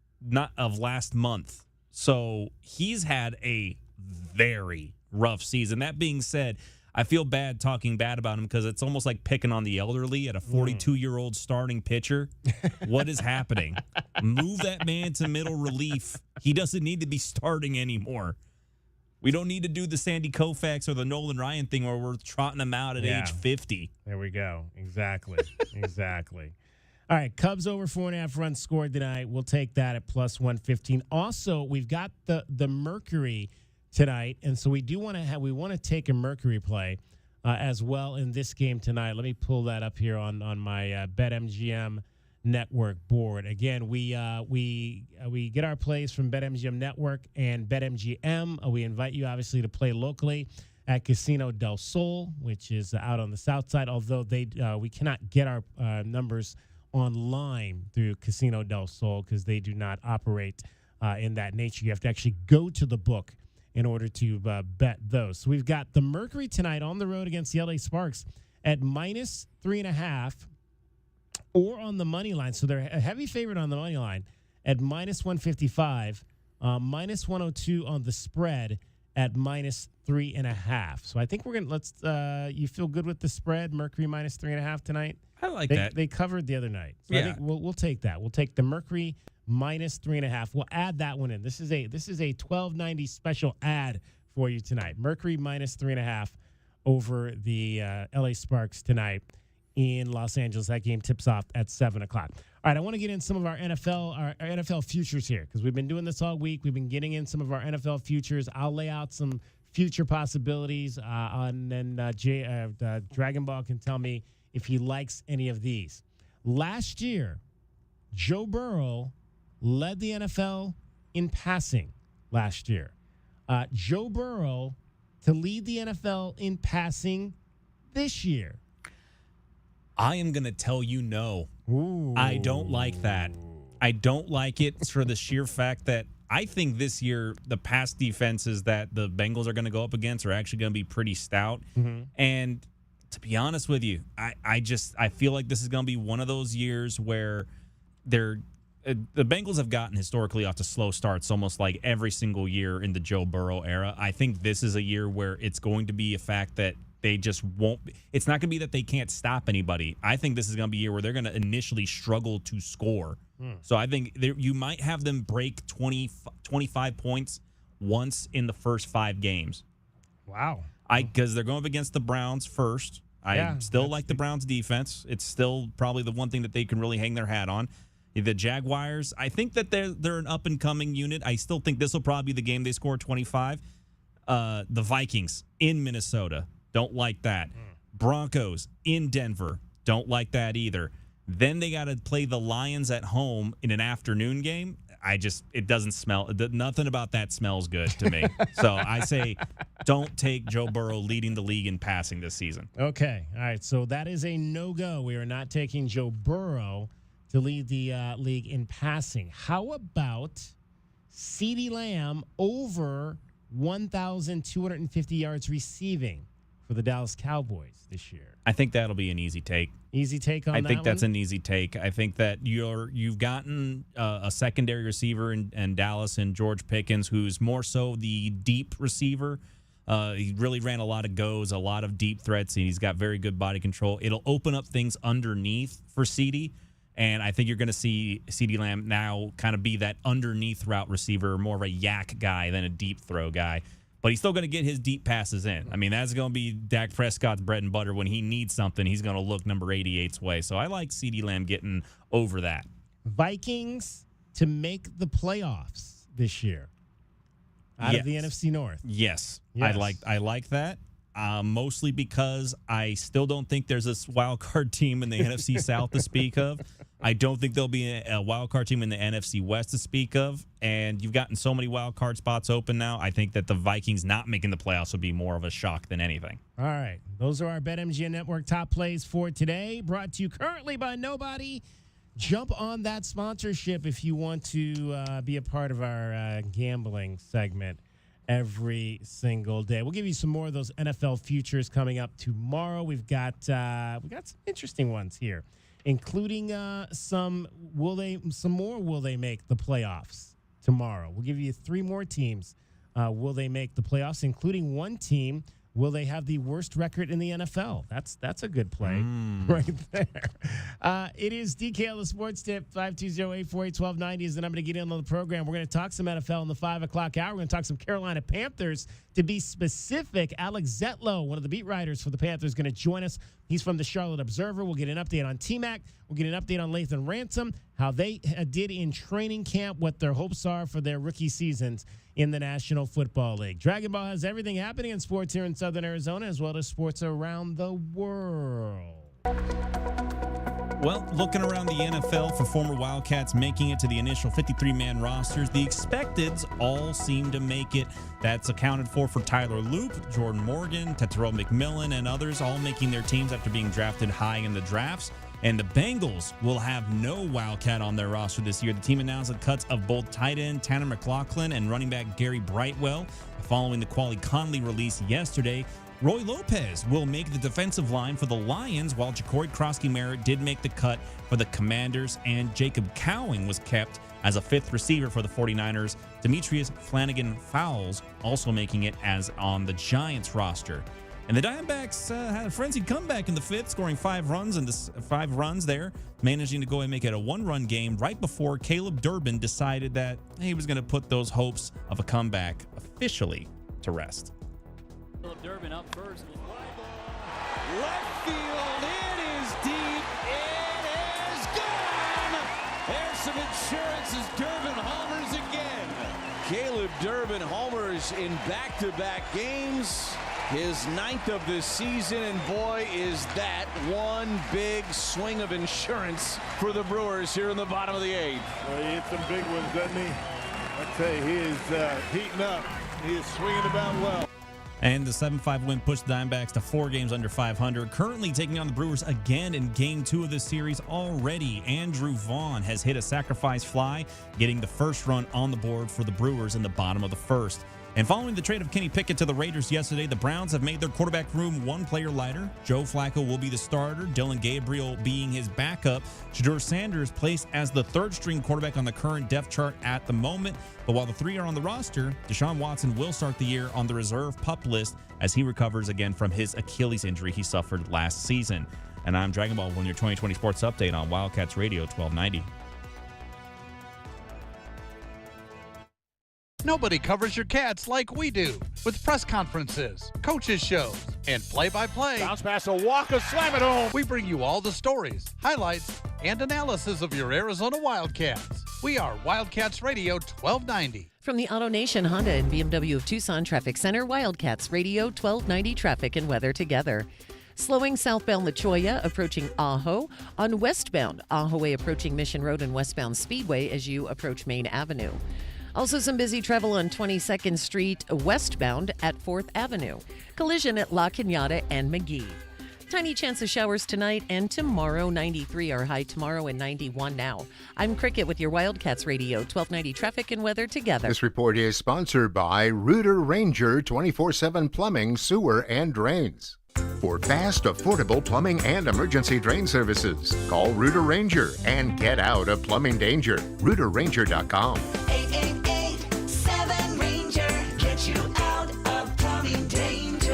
last month. So he's had a very rough season. That being said, I feel bad talking bad about him because it's almost like picking on the elderly at a 42-year-old starting pitcher. What is happening? Move that man to middle relief. He doesn't need to be starting anymore. We don't need to do the Sandy Koufax or the Nolan Ryan thing where we're trotting him out at age 50. There we go. Exactly. Exactly. All right, Cubs over 4.5 runs scored tonight. We'll take that at plus 115. Also, we've got the Mercury tonight, and so we want to take a Mercury play as well in this game tonight. Let me pull that up here on my BetMGM Network board. Again, we get our plays from BetMGM Network and BetMGM. We invite you obviously to play locally at Casino del Sol, which is out on the south side. Although we cannot get our numbers online through Casino del Sol because they do not operate in that nature. You have to actually go to the book in order to bet those. So we've got the Mercury tonight on the road against the LA Sparks at minus 3.5 or on the money line. So they're a heavy favorite on the money line at minus 155, minus 102 on the spread at minus 3.5. So I think we're going to you feel good with the spread, Mercury minus 3.5 tonight? I like that. They covered the other night. So I think we'll take that. We'll take the Mercury minus 3.5. We'll add that one in. This is a 1290 special ad for you tonight. Mercury minus 3.5 over the LA Sparks tonight in Los Angeles. That game tips off at 7 o'clock. All right, I want to get in some of our NFL futures here because we've been doing this all week. We've been getting in some of our NFL futures. I'll lay out some future possibilities, and then Dragon Ball can tell me if he likes any of these. Last year, Joe Burrow led the NFL in passing last year. Joe Burrow to lead the NFL in passing this year. I am going to tell you no. Ooh. I don't like that. I don't like it for the sheer fact that I think this year the pass defenses that the Bengals are going to go up against are actually going to be pretty stout. Mm-hmm. And to be honest with you, I feel like this is going to be one of those years where the Bengals have gotten historically off to slow starts almost like every single year in the Joe Burrow era. I think this is a year where it's going to be a fact that they just won't. It's not going to be that they can't stop anybody. I think this is going to be a year where they're going to initially struggle to score. So I think you might have them break 25 points once in the first 5 games. Wow. Because they're going up against the Browns first. I still like the Browns defense. It's still probably the one thing that they can really hang their hat on. The Jaguars, I think that they're an up-and-coming unit. I still think this will probably be the game they score 25. The Vikings in Minnesota, don't like that. Broncos in Denver, don't like that either. Then they got to play the Lions at home in an afternoon game. It doesn't smell, nothing about that smells good to me. So I say don't take Joe Burrow leading the league in passing this season. Okay. All right. So that is a no-go. We are not taking Joe Burrow to lead the league in passing. How about CeeDee Lamb over 1,250 yards receiving for the Dallas Cowboys this year? I think that'll be an easy take. Easy take on that. I think that's an easy take. I think that you've gotten a secondary receiver in Dallas and George Pickens, who's more so the deep receiver. He really ran a lot of goes, a lot of deep threats, and he's got very good body control. It'll open up things underneath for CeeDee, and I think you're going to see CeeDee Lamb now kind of be that underneath route receiver, more of a yak guy than a deep throw guy. But he's still going to get his deep passes in. I mean, that's going to be Dak Prescott's bread and butter. When he needs something, he's going to look number 88's way. So I like CeeDee Lamb getting over that. Vikings to make the playoffs this year out of the NFC North. Yes. I like that. Mostly because I still don't think there's this wild card team in the NFC South to speak of. I don't think there'll be a wild card team in the NFC West to speak of. And you've gotten so many wild card spots open now. I think that the Vikings not making the playoffs would be more of a shock than anything. All right. Those are our BetMGM Network top plays for today. Brought to you currently by Nobody. Jump on that sponsorship if you want to be a part of our gambling segment every single day. We'll give you some more of those NFL futures coming up tomorrow. We've got some interesting ones here, including some will they make the playoffs tomorrow. We'll give you 3 more teams. Will they make the playoffs, including one team? Will they have the worst record in the NFL? That's a good play right there. It is DKL the Sports Tip. 520-848-1290 is the number to get in on the program. We're going to talk some NFL in the 5 o'clock hour. We're going to talk some Carolina Panthers. To be specific, Alex Zetlow, one of the beat writers for the Panthers, is going to join us. He's from the Charlotte Observer. We'll get an update on T-Mac. We'll get an update on Lathan Ransom, how they did in training camp, what their hopes are for their rookie seasons in the National Football League. Dragon Ball has everything happening in sports here in Southern Arizona, as well as sports around the world. Well, looking around the NFL for former Wildcats making it to the initial 53-man rosters, the expecteds all seem to make it. That's accounted for Tyler Loop, Jordan Morgan, Tetero McMillan, and others all making their teams after being drafted high in the drafts. And the Bengals will have no Wildcat on their roster this year. The team announced the cuts of both tight end Tanner McLaughlin and running back Gary Brightwell. Following the Quali Conley release yesterday, Roy Lopez will make the defensive line for the Lions, while Ja'Cory Krosky-Merritt did make the cut for the Commanders, and Jacob Cowing was kept as a 5th receiver for the 49ers. Demetrius Flanagan-Fowles also making it as on the Giants roster. And the Diamondbacks had a frenzied comeback in the 5th, scoring 5 runs there, managing to go and make it a 1-run game right before Caleb Durbin decided that he was going to put those hopes of a comeback officially to rest. Caleb Durbin up first. Left field, it is deep, it is gone! There's some insurance as Durbin homers again. Caleb Durbin homers in back-to-back games. His 9th of the season, and boy, is that one big swing of insurance for the Brewers here in the bottom of the 8th. Well, he hit some big ones, doesn't he? I tell you, he is heating up. He is swinging about well. And the 7-5 win pushed the Diamondbacks to 4 games under 500. Currently taking on the Brewers again in Game 2 of this series already. Andrew Vaughn has hit a sacrifice fly, getting the first run on the board for the Brewers in the bottom of the 1st. And following the trade of Kenny Pickett to the Raiders yesterday, the Browns have made their quarterback room 1 player lighter. Joe Flacco will be the starter, Dylan Gabriel being his backup. Shedeur Sanders placed as the 3rd-string quarterback on the current depth chart at the moment. But while the 3 are on the roster, Deshaun Watson will start the year on the reserve PUP list as he recovers again from his Achilles injury he suffered last season. And I'm Dragon Ball, your 2020 Sports Update on Wildcats Radio 1290. Nobody covers your Cats like we do, with press conferences, coaches shows, and play-by-play. Bounce pass, a walk, a slam it home. We bring you all the stories, highlights, and analysis of your Arizona Wildcats. We are Wildcats Radio 1290. From the AutoNation Honda and BMW of Tucson Traffic Center, Wildcats Radio 1290 traffic and weather together. Slowing southbound La Cholla, approaching Ajo. On westbound, Ajo Way approaching Mission Road and westbound Speedway as you approach Main Avenue. Also some busy travel on 22nd Street westbound at 4th Avenue. Collision at La Cañada and McGee. Tiny chance of showers tonight and tomorrow. 93 are high tomorrow and 91 now. I'm Cricket with your Wildcats Radio 1290 traffic and weather together. This report is sponsored by Rooter Ranger 24/7 Plumbing, Sewer, and Drains. For fast, affordable plumbing and emergency drain services, call Rooter Ranger and get out of plumbing danger. RooterRanger.com. 888-7-RANGER. Get you out of plumbing danger.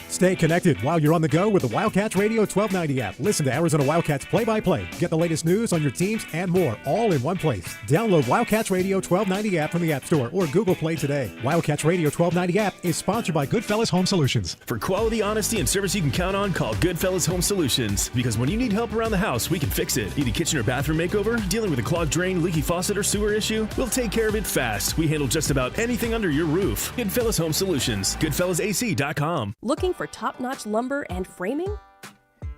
Stay connected while you're on the go with the Wildcats Radio 1290 app. Listen to Arizona Wildcats play-by-play. Get the latest news on your teams and more, all in one place. Download Wildcats Radio 1290 app from the App Store or Google Play today. Wildcats Radio 1290 app is sponsored by Goodfellas Home Solutions. For quality, honesty, and service you can count on, call Goodfellas Home Solutions. Because when you need help around the house, we can fix it. Need a kitchen or bathroom makeover? Dealing with a clogged drain, leaky faucet, or sewer issue? We'll take care of it fast. We handle just about anything under your roof. Goodfellas Home Solutions. GoodfellasAC.com. Looking for top-notch lumber and framing?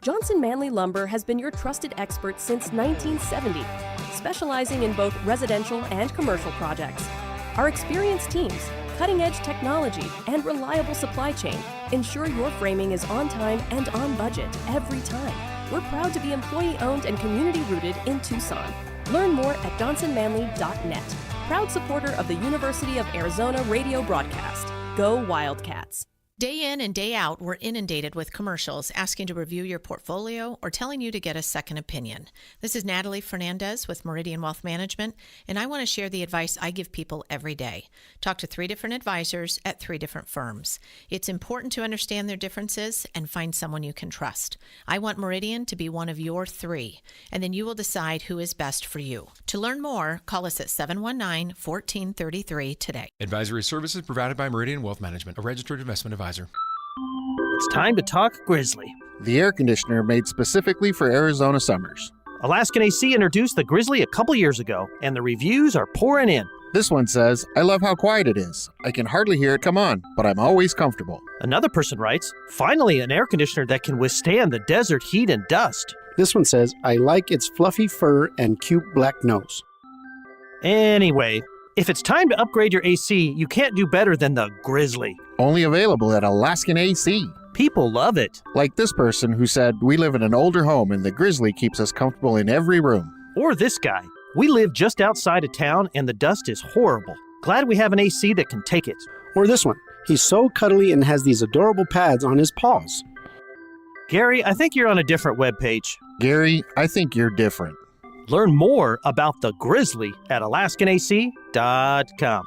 Johnson Manley Lumber has been your trusted expert since 1970, specializing in both residential and commercial projects. Our experienced teams, cutting-edge technology, and reliable supply chain ensure your framing is on time and on budget every time. We're proud to be employee-owned and community-rooted in Tucson. Learn more at johnsonmanley.net. Proud supporter of the University of Arizona radio broadcast. Go Wildcats. Day in and day out, we're inundated with commercials asking to review your portfolio or telling you to get a second opinion. This is Natalie Fernandez with Meridian Wealth Management, and I want to share the advice I give people every day. Talk to 3 different advisors at 3 different firms. It's important to understand their differences and find someone you can trust. I want Meridian to be one of your 3, and then you will decide who is best for you. To learn more, call us at 719-1433 today. Advisory services provided by Meridian Wealth Management, a registered investment advisor. It's time to talk Grizzly. The air conditioner made specifically for Arizona summers. Alaskan AC introduced the Grizzly a couple years ago, and the reviews are pouring in. This one says, I love how quiet it is. I can hardly hear it come on, but I'm always comfortable. Another person writes, finally an air conditioner that can withstand the desert heat and dust. This one says, I like its fluffy fur and cute black nose. Anyway, if it's time to upgrade your AC, you can't do better than the Grizzly. Only available at Alaskan AC. People love it. Like this person who said, we live in an older home and the Grizzly keeps us comfortable in every room. Or this guy, we live just outside of town and the dust is horrible. Glad we have an AC that can take it. Or this one, he's so cuddly and has these adorable pads on his paws. Gary, I think you're on a different webpage. Gary, I think you're different. Learn more about the Grizzly at AlaskanAC.com.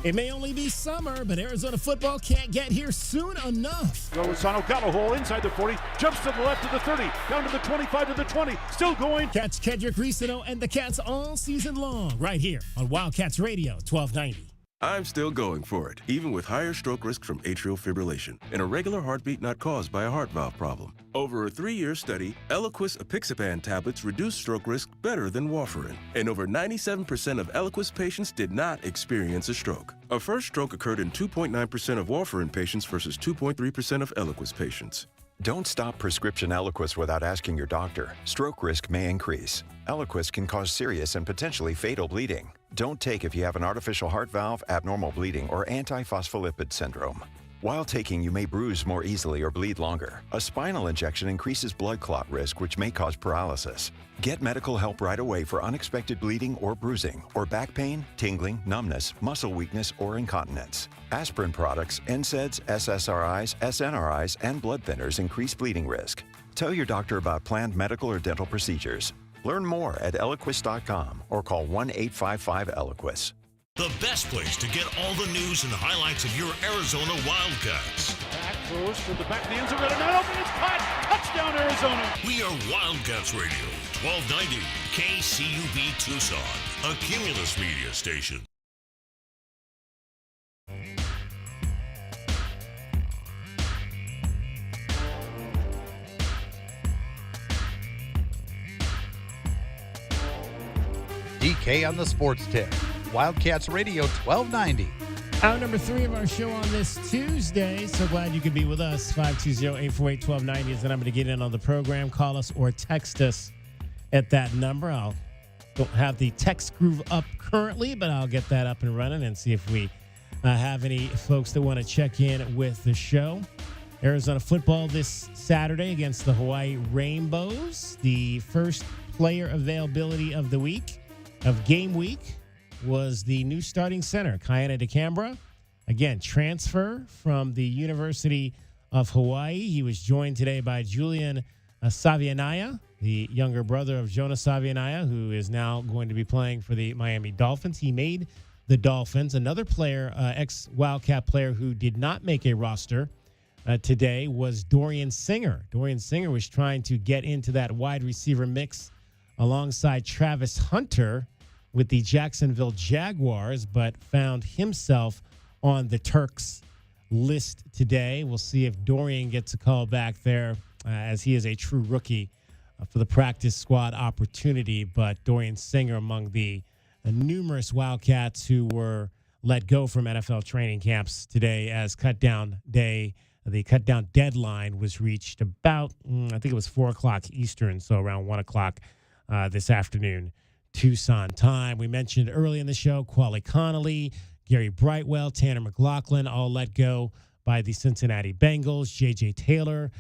It may only be summer, but Arizona football can't get here soon enough. Lozano got a hole inside the 40, jumps to the left to the 30, down to the 25 to the 20, still going. Catch Kedrick Ricino and the Cats all season long, right here on Wildcats Radio 1290. I'm still going for it, even with higher stroke risk from atrial fibrillation, an irregular heartbeat not caused by a heart valve problem. Over a 3-year study, Eliquis apixaban tablets reduced stroke risk better than warfarin, and over 97% of Eliquis patients did not experience a stroke. A first stroke occurred in 2.9% of warfarin patients versus 2.3% of Eliquis patients. Don't stop prescription Eliquis without asking your doctor. Stroke risk may increase. Eliquis can cause serious and potentially fatal bleeding. Don't take if you have an artificial heart valve, abnormal bleeding, or antiphospholipid syndrome. While taking, you may bruise more easily or bleed longer. A spinal injection increases blood clot risk, which may cause paralysis. Get medical help right away for unexpected bleeding or bruising, or back pain, tingling, numbness, muscle weakness, or incontinence. Aspirin products, NSAIDs, SSRIs, SNRIs, and blood thinners increase bleeding risk. Tell your doctor about planned medical or dental procedures. Learn more at Eliquis.com or call 1-855-ELIQUIS. The best place to get all the news and highlights of your Arizona Wildcats. Back throws from the back of the end zone, and open, it's caught. Touchdown, Arizona. We are Wildcats Radio, 1290 KCUB Tucson, a Cumulus media station. DK on the Sports Tip. Wildcats Radio 1290. Hour number 3 of our show on this Tuesday. So glad you could be with us. 520-848-1290 is the number to get in on the program. Call us or text us at that number. I don't have the text groove up currently, but I'll get that up and running and see if we have any folks that want to check in with the show. Arizona football this Saturday against the Hawaii Rainbows. The first player availability of the week, of game week, was the new starting center, Kaina DeCambra. Again, transfer from the University of Hawaii. He was joined today by Julian Savianaya, the younger brother of Jonah Savianaya, who is now going to be playing for the Miami Dolphins. He made the Dolphins. Another player, ex-Wildcat player who did not make a roster today was Dorian Singer. Dorian Singer was trying to get into that wide receiver mix alongside Travis Hunter with the Jacksonville Jaguars, but found himself on the Turks list today. We'll see if Dorian gets a call back there, as he is a true rookie for the practice squad opportunity. But Dorian Singer among the numerous Wildcats who were let go from NFL training camps today as cutdown day the cutdown deadline was reached about, I think it was 4 o'clock Eastern, so around 1 o'clock this afternoon, Tucson time. We mentioned early in the show, Quali Connolly, Gary Brightwell, Tanner McLaughlin, all let go by the Cincinnati Bengals. J.J. Taylor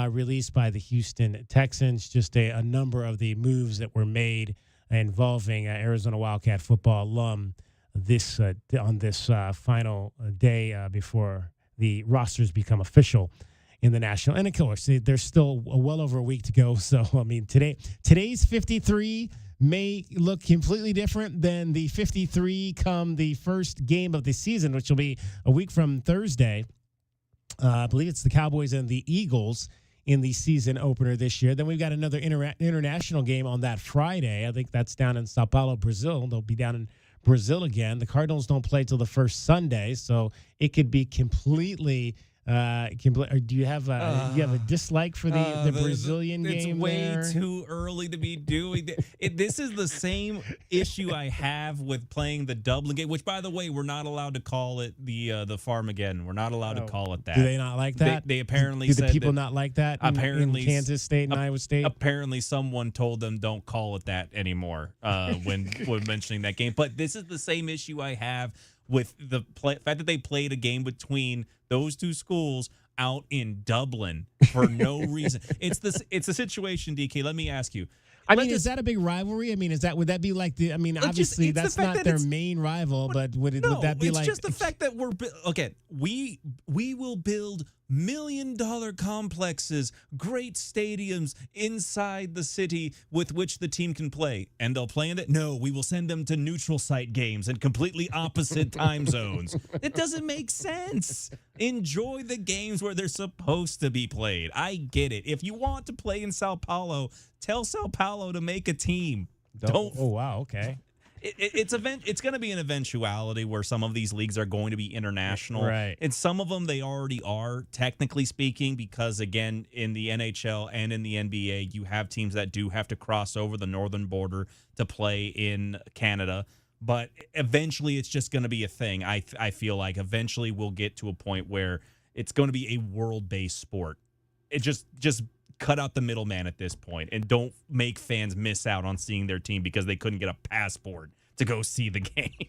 released by the Houston Texans. Just a number of the moves that were made involving Arizona Wildcat football alum on this final day before the rosters become official in the national. And of course, there's still well over a week to go. So, I mean, today's 53 may look completely different than the 53 come the first game of the season, which will be a week from Thursday. I believe it's the Cowboys and the Eagles in the season opener this year. Then we've got another international game on that Friday. I think that's down in Sao Paulo, Brazil. They'll be down in Brazil again. The Cardinals don't play till the first Sunday, so it could be completely. Do you have a dislike for the Brazilian game? It's way there? too early to be doing that. This is the same issue I have with playing the Dublin game, which, by the way, we're not allowed to call it the Farmageddon. We're not allowed to call it that. Do they not like that? They apparently do said the people that, not like that? Apparently, in Kansas State and Iowa State. Apparently, someone told them don't call it that anymore when mentioning that game. But this is the same issue I have with the fact that they played a game between those two schools out in Dublin for no reason. It's a situation, DK. Let me ask you. I mean, is that a big rivalry? I mean, would that be like obviously that's not their main rival, but would that be like? It's just the fact that we will build $1 million complexes, great stadiums inside the city with which the team can play, and they'll play in it. No, we will send them to neutral site games in completely opposite time zones. It doesn't make sense. Enjoy the games where they're supposed to be played. I get it. If you want to play in Sao Paulo, tell Sao Paulo to make a team. Don't. Oh wow. Okay. It's going to be an eventuality where some of these leagues are going to be international. Right. And some of them they already are, technically speaking, because, again, in the NHL and in the NBA, you have teams that do have to cross over the northern border to play in Canada. But eventually it's just going to be a thing. I feel like eventually we'll get to a point where it's going to be a world-based sport. It just cut out the middleman at this point and don't make fans miss out on seeing their team because they couldn't get a passport to go see the game.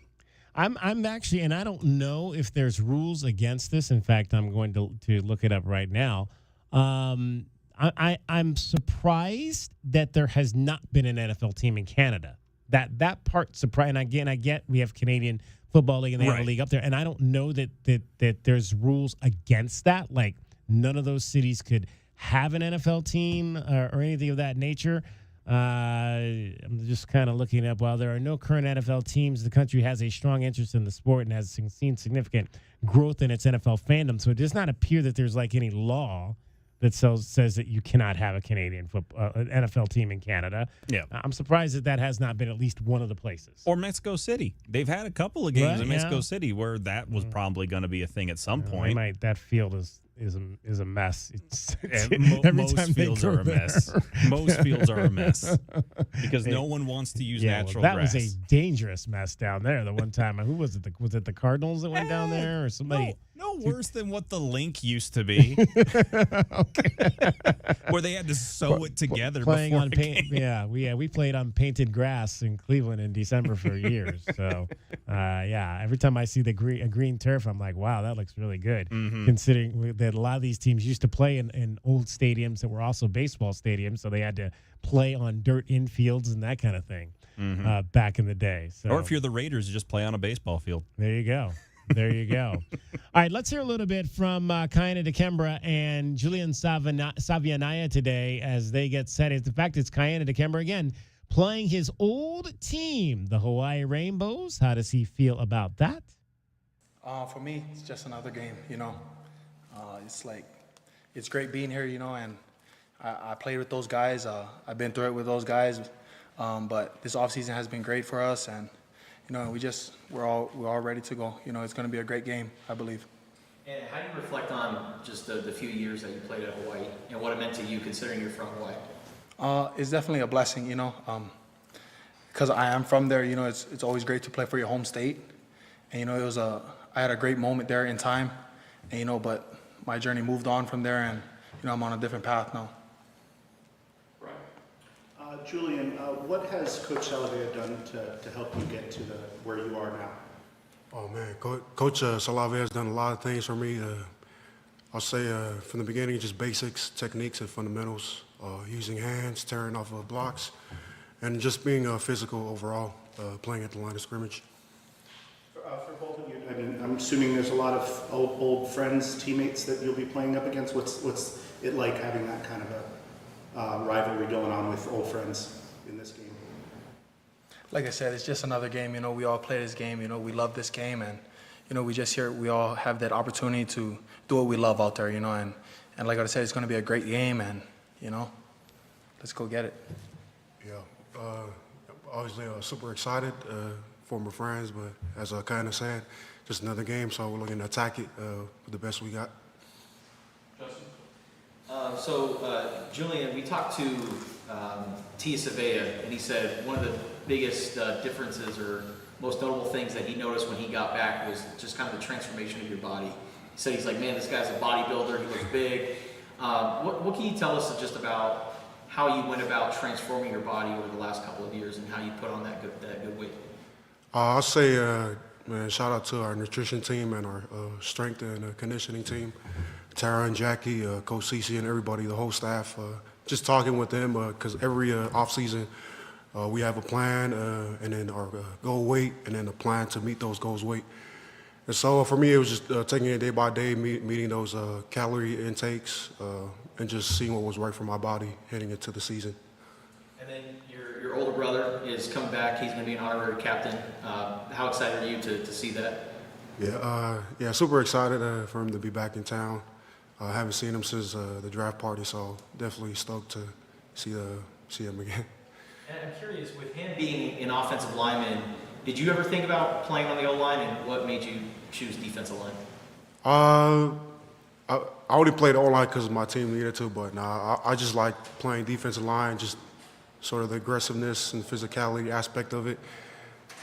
I'm actually, and I don't know if there's rules against this. In fact, I'm going to look it up right now. I'm surprised that there has not been an NFL team in Canada. That part surprised. And again, I get we have Canadian Football League and they have a league up there, and I don't know that there's rules against that. Like none of those cities could have an NFL team or anything of that nature. I'm just kind of looking up. While there are no current NFL teams, the country has a strong interest in the sport and has seen significant growth in its NFL fandom. So it does not appear that there's like any law that says that you cannot have a Canadian NFL team in Canada. Yeah, I'm surprised that has not been at least one of the places. Or Mexico City. They've had a couple of games in Mexico City where that was probably going to be a thing at some point. That field is a mess. Most fields are a mess. Most fields are a mess because no one wants to use natural grass. That was a dangerous mess down there. The one time, who was it? Was it the Cardinals that went down there, or somebody? No worse than what the link used to be, where they had to sew it together. Playing before on paint. We played on painted grass in Cleveland in December for years. So, every time I see a green turf, I'm like, wow, that looks really good. Mm-hmm. Considering that a lot of these teams used to play in old stadiums that were also baseball stadiums, so they had to play on dirt infields and that kind of thing back in the day. So, or if you're the Raiders, you just play on a baseball field. There you go. There you go. All right, let's hear a little bit from Kayana DeKemba and Julian Savianaya today as they get set. In fact, it's Kayana DeKemba again playing his old team, the Hawaii Rainbows. How does he feel about that? For me, it's just another game, it's great being here, and I played with those guys. I've been through it with those guys, but this offseason has been great for us, and we're all ready to go. It's going to be a great game, I believe. And how do you reflect on just the few years that you played at Hawaii and what it meant to you, considering you're from Hawaii? It's definitely a blessing, because I am from there. It's always great to play for your home state, and I had a great moment there in time, and but my journey moved on from there, and I'm on a different path now. Julian, what has Coach Salavea done to help you get to where you are now? Oh man, Coach Salavea has done a lot of things for me. I'll say from the beginning, just basics, techniques, and fundamentals, using hands, tearing off of blocks, and just being physical overall, playing at the line of scrimmage. For both of you, I mean, I'm assuming there's a lot of old friends, teammates that you'll be playing up against. What's it like having that kind of a rivalry going on with old friends in this game? Like I said, it's just another game. We all play this game. We love this game, and we all have that opportunity to do what we love out there. And like I said, it's going to be a great game, and let's go get it. Yeah, obviously super excited. Former friends, but as I kind of said, just another game. So we're looking to attack it with the best we got. Julian, we talked to Tia Savea, and he said one of the biggest differences or most notable things that he noticed when he got back was just kind of the transformation of your body. He said he's like, man, this guy's a bodybuilder. He looks big. What can you tell us just about how you went about transforming your body over the last couple of years and how you put on that good weight? I'll say, man, shout out to our nutrition team and our strength and conditioning team, Tara and Jackie, Coach Cece and everybody, the whole staff. Just talking with them because every off season we have a plan and then our goal weight and then a plan to meet those goals weight. And so for me, it was just taking it day by day, meeting those calorie intakes and just seeing what was right for my body heading into the season. And then your older brother is coming back. He's going to be an honorary captain. How excited are you to see that? Yeah, super excited for him to be back in town. I haven't seen him since the draft party, so definitely stoked to see him again. And I'm curious, with him being an offensive lineman, did you ever think about playing on the O-line, and what made you choose defensive line? I only played O-line because my team needed to, but I just like playing defensive line, just sort of the aggressiveness and physicality aspect of it.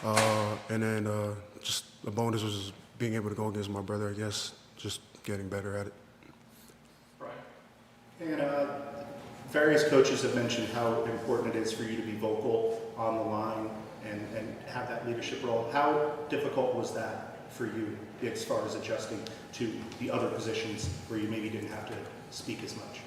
And then just the bonus was being able to go against my brother, I guess, just getting better at it. And various coaches have mentioned how important it is for you to be vocal on the line and have that leadership role. How difficult was that for you as far as adjusting to the other positions where you maybe didn't have to speak as much?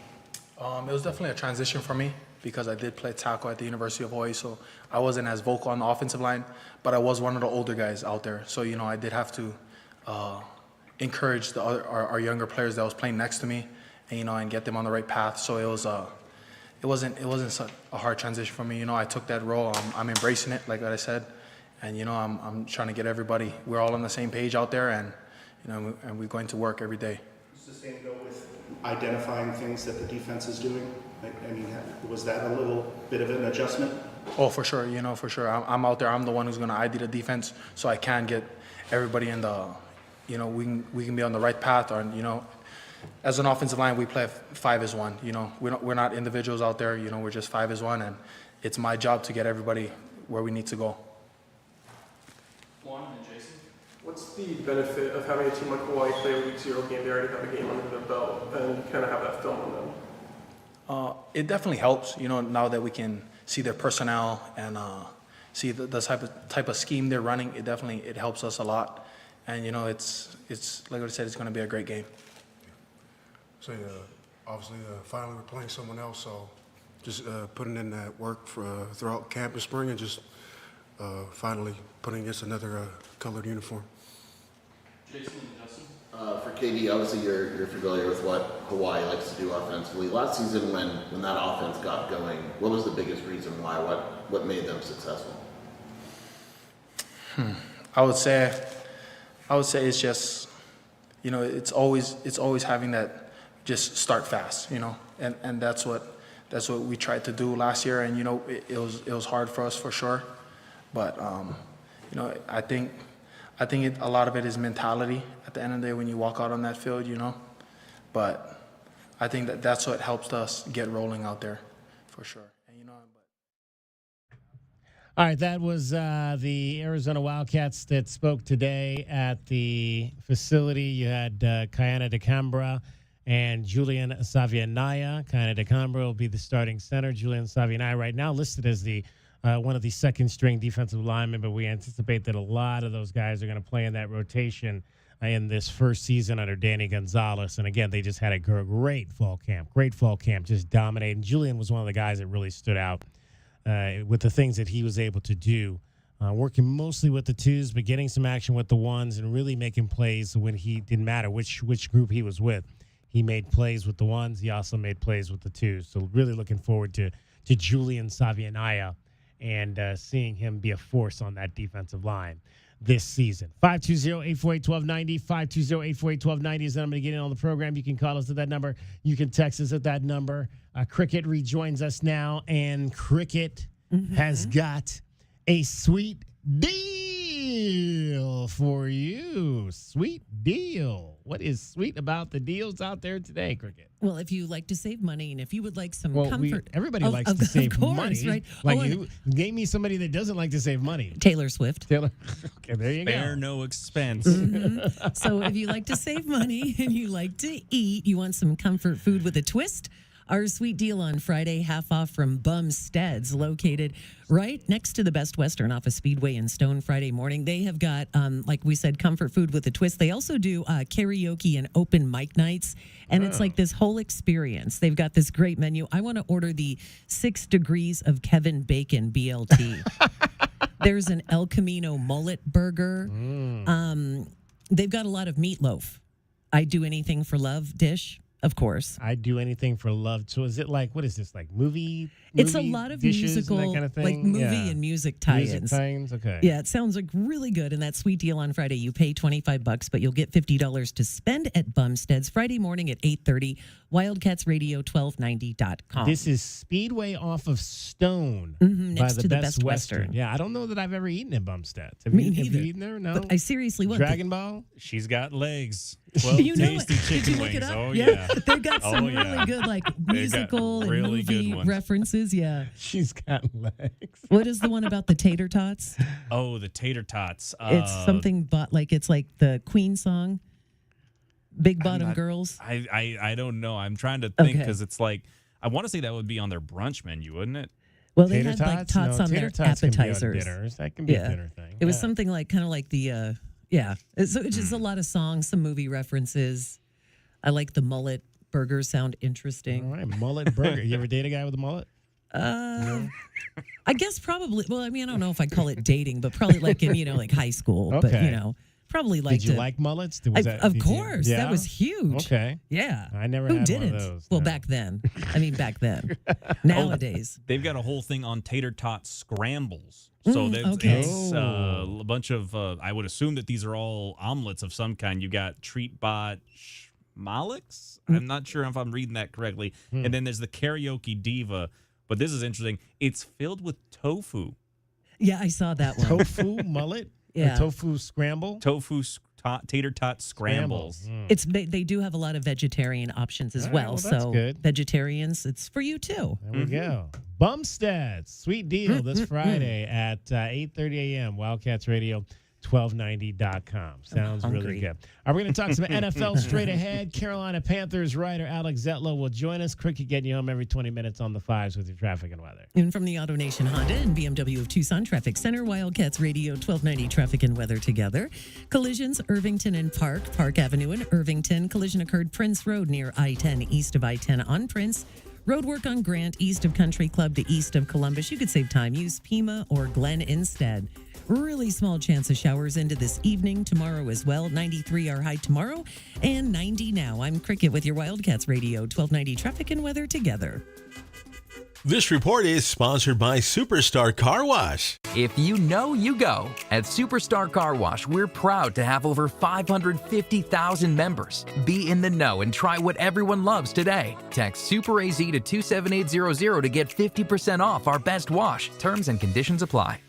It was definitely a transition for me because I did play tackle at the University of Hawaii, so I wasn't as vocal on the offensive line, but I was one of the older guys out there. So, I did have to encourage our younger players that was playing next to me and get them on the right path. So it wasn't such a hard transition for me. I took that role. I'm embracing it, like I said, and I'm trying to get everybody. We're all on the same page out there, and and we're going to work every day. Does the same go with identifying things that the defense is doing? I mean, was that a little bit of an adjustment? Oh, for sure. For sure. I'm out there. I'm the one who's going to ID the defense, so I can get everybody in the. We can be on the right path, or as an offensive line, we play 5 as 1. We're not individuals out there. We're just 5 as 1, and it's my job to get everybody where we need to go. Juan and Jason, what's the benefit of having a team like Hawaii play a Week 0 game? They already have a game under their belt and kind of have that film on them. It definitely helps. Now that we can see their personnel and see the type of scheme they're running, it helps us a lot. And it's like I said, it's going to be a great game. So obviously, finally we're playing someone else, so just putting in that work throughout camp and spring, and just finally putting against another colored uniform. Jason and Justin. For KD, obviously you're familiar with what Hawaii likes to do offensively. Last season, when that offense got going, what was the biggest reason why? What made them successful? I would say it's just it's always having that. Just start fast, and that's what we tried to do last year, and it was hard for us for sure, but I think a lot of it is mentality at the end of the day when you walk out on that field, but I think that's what helps us get rolling out there for sure. And, All right, that was the Arizona Wildcats that spoke today at the facility. You had Kayana DeCambra And Julian Savianaya, kind of DeCambra, will be the starting center. Julian Savianaya right now listed as the one of the second-string defensive linemen, but we anticipate that a lot of those guys are going to play in that rotation in this first season under Danny Gonzalez. And again, they just had a great fall camp, just dominating. Julian was one of the guys that really stood out with the things that he was able to do, working mostly with the twos, but getting some action with the ones and really making plays when he didn't matter which group he was with. He made plays with the ones. He also made plays with the twos. So really looking forward to Julian Savianaya and seeing him be a force on that defensive line this season. 520-848-1290, 520-848-1290 is the number to get in on the program. You can call us at that number. You can text us at that number. Cricket rejoins us now, and Cricket has got a sweet deal for you. Sweet deal. What is sweet about the deals out there today, Cricket? Well, if you like to save money and if you would like some comfort. Everybody likes to save of course, money. Right? Like you gave me somebody that doesn't like to save money. Taylor Swift. Okay, there you go. Spare no expense. So if you like to save money and you like to eat, you want some comfort food with a twist, our sweet deal on Friday, half off from Bumstead's, located right next to the Best Western off of Speedway in Stone. Friday morning. They have got, like we said, comfort food with a twist. They also do karaoke and open mic nights, and it's like this whole experience. They've got this great menu. I want to order the 6 Degrees of Kevin Bacon BLT. There's an El Camino mullet burger. They've got a lot of meatloaf. I do anything for love dish. Of course. I do anything for love. So is it like, what is this, like movie It's a lot of musical, and that kind of thing? like movie and music tie-ins. Music tie-ins? Okay. Yeah, it sounds like really good. And that sweet deal on Friday, you pay $25, but you'll get $50 to spend at Bumstead's Friday morning at 8:30, wildcatsradio1290.com. This is Speedway off of Stone. Next to the Best Western. Yeah, I don't know that I've ever eaten at Bumstead's. Have Me you neither. eaten there? No. But I seriously want Dragon Ball? She's got legs. 12 You know tasty it. Did chicken you look it wings. up? Oh, Yeah. yeah. They've got some Oh, yeah. really good, like, They've got musical and really good movie ones. references. Yeah. She's got legs. What is the one about the tater tots? Oh, the tater tots. It's something it's like the Queen song, Big Bottom Girls. I don't know. I'm trying to think Okay. because it's like, I want to say that would be on their brunch menu, wouldn't it? Well, they Tater had like tots? tots No, on tater their tots can be on appetizers. dinners. That can be a dinner thing. It was Yeah. something like kind of like the So it's just a lot of songs, some movie references. I like the mullet burgers. Sound interesting. All right, mullet burger. You ever date a guy with a mullet? I guess probably. Well, I mean, I don't know if I call it dating, but probably like in like high school. But Okay. probably like. Did you like mullets? Did Of course, Yeah? that was huge. Okay. Yeah. I never Who had didn't? one of those. Well, no. back then. I mean, back then. Nowadays. They've got a whole thing on tater tot scrambles. So okay. it's a bunch of, I would assume that these are all omelets of some kind. You got treat bot schmalix. I'm not sure if I'm reading that correctly. And then there's the karaoke diva. But this is interesting. It's filled with tofu. Yeah, I saw that one. Tofu mullet? Yeah. Or tofu scramble? Tofu tater tot scrambles. It's they do have a lot of vegetarian options as All right, well. well, that's So good. vegetarians, it's for you too. There we go. Bumstead, sweet deal this Friday at 8:30 a.m. Wildcats Radio. 1290.com. Sounds really hungry. good. All right, we're going to talk some NFL straight ahead. Carolina Panthers writer Alex Zetlow will join us. Cricket getting you home every 20 minutes on the fives with your traffic and weather. And from the Auto Nation Honda and BMW of Tucson Traffic Center, Wildcats Radio 1290 traffic and weather together. Collisions, Irvington and Park Avenue in Irvington. Collision occurred Prince Road near I-10, east of I-10 on Prince. Roadwork on Grant, east of Country Club to east of Columbus. You could save time. Use Pima or Glen instead. Really small chance of showers into this evening, tomorrow as well. 93 our high tomorrow and 90 now. I'm Cricket with your Wildcats Radio 1290 traffic and weather together. This report is sponsored by Superstar Car Wash. If you know, you go. At Superstar Car Wash, we're proud to have over 550,000 members. Be in the know and try what everyone loves today. Text SuperAZ to 27800 to get 50% off our best wash. Terms and conditions apply.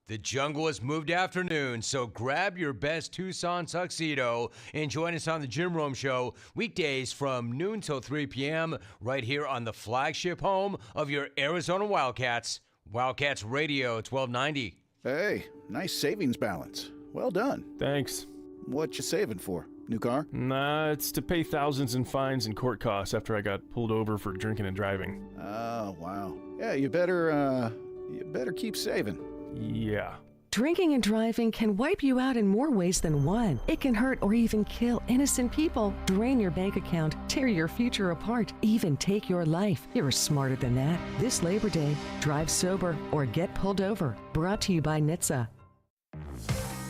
The jungle has moved afternoon, so grab your best Tucson tuxedo and join us on the Jim Rome Show weekdays from noon till 3 p.m. right here on the flagship home of your Arizona Wildcats, Wildcats Radio 1290. Hey, nice savings balance. Well done. Thanks. What you saving for? New car? Nah, it's to pay thousands in fines and court costs after I got pulled over for drinking and driving. Oh, wow. Yeah, you better keep saving. Yeah. Drinking and driving can wipe you out in more ways than one. It can hurt or even kill innocent people, drain your bank account, tear your future apart, even take your life. You're smarter than that. This Labor Day, drive sober or get pulled over. Brought to you by NHTSA.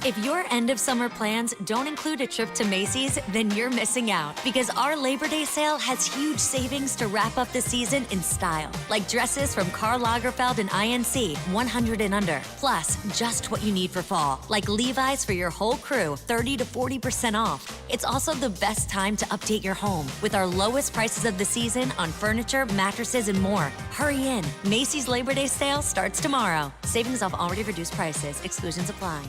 If your end of summer plans don't include a trip to Macy's, then you're missing out because our Labor Day sale has huge savings to wrap up the season in style. Like dresses from Karl Lagerfeld and INC, 100 and under. Plus, just what you need for fall, like Levi's for your whole crew, 30 to 40% off. It's also the best time to update your home with our lowest prices of the season on furniture, mattresses, and more. Hurry in. Macy's Labor Day sale starts tomorrow. Savings off already reduced prices. Exclusions apply.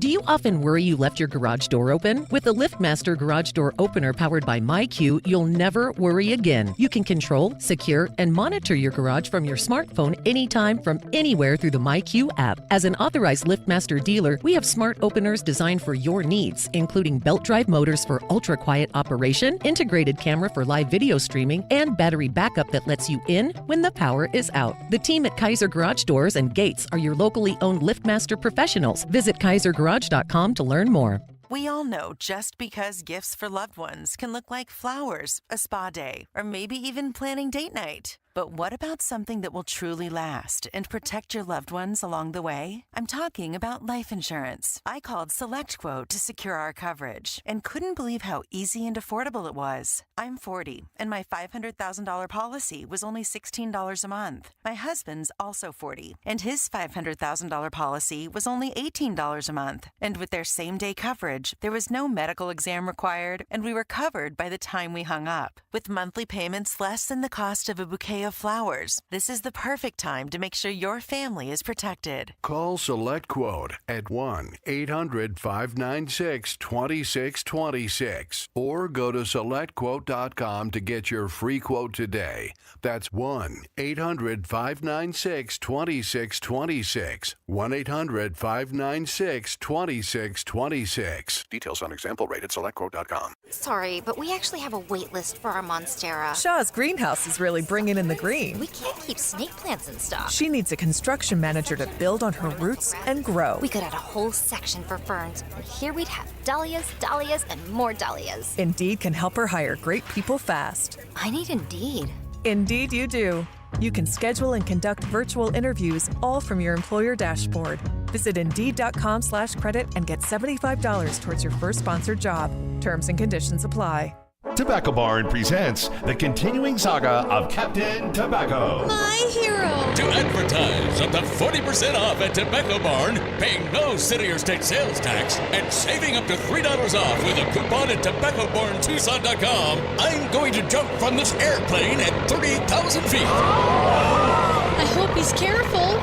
Do you often worry you left your garage door open? With the LiftMaster Garage Door Opener powered by MyQ, you'll never worry again. You can control, secure, and monitor your garage from your smartphone anytime from anywhere through the MyQ app. As an authorized LiftMaster dealer, we have smart openers designed for your needs, including belt drive motors for ultra-quiet operation, integrated camera for live video streaming, and battery backup that lets you in when the power is out. The team at Kaiser Garage Doors and Gates are your locally owned LiftMaster professionals. Visit KaiserGarage.com to learn more. We all know just because gifts for loved ones can look like flowers, a spa day, or maybe even planning date night. But what about something that will truly last and protect your loved ones along the way? I'm talking about life insurance. I called SelectQuote to secure our coverage and couldn't believe how easy and affordable it was. I'm 40, and my $500,000 policy was only $16 a month. My husband's also 40, and his $500,000 policy was only $18 a month. And with their same-day coverage, there was no medical exam required, and we were covered by the time we hung up. With monthly payments less than the cost of a bouquet of flowers, this is the perfect time to make sure your family is protected. Call SelectQuote at 1-800-596-2626 or go to SelectQuote.com to get your free quote today. That's 1-800-596-2626. 1-800-596-2626. Details on example rate at SelectQuote.com. Sorry, but we actually have a wait list for our Monstera. Shaw's greenhouse is really bringing in the green. We can't keep snake plants in stock. She needs a construction manager to build on her roots and grow. We could add a whole section for ferns, and here we'd have dahlias, dahlias, and more dahlias. Indeed can help her hire great people fast. I need Indeed. Indeed you do. You can schedule and conduct virtual interviews all from your employer dashboard. Visit Indeed.com/credit and get $75 towards your first sponsored job. Terms and conditions apply. Tobacco Barn presents the continuing saga of Captain Tobacco. My hero! To advertise up to 40% off at Tobacco Barn, paying no city or state sales tax, and saving up to $3 off with a coupon at TobaccoBarnTucson.com, I'm going to jump from this airplane at 38,000 feet. I hope he's careful.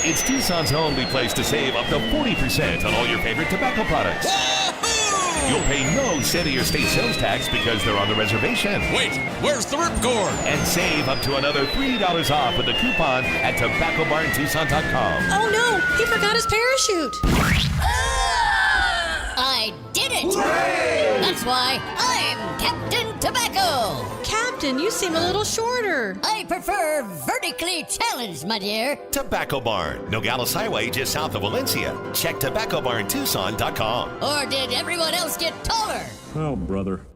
It's Tucson's only place to save up to 40% on all your favorite tobacco products. You'll pay no city or state sales tax because they're on the reservation. Wait, where's the ripcord? And save up to another $3 off with a coupon at TobaccoBarnTucson.com. Oh no, he forgot his parachute. I did it! Hooray! That's why I'm Captain Tobacco. Captain, you seem a little shorter. I prefer vertically challenged, my dear. Tobacco Barn, Nogales Highway just south of Valencia. Check TobaccoBarnTucson.com. Or did everyone else get taller? Oh, brother.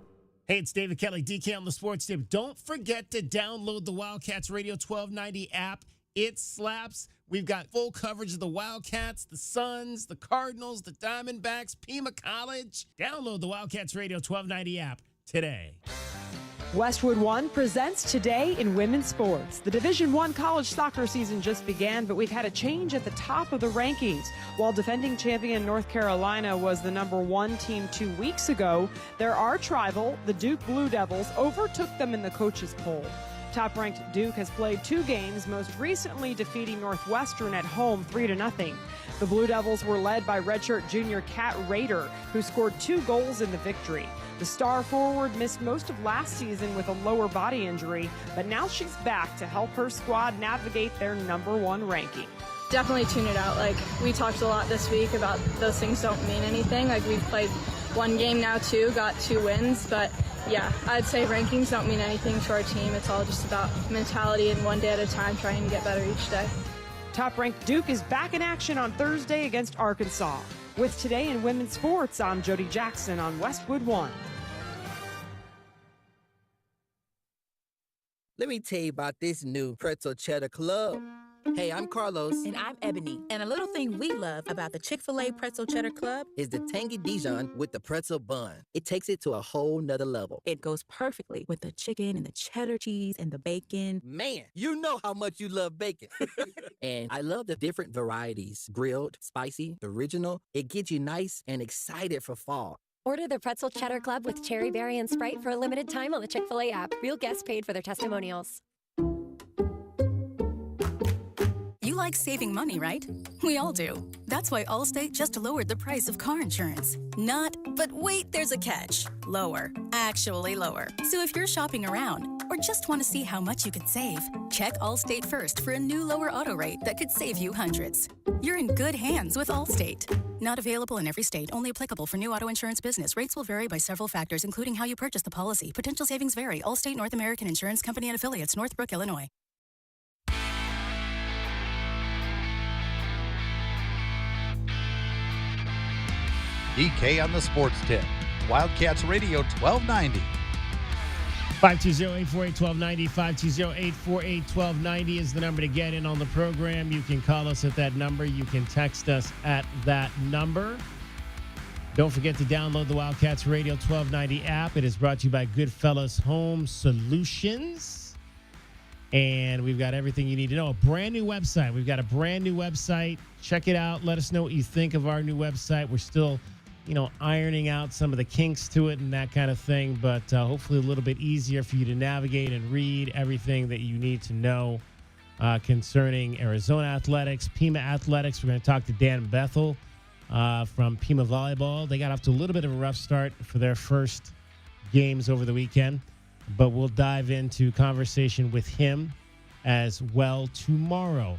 Hey, it's David Kelly, DK on the Sports Tip. Don't forget to download the Wildcats Radio 1290 app. It slaps. We've got full coverage of the Wildcats, the Suns, the Cardinals, the Diamondbacks, Pima College. Download the Wildcats Radio 1290 app today. Westwood One presents Today in Women's Sports. The Division I college soccer season just began, but we've had a change at the top of the rankings. While defending champion North Carolina was the #1 team 2 weeks ago, their arch-rival, the Duke Blue Devils, overtook them in the coaches' poll. Top-ranked Duke has played 2 games, most recently defeating Northwestern at home 3-0. The Blue Devils were led by redshirt junior Kat Rader, who scored 2 goals in the victory. The star forward missed most of last season with a lower body injury, but now she's back to help her squad navigate their #1 ranking. definitely tune it out. Like, we talked a lot this week about those things don't mean anything. Like, we've played one game now too, got 2 wins, but yeah, I'd say rankings don't mean anything to our team. It's all just about mentality and one day at a time, trying to get better each day. Top-ranked Duke is back in action on Thursday against Arkansas. With Today in Women's Sports, I'm Jody Jackson on Westwood One. Let me tell you about this new pretzel cheddar club. Hey, I'm Carlos. And I'm Ebony. And a little thing we love about the Chick-fil-A Pretzel Cheddar Club is the tangy Dijon with the pretzel bun. It takes it to a whole nother level. It goes perfectly with the chicken and the cheddar cheese and the bacon. Man, you know how much you love bacon. And I love the different varieties. Grilled, spicy, original. It gets you nice and excited for fall. Order the Pretzel Cheddar Club with cherry berry and Sprite for a limited time on the Chick-fil-A app. Real guests paid for their testimonials. You like saving money, right? We all do. That's why Allstate just lowered the price of car insurance. Not, but wait, there's a catch. Lower. Actually lower. So if you're shopping around or just want to see how much you could save, check Allstate first for a new lower auto rate that could save you hundreds. You're in good hands with Allstate. Not available in every state. Only applicable for new auto insurance business. Rates will vary by several factors, including how you purchase the policy. Potential savings vary. Allstate North American Insurance Company and Affiliates, Northbrook, Illinois. DK on the Sports Tip. Wildcats Radio 1290. 520-848-1290. 520-848-1290 is the number to get in on the program. You can call us at that number. You can text us at that number. Don't forget to download the Wildcats Radio 1290 app. It is brought to you by Goodfellas Home Solutions. And we've got everything you need to know. A brand new website. We've got a brand new website. Check it out. Let us know what you think of our new website. We're still, ironing out some of the kinks to it and that kind of thing, but hopefully a little bit easier for you to navigate and read everything that you need to know concerning Arizona athletics, Pima athletics. We're going to talk to Dan Bethel from Pima Volleyball. They got off to a little bit of a rough start for their first games over the weekend, but we'll dive into conversation with him as well tomorrow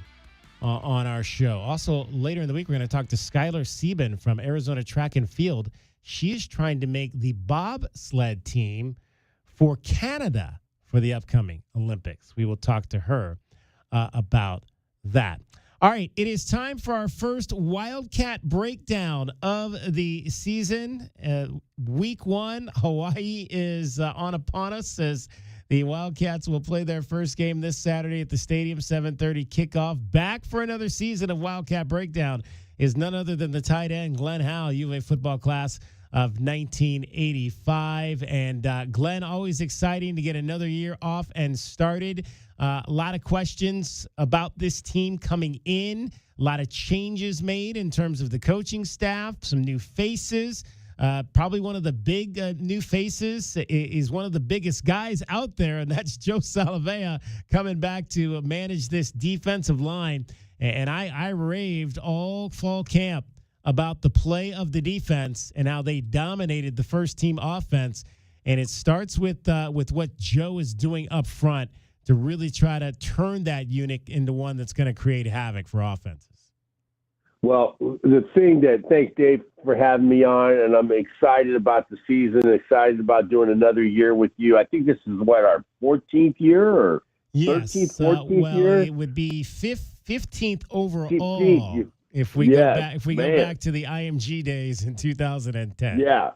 on our show. Also, later in the week, we're going to talk to Skylar Sieben from Arizona Track and Field. She is trying to make the bobsled team for Canada for the upcoming Olympics. We will talk to her about that. All right, it is time for our first Wildcat breakdown of the season. Week 1, Hawaii is on upon us as the Wildcats will play their first game this Saturday at the stadium, 7:30 kickoff. Back for another season of Wildcat Breakdown is none other than the tight end, Glenn Howell, U of A football class of 1985. And Glenn, always exciting to get another year off and started. A lot of questions about this team coming in. A lot of changes made in terms of the coaching staff, some new faces. Probably one of the big new faces is one of the biggest guys out there, and that's Joe Salavea coming back to manage this defensive line. And I raved all fall camp about the play of the defense and how they dominated the first team offense. And it starts with what Joe is doing up front to really try to turn that unit into one that's going to create havoc for offenses. Well, the thing that, thanks, Dave, for having me on, and I'm excited about the season, excited about doing another year with you. I think this is, our 14th year or 13th, 14th year? It would be 15th overall 15th. If we go back to the IMG days in 2010. Yeah.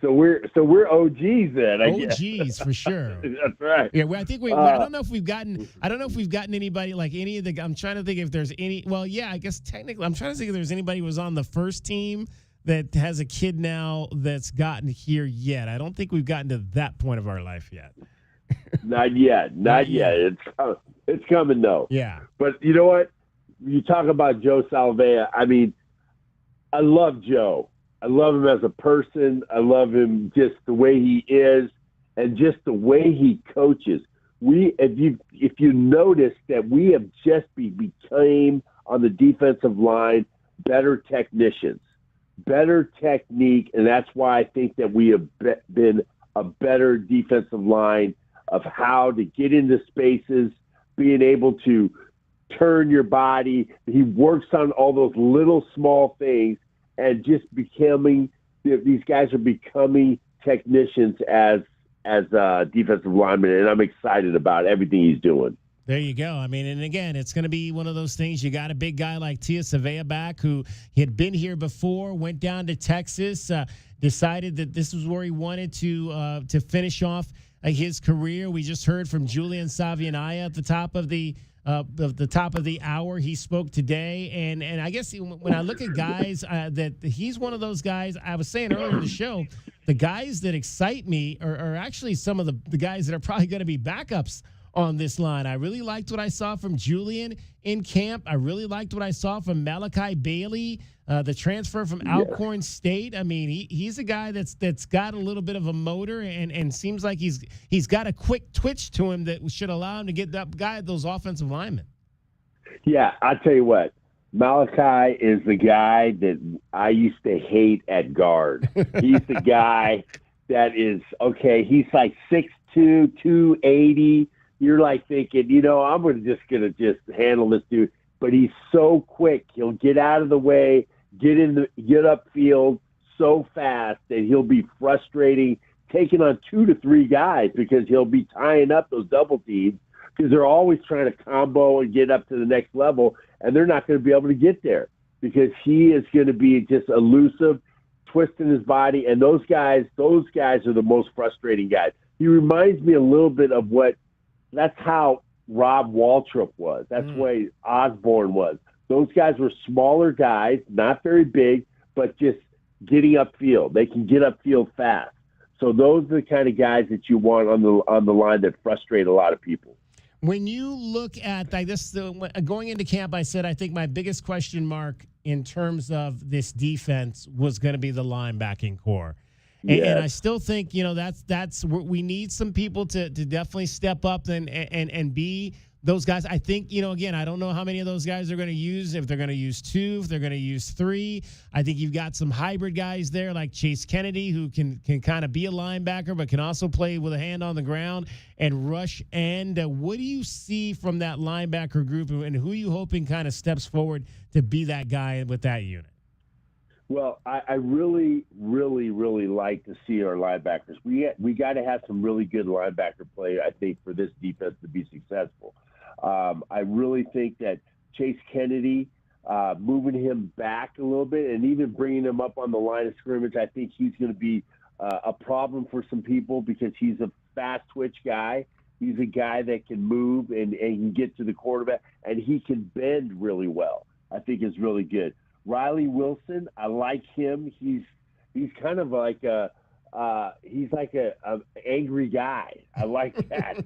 So we're OGs then. I guess. OGs for sure. That's right. Yeah, I think I don't know if we've gotten anybody like any of the. I'm trying to think if there's any. Well, yeah, I guess technically, I'm trying to think if there's anybody who was on the first team that has a kid now that's gotten here yet. I don't think we've gotten to that point of our life yet. Not yet. Not yet. It's coming though. Yeah. But you know what? You talk about Joe Salavea. I mean, I love Joe. I love him as a person. I love him just the way he is and just the way he coaches. If you notice that we have just became on the defensive line better technicians, better technique, and that's why I think that we have been a better defensive line of how to get into spaces, being able to turn your body. He works on all those little small things and just these guys are becoming technicians as defensive linemen, and I'm excited about everything he's doing. There you go. I mean, and again, it's going to be one of those things. You got a big guy like Tia Savea back who he had been here before, went down to Texas, decided that this was where he wanted to finish off his career. We just heard from Julian Savianaya at the top of the hour. He spoke today, and I guess when I look at guys that he's one of those guys. I was saying earlier in the show, the guys that excite me are actually some of the guys that are probably going to be backups on this line. I really liked what I saw from Julian in camp. I really liked what I saw from Malachi Bailey, the transfer from Alcorn State. I mean, he's a guy that's got a little bit of a motor and seems like he's got a quick twitch to him that should allow him to get that guy, those offensive linemen. Yeah, I tell you what, Malachi is the guy that I used to hate at guard. He's the guy that is, okay, he's like 6'2", 280. You're like thinking, I'm just gonna handle this dude. But he's so quick. He'll get out of the way, get upfield so fast that he'll be frustrating, taking on 2 to 3 guys because he'll be tying up those double teams because they're always trying to combo and get up to the next level, and they're not going to be able to get there because he is going to be just elusive, twisting his body. And those guys are the most frustrating guys. He reminds me a little bit of that's how Rob Waltrip was. That's the way Osborne was. Those guys were smaller guys, not very big, but just getting upfield. They can get upfield fast. So those are the kind of guys that you want on the line that frustrate a lot of people. When you look at going into camp, I said I think my biggest question mark in terms of this defense was going to be the linebacking core. And I still think, that's we need some people to definitely step up and be those guys. I think, again, I don't know how many of those guys they're going to use, if they're going to use 2, if they're going to use 3. I think you've got some hybrid guys there like Chase Kennedy who can kind of be a linebacker but can also play with a hand on the ground and rush. And what do you see from that linebacker group, and who are you hoping kind of steps forward to be that guy with that unit? Well, I really, really, really like to see our linebackers. We got to have some really good linebacker play, I think, for this defense to be successful. I really think that Chase Kennedy, moving him back a little bit and even bringing him up on the line of scrimmage, I think he's going to be a problem for some people because he's a fast twitch guy. He's a guy that can move and can get to the quarterback, and he can bend really well. I think is really good. Riley Wilson, I like him. He's kind of like he's like a angry guy. I like that.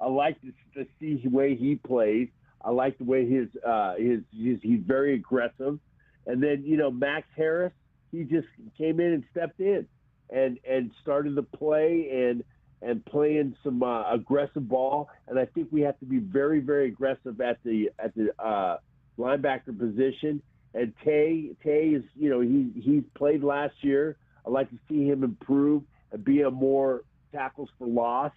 I like to see the way he plays. I like the way he's very aggressive. And then Max Harris, he just came in and stepped in and started to play and playing some aggressive ball. And I think we have to be very, very aggressive at the linebacker position. And Tay is, he played last year. I'd like to see him improve and be a more tackles for loss.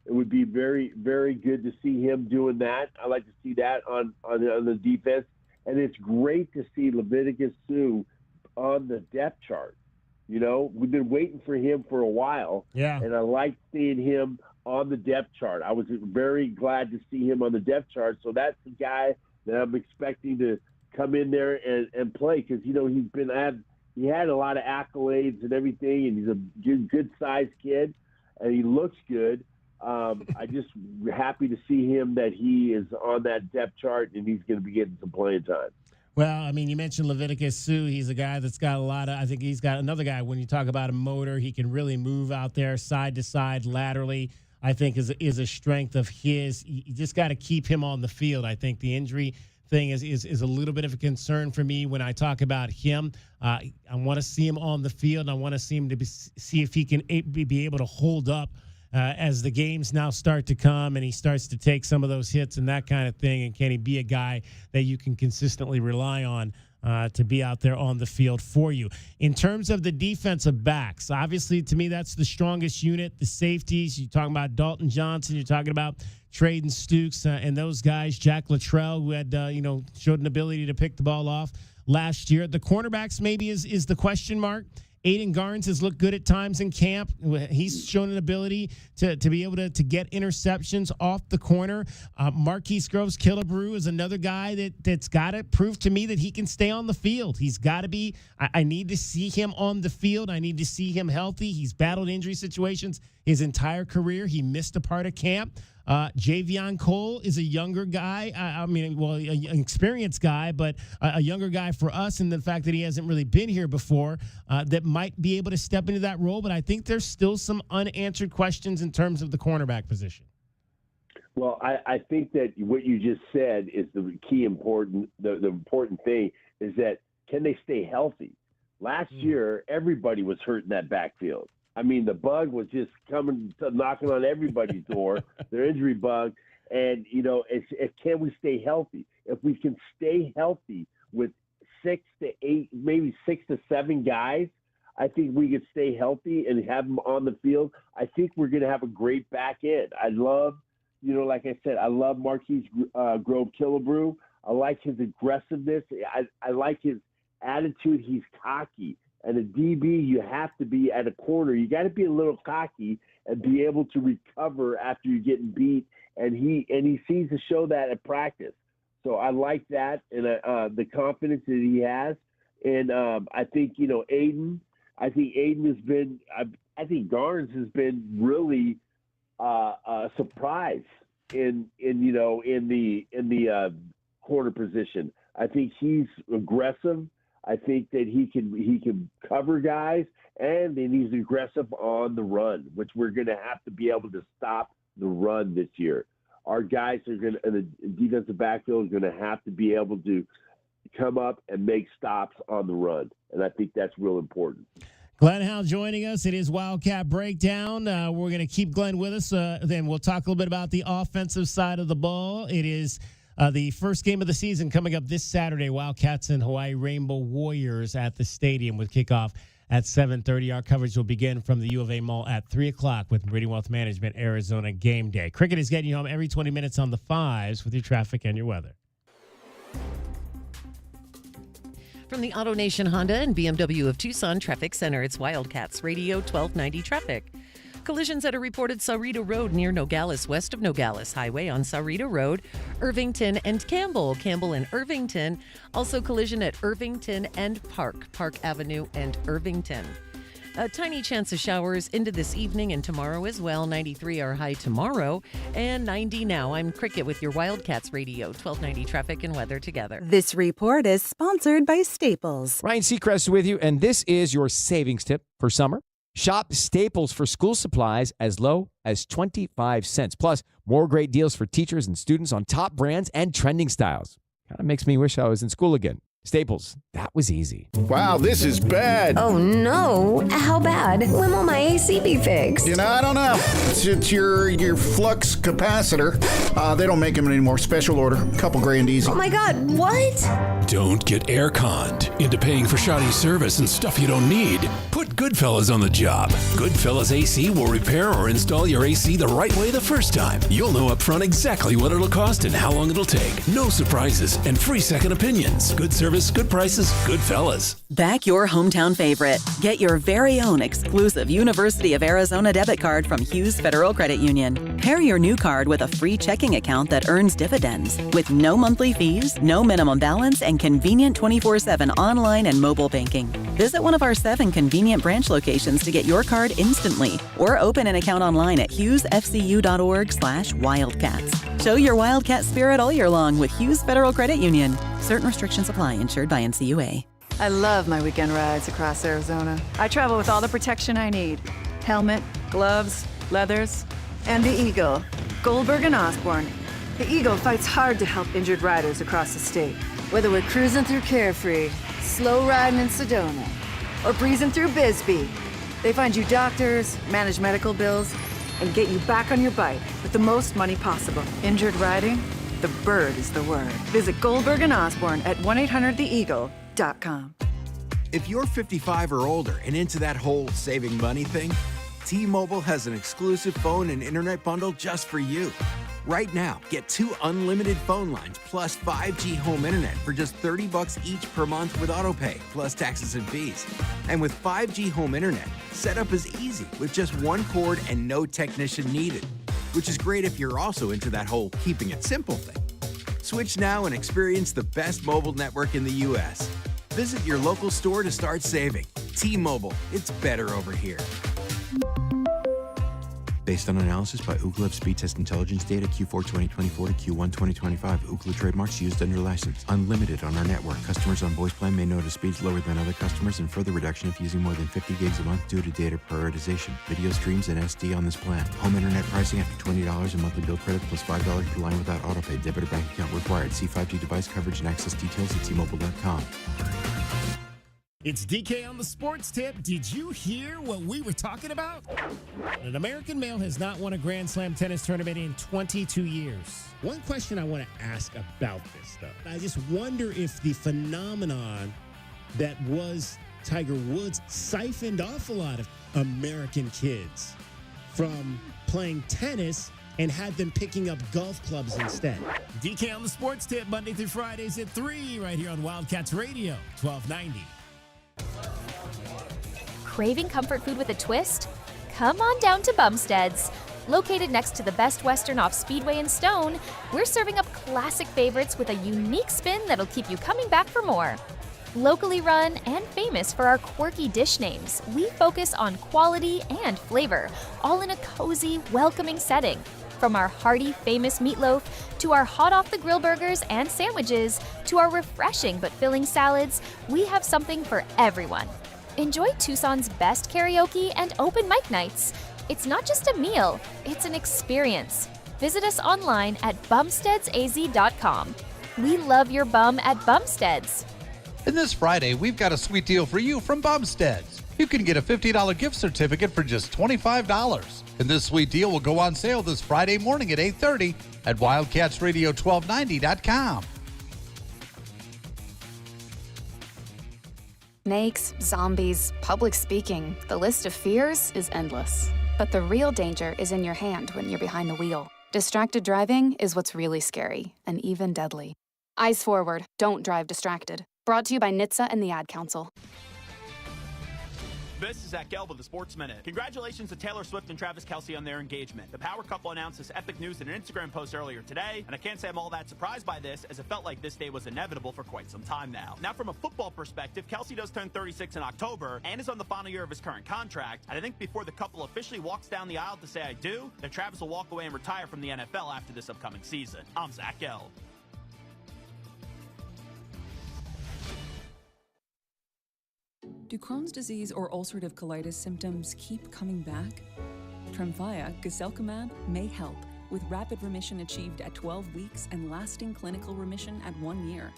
It would be very, very good to see him doing that. I like to see that on the defense. And it's great to see Leviticus Sue on the depth chart. We've been waiting for him for a while. Yeah. And I like seeing him on the depth chart. I was very glad to see him on the depth chart. So that's the guy that I'm expecting to come in there and play because, he had a lot of accolades and everything, and he's a good-sized kid, and he looks good. I just happy to see him that he is on that depth chart, and he's going to be getting some playing time. Well, I mean, you mentioned Leviticus Sue. He's a guy that's got a lot of – I think he's got another guy, when you talk about a motor, he can really move out there side to side laterally. I think is a strength of his. You just got to keep him on the field. I think the injury thing is a little bit of a concern for me when I talk about him. I want to see him on the field, and I want to see him see if he can be able to hold up as the games now start to come and he starts to take some of those hits and that kind of thing. And can he be a guy that you can consistently rely on to be out there on the field for you. In terms of the defensive backs, obviously, to me, that's the strongest unit, the safeties. You're talking about Dalton Johnson. You're talking about Traden Stukes and those guys, Jack Luttrell, who had, showed an ability to pick the ball off last year. The cornerbacks maybe is the question mark. Aiden Garnes has looked good at times in camp. He's shown an ability to be able to get interceptions off the corner. Marquise Groves-Killebrew is another guy that's got to prove to me that he can stay on the field. He's got to be – I need to see him on the field. I need to see him healthy. He's battled injury situations his entire career. He missed a part of camp. Javion Cole is a younger guy. An experienced guy, but a younger guy for us, and the fact that he hasn't really been here before, that might be able to step into that role. But I think there's still some unanswered questions in terms of the cornerback position. Well, I think that what you just said is the important thing is that can they stay healthy? Last year, everybody was hurt in that backfield. I mean, the bug was just knocking on everybody's door, their injury bug. And, can we stay healthy? If we can stay healthy with 6 to 8, maybe 6 to 7 guys, I think we could stay healthy and have them on the field. I think we're going to have a great back end. I love, like I said, I love Marquise Groves-Killebrew. I like his aggressiveness. I like his attitude. He's cocky. And a DB, you have to be at a corner. You got to be a little cocky and be able to recover after you're getting beat. And he seems to show that at practice. So I like that and the confidence that he has. And I think Aiden. I think Aiden has been. I think Garnes has been really a surprise in the corner position. I think he's aggressive. I think that he can cover guys, and then he's aggressive on the run, which we're going to have to be able to stop the run this year. Our guys are going to, and the defensive backfield is going to have to be able to come up and make stops on the run, and I think that's real important. Glenn Howe joining us. It is Wildcat Breakdown. We're going to keep Glenn with us. Then we'll talk a little bit about the offensive side of the ball. It is the first game of the season coming up this Saturday. Wildcats and Hawaii Rainbow Warriors at the stadium with kickoff at 7:30. Our coverage will begin from the U of A Mall at 3 o'clock with Meridian Wealth Management Arizona Game Day. Cricket is getting you home every 20 minutes on the 5s with your traffic and your weather. From the Auto Nation Honda and BMW of Tucson Traffic Center, it's Wildcats Radio 1290 traffic. Collisions that are reported Saurita Road near Nogales, west of Nogales Highway on Saurita Road, Irvington and Campbell and Irvington. Also collision at Irvington and Park Avenue and Irvington. A tiny chance of showers into this evening and tomorrow as well. 93 our high tomorrow and 90 now. I'm Cricket with your Wildcats Radio 1290 traffic and weather together. This report is sponsored by Staples. Ryan Seacrest with you, and this is your savings tip for summer. Shop Staples for school supplies as low as 25 cents. Plus, more great deals for teachers and students on top brands and trending styles. Kind of makes me wish I was in school again. Staples, that was easy. Wow, this is bad. Oh no, how bad? When will my AC be fixed? I don't know. It's your flux capacitor. They don't make them anymore. Special order. Couple grand easy. Oh my God, what? Don't get air conned into paying for shoddy service and stuff you don't need. Put Goodfellas on the job. Goodfellas AC will repair or install your AC the right way the first time. You'll know up front exactly what it'll cost and how long it'll take. No surprises and free second opinions. Good service, good prices, Goodfellas. Back your hometown favorite. Get your very own exclusive University of Arizona debit card from Hughes Federal Credit Union. Pair your new card with a free checking account that earns dividends with no monthly fees, no minimum balance, and convenient 24/7 online and mobile banking. Visit one of our 7 convenient branch locations to get your card instantly or open an account online at hughesfcu.org/wildcats. Show your Wildcat spirit all year long with Hughes Federal Credit Union. Certain restrictions apply. Insured by NCUA. I love my weekend rides across Arizona. I travel with all the protection I need. Helmet, gloves, leathers, and the Eagle. Goldberg and Osborne. The Eagle fights hard to help injured riders across the state. Whether we're cruising through Carefree, slow riding in Sedona, or breezing through Bisbee, they find you doctors, manage medical bills, and get you back on your bike with the most money possible. Injured riding? The bird is the word. Visit Goldberg and Osborne at 1-800-THE-EAGLE T-Mobile.com. If you're 55 or older and into that whole saving money thing, T-Mobile has an exclusive phone and internet bundle just for you. Right now, get 2 unlimited phone lines plus 5G home internet for just $30 each per month with autopay, plus taxes and fees. And with 5G home internet, setup is easy with just 1 cord and no technician needed, which is great if you're also into that whole keeping it simple thing. Switch now and experience the best mobile network in the U.S. Visit your local store to start saving. T-Mobile, it's better over here. Based on analysis by Ookla of Speed Test Intelligence data Q4 2024 to Q1 2025, Ookla trademarks used under license. Unlimited on our network. Customers on voice plan may notice speeds lower than other customers and further reduction if using more than 50 gigs a month due to data prioritization. Video streams and SD on this plan. Home internet pricing after $20 and monthly bill credits plus $5 per line without autopay. Debit or bank account required. See 5G device coverage and access details at T-Mobile.com. It's DK on the sports tip. Did you hear what we were talking about? An American male has not won a Grand Slam tennis tournament in 22 years. One question I want to ask about this, though, I just wonder if the phenomenon that was Tiger Woods siphoned off a lot of American kids from playing tennis and had them picking up golf clubs instead. DK on the sports tip, Monday through Fridays at 3, right here on Wildcats Radio, 1290. Craving comfort food with a twist? Come on down to Bumstead's. Located next to the Best Western off Speedway and Stone, we're serving up classic favorites with a unique spin that'll keep you coming back for more. Locally run and famous for our quirky dish names, we focus on quality and flavor, all in a cozy, welcoming setting. From our hearty, famous meatloaf, to our hot-off-the-grill burgers and sandwiches, to our refreshing but filling salads, we have something for everyone. Enjoy Tucson's best karaoke and open mic nights. It's not just a meal, it's an experience. Visit us online at bumsteadsaz.com. We love your bum at Bumsteads. And this Friday, we've got a sweet deal for you from Bumsteads. You can get a $50 gift certificate for just $25. And this sweet deal will go on sale this Friday morning at 8:30 at WildcatsRadio1290.com. Snakes, zombies, public speaking. The list of fears is endless. But the real danger is in your hand when you're behind the wheel. Distracted driving is what's really scary and even deadly. Eyes forward, don't drive distracted. Brought to you by NHTSA and the Ad Council. This is Zach Gelb with the Sports Minute. Congratulations to Taylor Swift and Travis Kelce on their engagement. The power couple announced this epic news in an Instagram post earlier today, and I can't say I'm all that surprised by this, as it felt like this day was inevitable for quite some time now. Now, from a football perspective, Kelce does turn 36 in October and is on the final year of his current contract, and I think before the couple officially walks down the aisle to say I do, that Travis will walk away and retire from the NFL after this upcoming season. I'm Zach Gelb. Do Crohn's disease or ulcerative colitis symptoms keep coming back? Tremfya, guselkumab, may help, with rapid remission achieved at 12 weeks and lasting clinical remission at 1 year.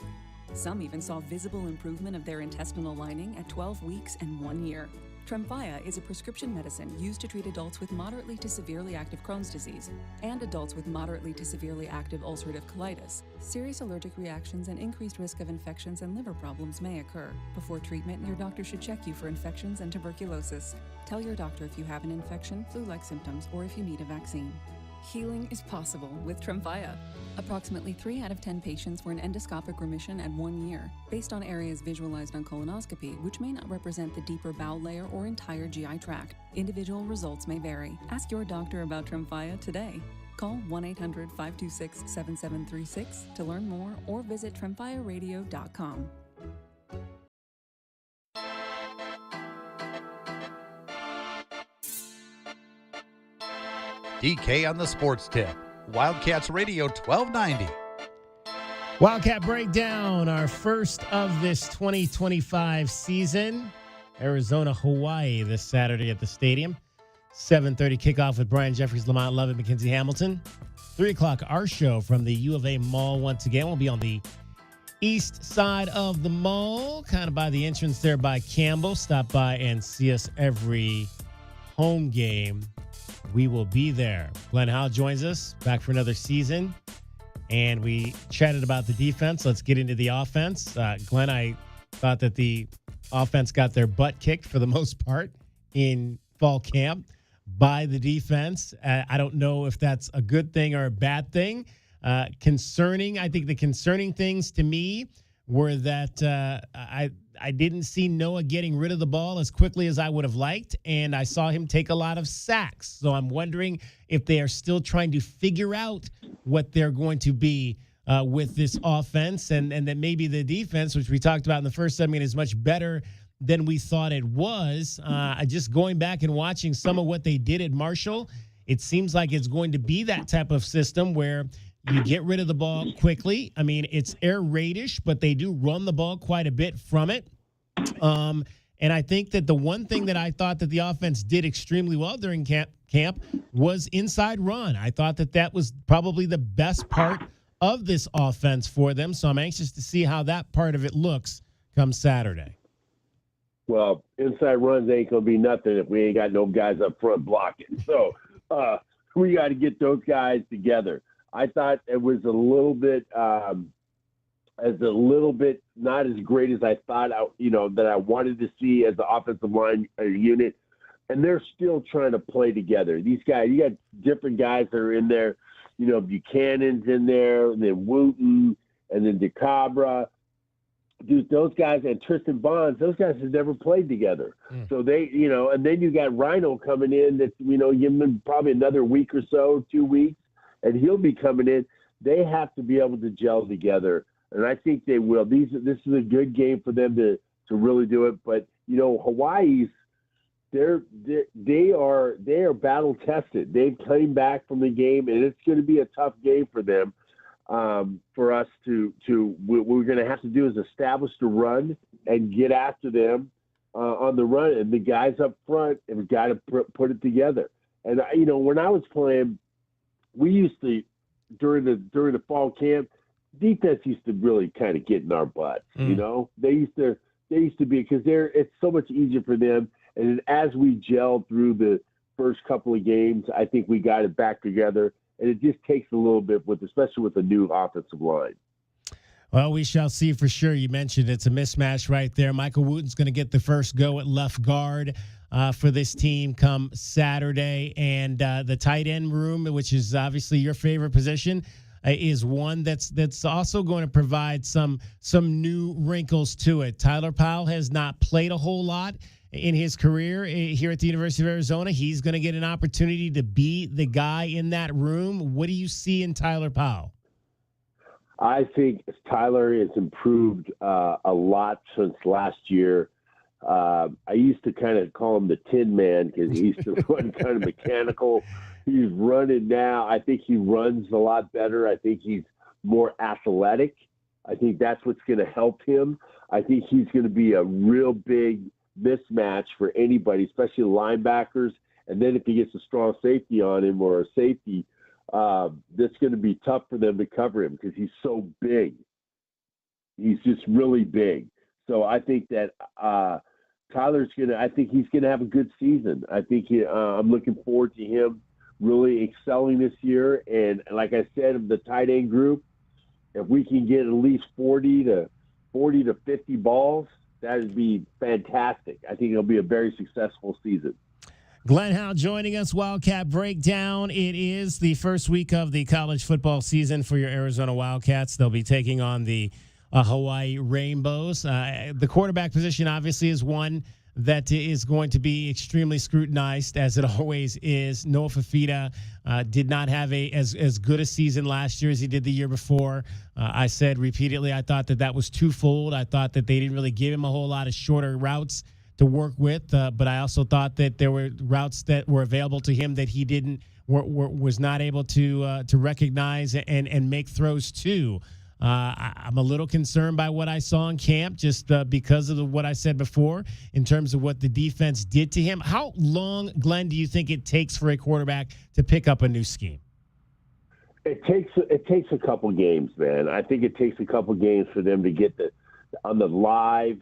Some even saw visible improvement of their intestinal lining at 12 weeks and 1 year. Tremfya is a prescription medicine used to treat adults with moderately to severely active Crohn's disease and adults with moderately to severely active ulcerative colitis. Serious allergic reactions and increased risk of infections and liver problems may occur. Before treatment, your doctor should check you for infections and tuberculosis. Tell your doctor if you have an infection, flu-like symptoms, or if you need a vaccine. Healing is possible with Tremfya. Approximately 3 out of 10 patients were in endoscopic remission at 1 year, based on areas visualized on colonoscopy, which may not represent the deeper bowel layer or entire GI tract. Individual results may vary. Ask your doctor about Tremfya today. Call 1-800-526-7736 to learn more or visit tremfyaradio.com. DK on the sports tip. Wildcats Radio 1290. Wildcat Breakdown, our first of this 2025 season. Arizona, Hawaii this Saturday at the stadium. 7:30 kickoff with Brian Jeffries, Lamont Lovett, Mackenzie Hamilton. 3 o'clock, our show from the U of A Mall once again. We'll be on the east side of the mall, kind of by the entrance there by Campbell. Stop by and see us every home game. We will be there. Glenn Howe joins us back for another season, and we chatted about the defense. Let's get into the offense. Glenn, I Thought that the offense got their butt kicked for the most part in fall camp by the defense. I don't know if that's a good thing or a bad thing. Concerning, I think the concerning things to me were that I didn't see Noah getting rid of the ball as quickly as I would have liked, and I saw him take a lot of sacks. So I'm wondering if they are still trying to figure out what they're going to be with this offense, and that maybe the defense, which we talked about in the first segment, is much better than we thought it was. Just going back and watching some of what they did at Marshall, it seems like it's going to be that type of system where you get rid of the ball quickly. I mean, it's air raidish, but they do run the ball quite a bit from it. And I think that the one thing that I thought that the offense did extremely well during camp was inside run. I thought that that was probably the best part of this offense for them. So I'm anxious to see how that part of it looks come Saturday. Well, inside runs ain't going to be nothing if we ain't got no guys up front blocking. So we got to get those guys together. I thought it was a little bit not as great as I thought, that I wanted to see as the offensive line unit. And they're still trying to play together. These guys, you got different guys that are in there. Buchanan's in there, and then Wooten, and then DeCabra. Dude, those guys, and Tristan Bonds, those guys have never played together. So they, and then you got Rhino coming in that's, give him probably another week or so, 2 weeks, and he'll be coming in. They have to be able to gel together, and I think they will. This is a good game for them to really do it. But, Hawaii's, they are battle tested. They've come back from the game, and it's going to be a tough game for them. For us what we're going to have to do is establish the run and get after them on the run, and the guys up front have got to put it together. And when I was playing, we used to during the fall camp, defense used to really kind of get in our butts. They used to be, because it's so much easier for them. And as we gelled through the first couple of games, I think we got it back together. And it just takes a little bit, especially with the new offensive line. Well, we shall see for sure. You mentioned it's a mismatch right there. Michael Wooten's going to get the first go at left guard for this team come Saturday. And the tight end room, which is obviously your favorite position, is one that's also going to provide some new wrinkles to it. Tyler Powell has not played a whole lot in his career here at the University of Arizona. He's going to get an opportunity to be the guy in that room. What do you see in Tyler Powell? I think Tyler has improved a lot since last year. I used to kind of call him the Tin Man because he used to run kind of mechanical. He's running now. I think he runs a lot better. I think he's more athletic. I think that's what's going to help him. I think he's going to be a real big mismatch for anybody, especially linebackers. And then if he gets a strong safety on him or a safety, that's going to be tough for them to cover him because he's so big. He's just really big. So I think that I think he's going to have a good season. I think I'm looking forward to him really excelling this year. And like I said, of the tight end group, if we can get at least 40 to 50 balls, that would be fantastic. I think it'll be a very successful season. Glenn Howe joining us, Wildcat Breakdown. It is the first week of the college football season for your Arizona Wildcats. They'll be taking on the Hawaii Rainbows. The quarterback position obviously is one that is going to be extremely scrutinized, as it always is. Noah Fafita did not have as good a season last year as he did the year before. I said repeatedly I thought that was twofold. I thought that they didn't really give him a whole lot of shorter routes to work with, but I also thought that there were routes that were available to him that he was not able to recognize and make throws to. I'm a little concerned by what I saw in camp, just because of what I said before in terms of what the defense did to him. How long, Glenn, do you think it takes for a quarterback to pick up a new scheme? It takes a couple games, man. I think it takes a couple games for them to get on the live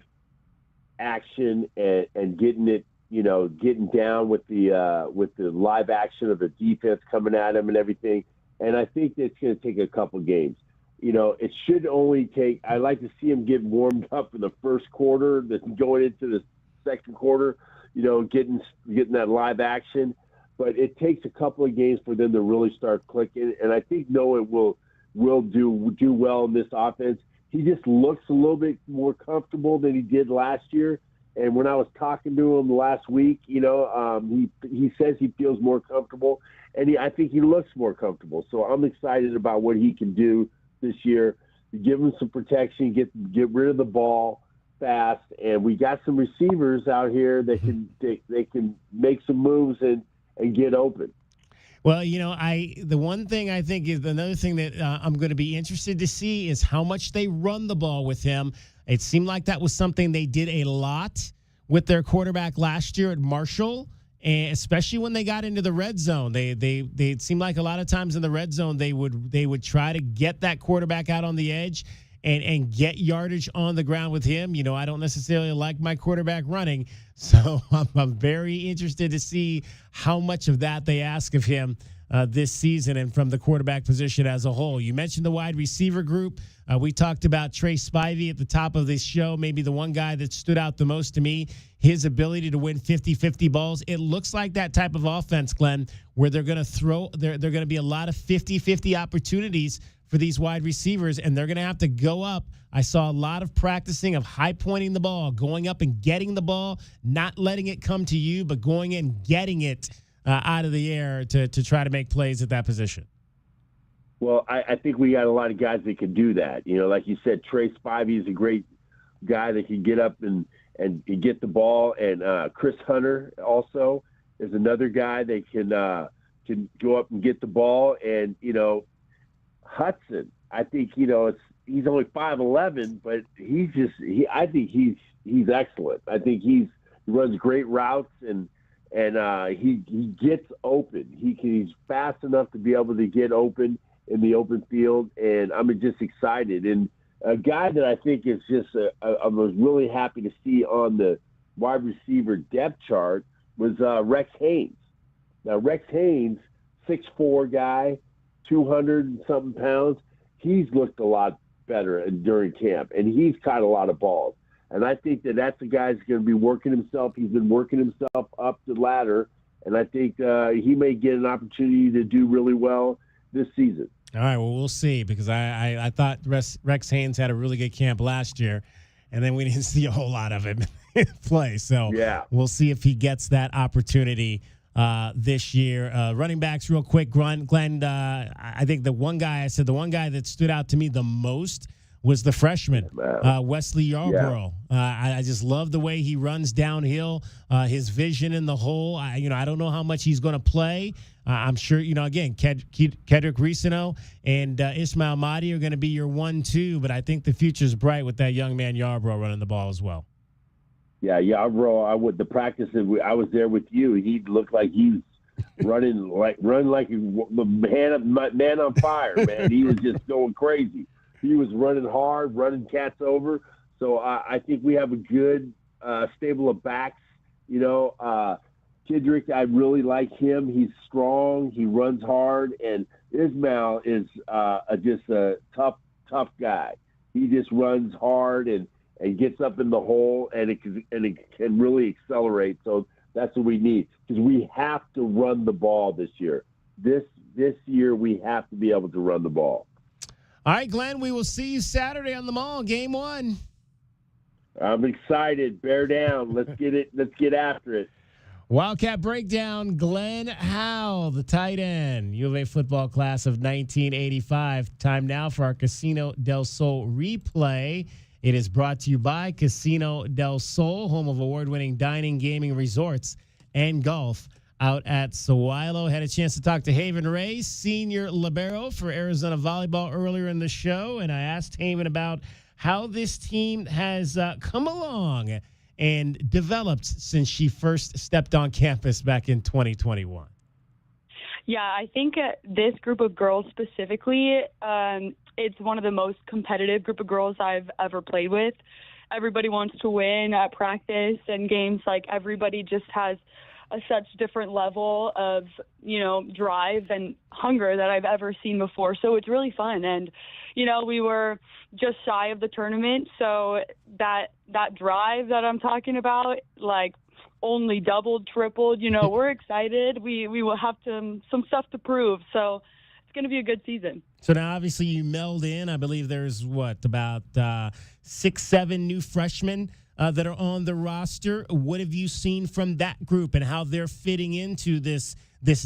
action and getting it, getting down with the live action of the defense coming at him and everything. And I think it's going to take a couple games. it should only take. I like to see him get warmed up in the first quarter, going into the second quarter. Getting that live action, but it takes a couple of games for them to really start clicking. And I think Noah will do well in this offense. He just looks a little bit more comfortable than he did last year. And when I was talking to him last week, he says he feels more comfortable, and I think he looks more comfortable. So I'm excited about what he can do this year. Give him some protection, get rid of the ball fast, and we got some receivers out here that can make some moves and get open. Well, the one thing I think is another thing that I'm going to be interested to see is how much they run the ball with him. It seemed like that was something they did a lot with their quarterback last year at Marshall, and especially when they got into the red zone. They seemed like a lot of times in the red zone they would try to get that quarterback out on the edge and get yardage on the ground with him. I don't necessarily like my quarterback running, so I'm very interested to see how much of that they ask of him this season and from the quarterback position as a whole. You mentioned the wide receiver group. We talked about Trey Spivey at the top of this show, maybe the one guy that stood out the most to me, his ability to win 50-50 balls. It looks like that type of offense, Glenn, where they're going to throw, they're going to be a lot of 50-50 opportunities for these wide receivers, and they're going to have to go up. I saw a lot of practicing of high pointing the ball, going up and getting the ball, not letting it come to you, but going in, getting it out of the air to try to make plays at that position. Well, I think we got a lot of guys that can do that. Like you said, Trey Spivey is a great guy that can get up and get the ball, and Chris Hunter also is another guy that can go up and get the ball, and Hudson, I think he's only 5'11", but I think he's excellent. I think he runs great routes and he gets open. He's fast enough to be able to get open in the open field, and I'm just excited. And a guy that I think is just I was really happy to see on the wide receiver depth chart was Rex Haynes. Now Rex Haynes, 6'4" guy, 200 and something pounds. He's looked a lot better during camp, and he's caught a lot of balls. And I think that's a guy that's going to be working himself. He's been working himself up the ladder, and I think he may get an opportunity to do really well this season. All right, well, we'll see, because I thought Rex Haynes had a really good camp last year, and then we didn't see a whole lot of him play. So we'll see if he gets that opportunity this year. Running backs real quick, Glenn, I think the one guy that stood out to me the most was the freshman, Wesley Yarborough. I just love the way he runs downhill, his vision in the hole. I don't know how much he's going to play. I'm sure, again, Kedrick Risino and Ismail Mahdi are going to be your 1-2, but I think the future's bright with that young man Yarborough running the ball as well. Yeah, Yarborough, the practices, I was there with you. He looked like he was running like a man on fire, man. He was just going crazy. He was running hard, running cats over. So I think we have a good stable of backs. Kedrick, I really like him. He's strong. He runs hard. And Ismail is just a tough guy. He just runs hard and gets up in the hole, and it can really accelerate. So that's what we need, because we have to run the ball this year. This year we have to be able to run the ball. All right, Glenn, we will see you Saturday on the Mall, Game 1. I'm excited. Bear down. Let's get it. Let's get after it. Wildcat Breakdown, Glenn Howe, the tight end, U of A football class of 1985. Time now for our Casino del Sol replay. It is brought to you by Casino del Sol, home of award-winning dining, gaming, resorts, and golf out at Sawilo. Had a chance to talk to Haven Ray, senior libero for Arizona Volleyball, earlier in the show, and I asked Haven about how this team has come along and developed since she first stepped on campus back in 2021. Yeah, I think this group of girls specifically, it's one of the most competitive group of girls I've ever played with. Everybody wants to win at practice and games. Like, everybody just has a such different level of, drive and hunger that I've ever seen before. So it's really fun. And, we were just shy of the tournament. So that drive that I'm talking about, only doubled, tripled, we're excited. We will have some stuff to prove. So it's going to be a good season. So now, obviously, you meld in. I believe there's, about 6-7 new freshmen that are on the roster. What have you seen from that group and how they're fitting into this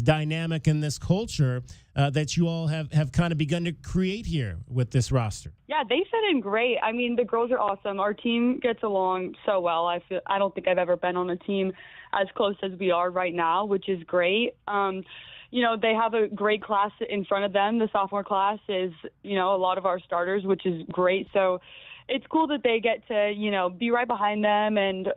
dynamic and this culture that you all have kind of begun to create here with this roster? Yeah, they fit in great. I mean, the girls are awesome. Our team gets along so well. I don't think I've ever been on a team as close as we are right now, which is great. They have a great class in front of them. The sophomore class is, a lot of our starters, which is great. So it's cool that they get to, be right behind them and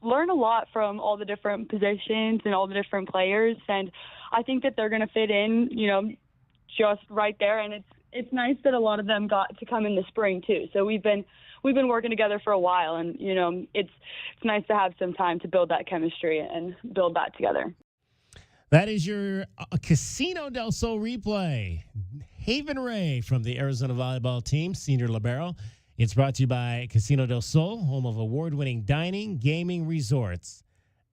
learn a lot from all the different positions and all the different players. And I think that they're going to fit in, just right there. And it's nice that a lot of them got to come in the spring too. So we've been working together for a while, and it's nice to have some time to build that chemistry and build that together. That is your Casino del Sol replay. Haven Ray from the Arizona volleyball team, senior libero. It's brought to you by Casino del Sol, home of award-winning dining, gaming, resorts,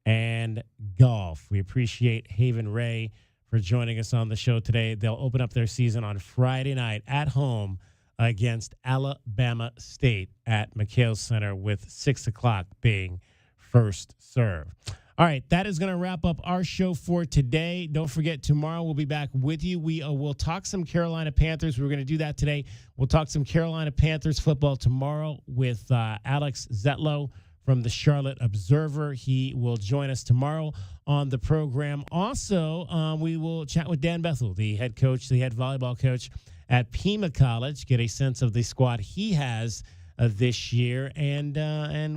and golf. We appreciate Haven Ray for joining us on the show today. They'll open up their season on Friday night at home against Alabama State at McHale Center, with 6 o'clock being first serve. All right, that is going to wrap up our show for today. Don't forget, tomorrow we'll be back with you. We'll talk some Carolina Panthers. We're going to do that today. We'll talk some Carolina Panthers football tomorrow with Alex Zetlow from the Charlotte Observer. He will join us tomorrow on the program. Also, we will chat with Dan Bethel, the head volleyball coach at Pima College, get a sense of the squad he has this year, and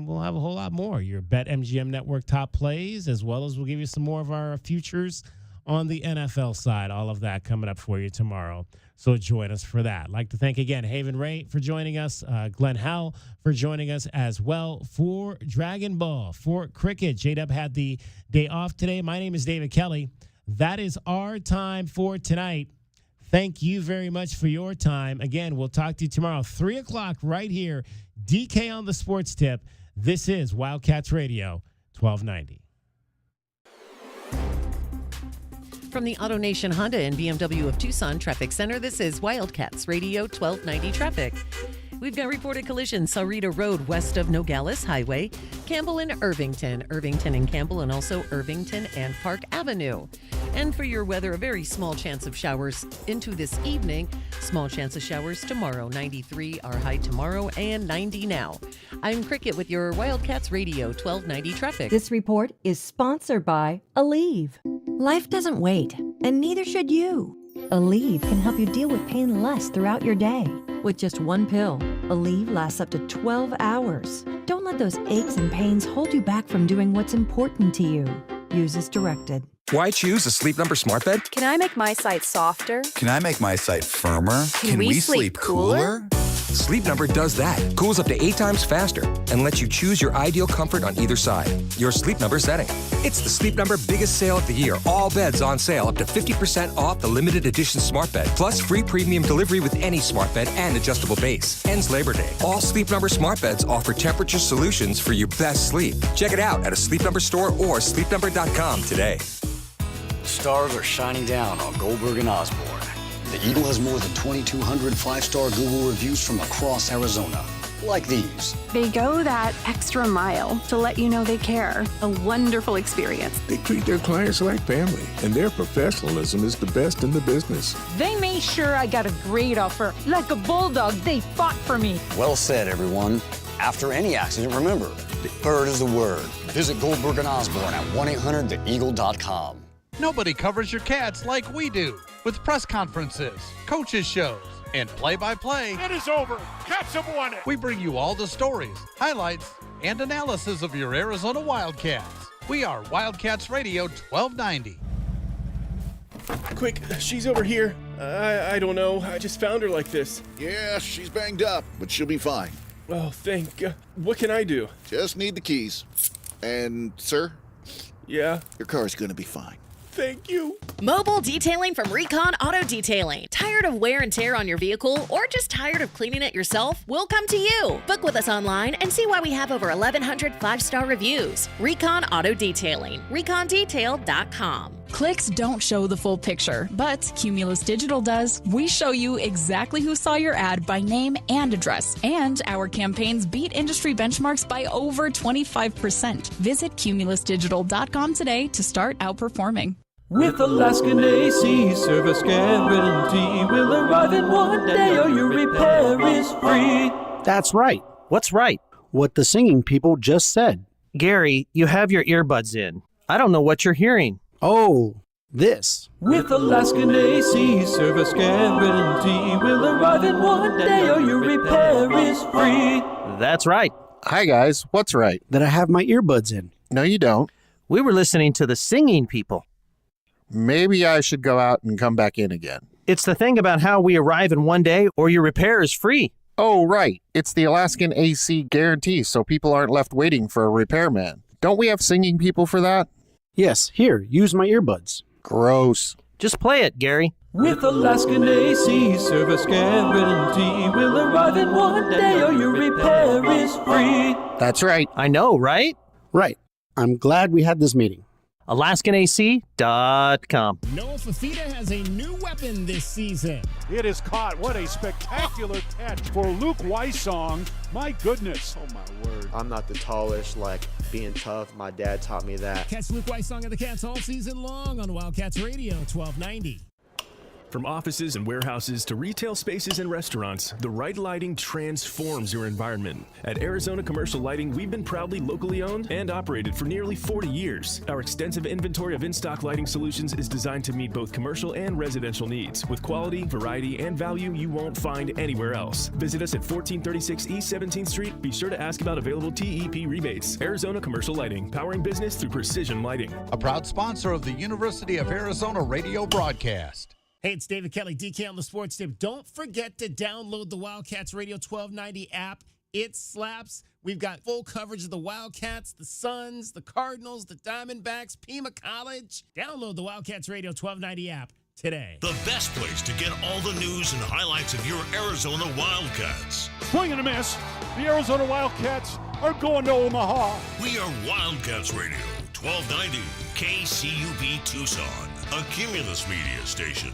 we'll have a whole lot more. Your BetMGM Network top plays, as well as we'll give you some more of our futures on the NFL side. All of that coming up for you tomorrow. So join us for that. I'd like to thank again Haven Ray for joining us, Glenn Howell for joining us as well. For Dragon Ball, for cricket, J-Dub had the day off today. My name is David Kelly. That is our time for tonight. Thank you very much for your time. Again, we'll talk to you tomorrow, 3 o'clock right here. DK on the Sports Tip. This is Wildcats Radio 1290. From the AutoNation Honda and BMW of Tucson Traffic Center, this is Wildcats Radio 1290 Traffic. We've got reported collisions, Sahuarita Road west of Nogales Highway, Campbell and Irvington and Campbell, and also Irvington and Park Avenue. And for your weather, a very small chance of showers into this evening. Small chance of showers tomorrow. 93 our high tomorrow and 90 now. I'm Cricket with your Wildcats Radio 1290 Traffic. This report is sponsored by Aleve. Life doesn't wait, and neither should you. Aleve can help you deal with pain less throughout your day. With just one pill, Aleve lasts up to 12 hours. Don't let those aches and pains hold you back from doing what's important to you. Use as directed. Why choose a Sleep Number smart bed? Can I make my site softer? Can I make my site firmer? Can we sleep cooler? Sleep Number does that. Cools up to 8 times faster and lets you choose your ideal comfort on either side. Your Sleep Number setting. It's the Sleep Number biggest sale of the year. All beds on sale, up to 50% off the limited edition smart bed. Plus free premium delivery with any smart bed and adjustable base. Ends Labor Day. All Sleep Number smart beds offer temperature solutions for your best sleep. Check it out at a Sleep Number store or sleepnumber.com today. Stars are shining down on Goldberg and Osborne. The Eagle has more than 2,200 5-star Google reviews from across Arizona, like these. They go that extra mile to let you know they care. A wonderful experience. They treat their clients like family, and their professionalism is the best in the business. They made sure I got a great offer. Like a bulldog, they fought for me. Well said, everyone. After any accident, remember, the bird is the word. Visit Goldberg and Osborne at 1-800-THEEAGLE.com. Nobody covers your Cats like we do, with press conferences, coaches shows, and play-by-play. It is over. Cats have won it. We bring you all the stories, highlights, and analysis of your Arizona Wildcats. We are Wildcats Radio 1290. Quick, she's over here. I don't know. I just found her like this. Yeah, she's banged up, but she'll be fine. Oh, thank God. What can I do? Just need the keys. And, sir, Yeah? Your car's going to be fine. Thank you. Mobile detailing from Recon Auto Detailing. Tired of wear and tear on your vehicle or just tired of cleaning it yourself? We'll come to you. Book with us online and see why we have over 1,100 5-star reviews. Recon Auto Detailing. ReconDetail.com. Clicks don't show the full picture, but Cumulus Digital does. We show you exactly who saw your ad by name and address, and our campaigns beat industry benchmarks by over 25%. Visit cumulusdigital.com today to start outperforming. With Alaskan AC service guarantee, we'll arrive in one day or your repair is free. That's right. What's right? What the singing people just said. Gary, you have your earbuds in. I don't know what you're hearing. Oh, this. With Alaskan AC service guarantee, we'll arrive in one day or your repair is free. That's right. Hi, guys. What's right? That I have my earbuds in. No, you don't. We were listening to the singing people. Maybe I should go out and come back in again. It's the thing about how we arrive in one day or your repair is free. Oh, right. It's the Alaskan AC guarantee, so people aren't left waiting for a repairman. Don't we have singing people for that? Yes, here, use my earbuds. Gross. Just play it, Gary. With Alaskan AC service guarantee, we'll arrive in one day or your repair is free. That's right. I know, right? Right. I'm glad we had this meeting. AlaskanAC.com. Noah Fafita has a new weapon this season. It is caught. What a spectacular catch for Luke Weissong. My goodness. Oh, my word. I'm not the tallest, being tough. My dad taught me that. Catch Luke Weissong and the Cats all season long on Wildcats Radio 1290. From offices and warehouses to retail spaces and restaurants, the right lighting transforms your environment. At Arizona Commercial Lighting, we've been proudly locally owned and operated for nearly 40 years. Our extensive inventory of in-stock lighting solutions is designed to meet both commercial and residential needs, with quality, variety, and value you won't find anywhere else. Visit us at 1436 East 17th Street. Be sure to ask about available TEP rebates. Arizona Commercial Lighting, powering business through precision lighting. A proud sponsor of the University of Arizona radio broadcast. Hey, it's David Kelly, DK on the Sports Tip. Don't forget to download the Wildcats Radio 1290 app. It slaps. We've got full coverage of the Wildcats, the Suns, the Cardinals, the Diamondbacks, Pima College. Download the Wildcats Radio 1290 app today. The best place to get all the news and highlights of your Arizona Wildcats. Swing and a miss. The Arizona Wildcats are going to Omaha. We are Wildcats Radio 1290 KCUB Tucson, a Cumulus media station.